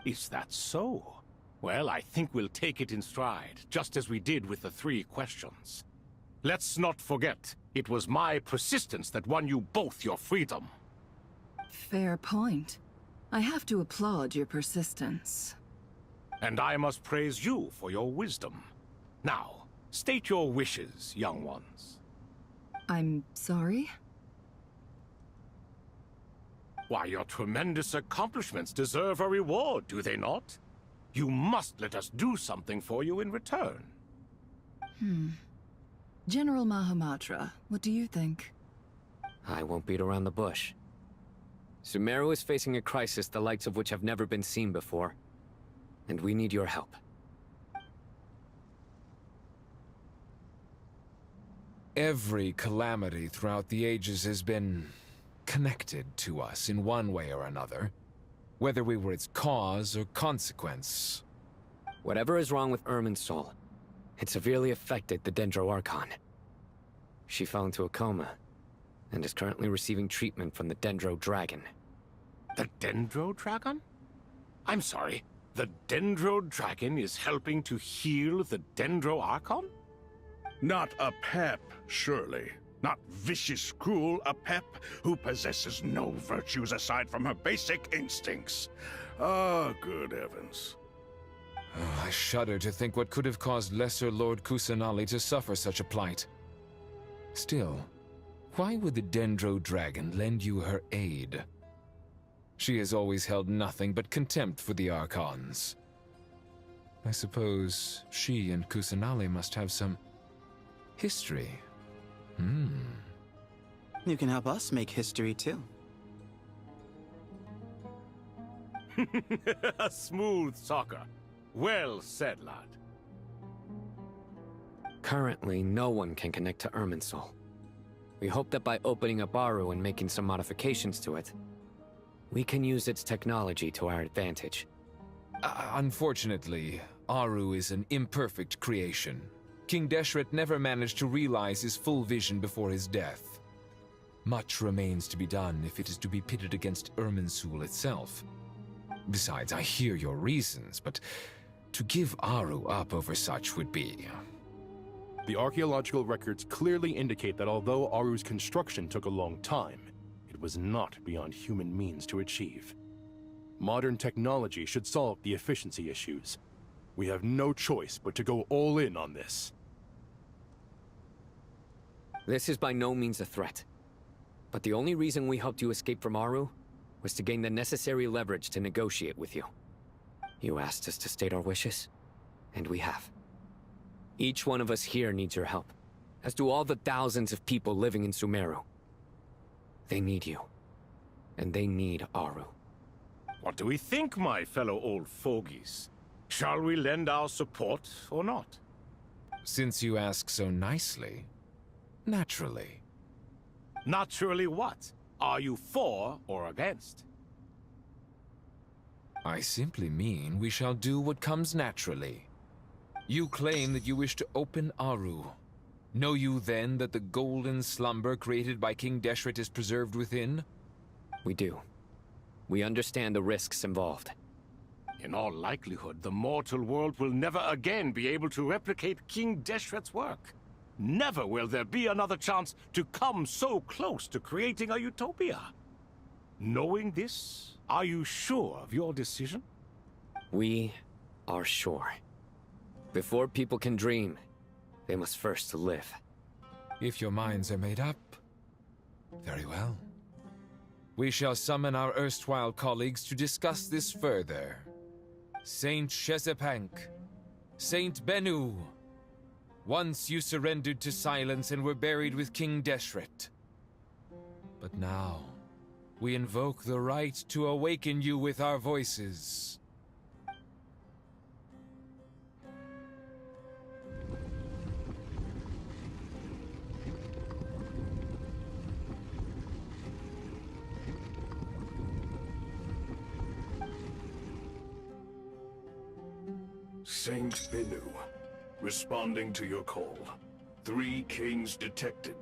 Is that so? Well, I think we'll take it in stride, just as we did with the 3 questions. Let's not forget, it was my persistence that won you both your freedom. Fair point. I have to applaud your persistence. And I must praise you for your wisdom. Now, state your wishes, young ones. I'm sorry? Why, your tremendous accomplishments deserve a reward, do they not? You must let us do something for you in return. General Mahamatra, what do you think? I won't beat around the bush. Sumeru is facing a crisis the likes of which have never been seen before. And we need your help. Every calamity throughout the ages has been connected to us in one way or another, whether we were its cause or consequence. Whatever is wrong with Irminsul, it severely affected the Dendro Archon. She fell into a coma, and is currently receiving treatment from the Dendro Dragon. The Dendro Dragon? I'm sorry, the Dendro Dragon is helping to heal the Dendro Archon? Not a pep, surely. Not vicious, cruel a pep who possesses no virtues aside from her basic instincts. Ah, good heavens. I shudder to think what could have caused Lesser Lord Kusanali to suffer such a plight. Still, why would the Dendro Dragon lend you her aid? She has always held nothing but contempt for the Archons. I suppose she and Kusanali must have some history. You can help us make history too. A smooth talker. Well said, lad. Currently, no one can connect to Irminsul. We hope that by opening up Aru and making some modifications to it, we can use its technology to our advantage. Unfortunately, Aru is an imperfect creation. King Deshret never managed to realize his full vision before his death. Much remains to be done if it is to be pitted against Irminsul itself. Besides, I hear your reasons, but to give Aru up over such would be... The archaeological records clearly indicate that although Aru's construction took a long time, it was not beyond human means to achieve. Modern technology should solve the efficiency issues. We have no choice but to go all in on this. This is by no means a threat. But the only reason we helped you escape from Aru was to gain the necessary leverage to negotiate with you. You asked us to state our wishes, and we have. Each one of us here needs your help, as do all the thousands of people living in Sumeru. They need you, and they need Aru. What do we think, my fellow old fogies? Shall we lend our support or not? Since you ask so nicely, naturally. Naturally what? Are you for or against? I simply mean we shall do what comes naturally. You claim that you wish to open Aru. Know you then that the golden slumber created by King Deshret is preserved within? We do. We understand the risks involved. In all likelihood, the mortal world will never again be able to replicate King Deshret's work. Never will there be another chance to come so close to creating a utopia. Knowing this, are you sure of your decision? We are sure. Before people can dream, they must first live. If your minds are made up, very well. We shall summon our erstwhile colleagues to discuss this further. Saint Shezepank, Saint Bennu, once you surrendered to silence and were buried with King Deshret. But now, we invoke the right to awaken you with our voices. Saint Bennu, responding to your call. 3 kings detected.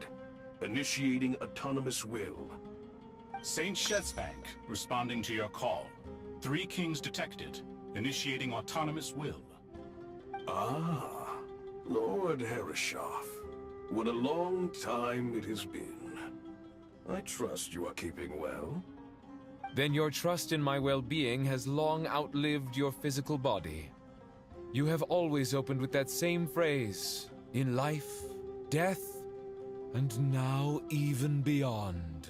Initiating autonomous will. Saint Shezbank, responding to your call. 3 kings detected. Initiating autonomous will. Ah, Lord Herreshoff. What a long time it has been. I trust you are keeping well. Then your trust in my well-being has long outlived your physical body. You have always opened with that same phrase, in life, death, and now even beyond.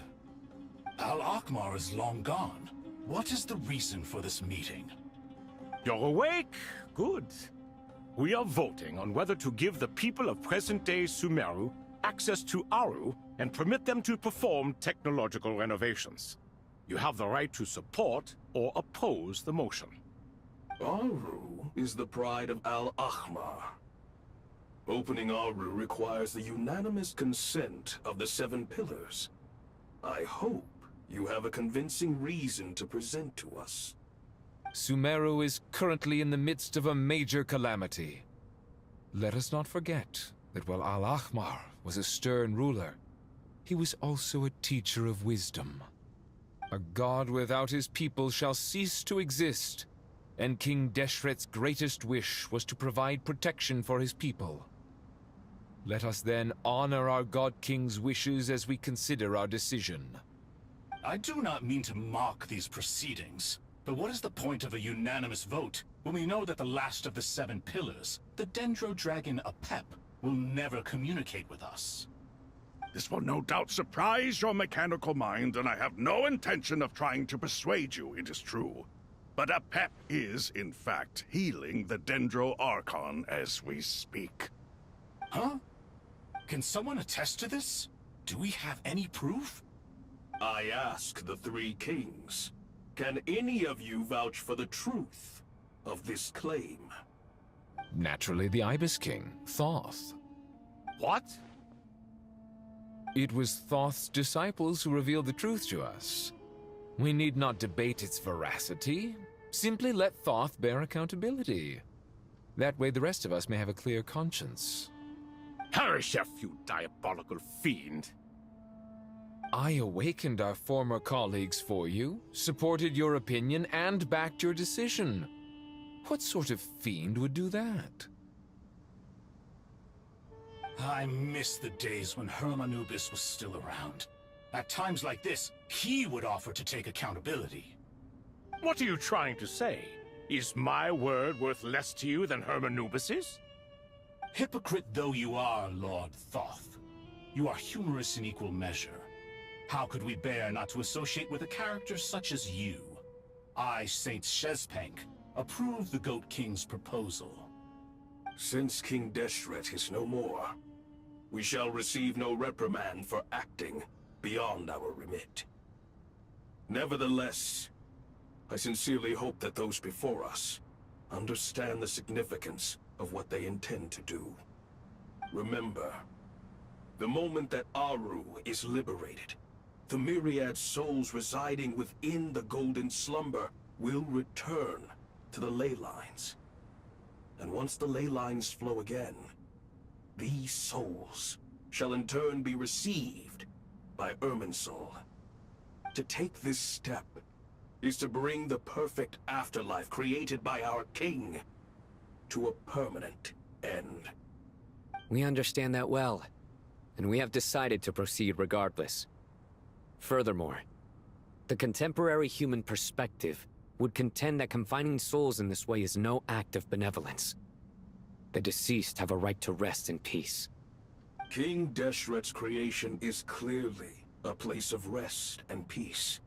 Al-Akmar is long gone. What is the reason for this meeting? You're awake? Good. We are voting on whether to give the people of present-day Sumeru access to Aru and permit them to perform technological renovations. You have the right to support or oppose the motion. Aru is the pride of Al-Ahmar. Opening Aru requires the unanimous consent of the Seven Pillars. I hope you have a convincing reason to present to us. Sumeru is currently in the midst of a major calamity. Let us not forget that while Al-Ahmar was a stern ruler, he was also a teacher of wisdom. A god without his people shall cease to exist, and King Deshret's greatest wish was to provide protection for his people. Let us then honor our God King's wishes as we consider our decision. I do not mean to mock these proceedings, but what is the point of a unanimous vote when we know that the last of the Seven Pillars, the Dendro Dragon Apep, will never communicate with us? This will no doubt surprise your mechanical mind, and I have no intention of trying to persuade you it is true. But Apep is, in fact, healing the Dendro Archon as we speak. Huh? Can someone attest to this? Do we have any proof? I ask the three kings, can any of you vouch for the truth of this claim? Naturally, the Ibis King, Thoth. What? It was Thoth's disciples who revealed the truth to us. We need not debate its veracity. Simply let Thoth bear accountability. That way the rest of us may have a clear conscience. Harishef, you diabolical fiend! I awakened our former colleagues for you, supported your opinion, and backed your decision. What sort of fiend would do that? I miss the days when Hermanubis was still around. At times like this, he would offer to take accountability. What are you trying to say? Is my word worth less to you than Hermanubis's? Hypocrite though you are, Lord Thoth, you are humorous in equal measure. How could we bear not to associate with a character such as you? I, Saint Shezpank, approve the Goat King's proposal. Since King Deshret is no more, we shall receive no reprimand for acting beyond our remit. Nevertheless, I sincerely hope that those before us understand the significance of what they intend to do. Remember, the moment that Aru is liberated, the myriad souls residing within the Golden Slumber will return to the ley lines. And once the ley lines flow again, these souls shall in turn be received by Irminsul. To take this step is to bring the perfect afterlife created by our king to a permanent end. We understand that well, and we have decided to proceed regardless. Furthermore, the contemporary human perspective would contend that confining souls in this way is no act of benevolence. The deceased have a right to rest in peace. King Deshret's creation is clearly a place of rest and peace.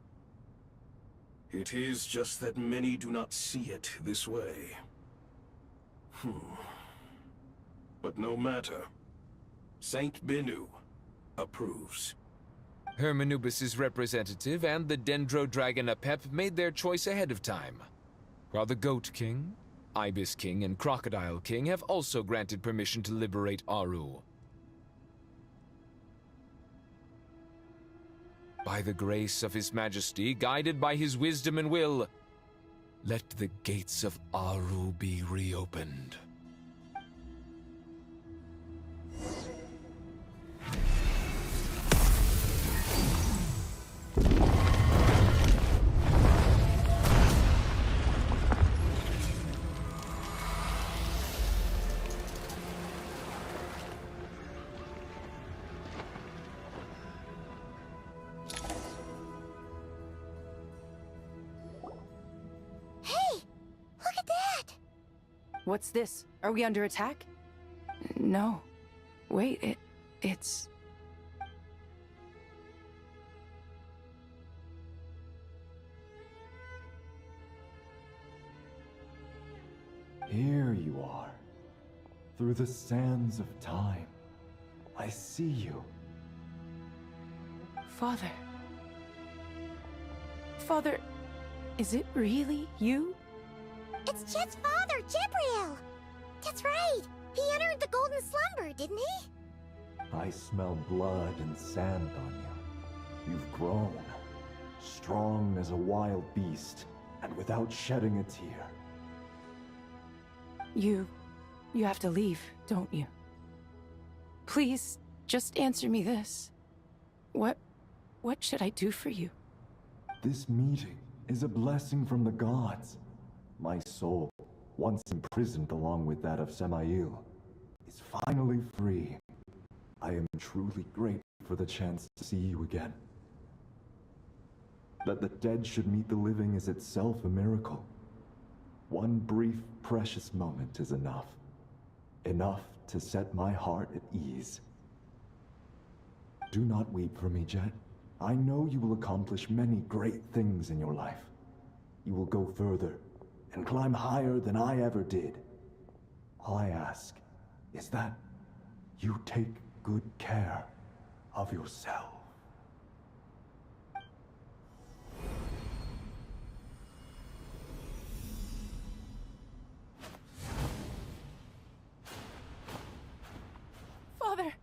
It is just that many do not see it this way. But no matter. Saint Binu approves. Hermanubis' representative and the Dendro Dragon Apep made their choice ahead of time, while the Goat King, Ibis King, and Crocodile King have also granted permission to liberate Aru. By the grace of His Majesty, guided by his wisdom and will, let the gates of Aru be reopened. What's this? Are we under attack? No. Wait, it's... Here you are. Through the sands of time, I see you. Father. Father, is it really you? It's Jet's father, Jibriel! That's right! He entered the Golden Slumber, didn't he? I smell blood and sand on you. You've grown, strong as a wild beast, and without shedding a tear. You have to leave, don't you? Please, just answer me this. What should I do for you? This meeting is a blessing from the gods. My soul, once imprisoned along with that of Semail, is finally free. I am truly grateful for the chance to see you again. That the dead should meet the living is itself a miracle. One brief, precious moment is enough. Enough to set my heart at ease. Do not weep for me, Jet. I know you will accomplish many great things in your life. You will go further and climb higher than I ever did. All I ask is that you take good care of yourself. Father!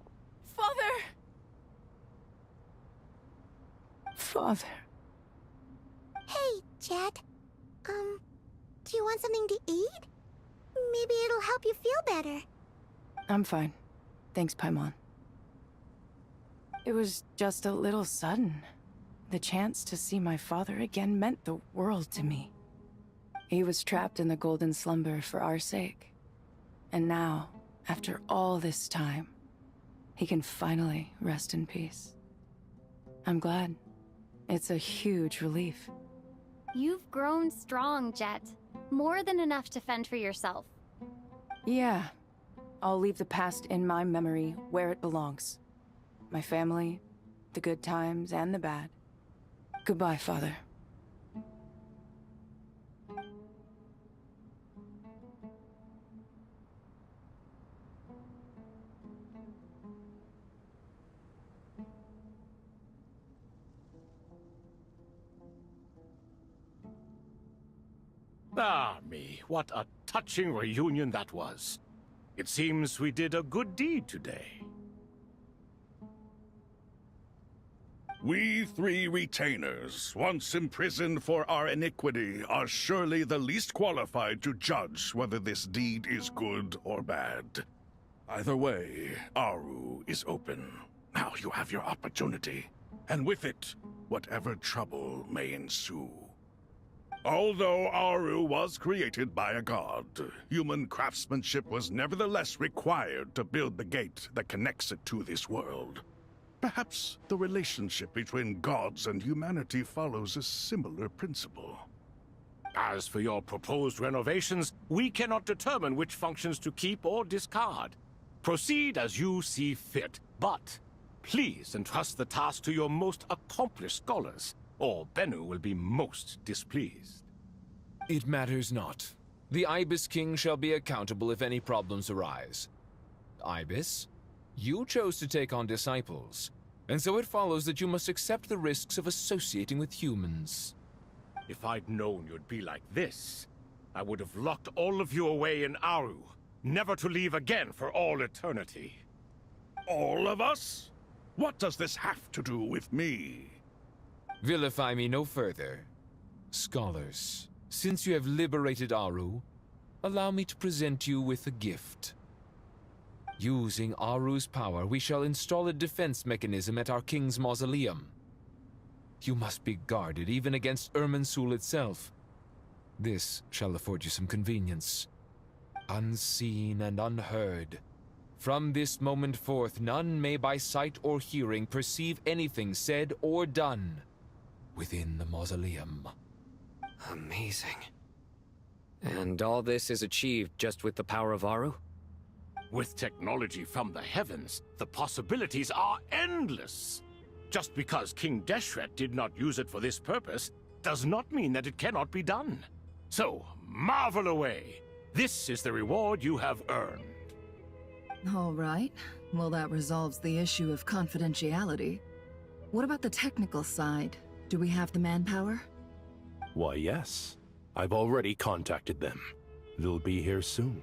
Father! Father. Hey, Jet. Do you want something to eat? Maybe it'll help you feel better. I'm fine. Thanks, Paimon. It was just a little sudden. The chance to see my father again meant the world to me. He was trapped in the Golden Slumber for our sake. And now, after all this time, he can finally rest in peace. I'm glad. It's a huge relief. You've grown strong, Jet. More than enough to fend for yourself. Yeah. I'll leave the past in my memory where it belongs. My family, the good times and the bad. Goodbye, Father. Ah, me, what a touching reunion that was. It seems we did a good deed today. We three retainers, once imprisoned for our iniquity, are surely the least qualified to judge whether this deed is good or bad. Either way, Aru is open. Now you have your opportunity, and with it, whatever trouble may ensue. Although Aru was created by a god, human craftsmanship was nevertheless required to build the gate that connects it to this world. Perhaps the relationship between gods and humanity follows a similar principle. As for your proposed renovations, we cannot determine which functions to keep or discard. Proceed as you see fit, but please entrust the task to your most accomplished scholars, or Bennu will be most displeased. It matters not. The Ibis King shall be accountable if any problems arise. Ibis, you chose to take on disciples, and so it follows that you must accept the risks of associating with humans. If I'd known you'd be like this, I would have locked all of you away in Aru, never to leave again for all eternity. All of us? What does this have to do with me? Vilify me no further. Scholars, since you have liberated Aru, allow me to present you with a gift. Using Aru's power, we shall install a defense mechanism at our king's mausoleum. You must be guarded even against Irminsul itself. This shall afford you some convenience. Unseen and unheard. From this moment forth, none may by sight or hearing perceive anything said or done within the mausoleum. Amazing. And all this is achieved just with the power of Aru? With technology from the heavens, the possibilities are endless. Just because King Deshret did not use it for this purpose does not mean that it cannot be done. So, marvel away. This is the reward you have earned. All right. Well, that resolves the issue of confidentiality. What about the technical side? Do we have the manpower? Why, yes. I've already contacted them. They'll be here soon.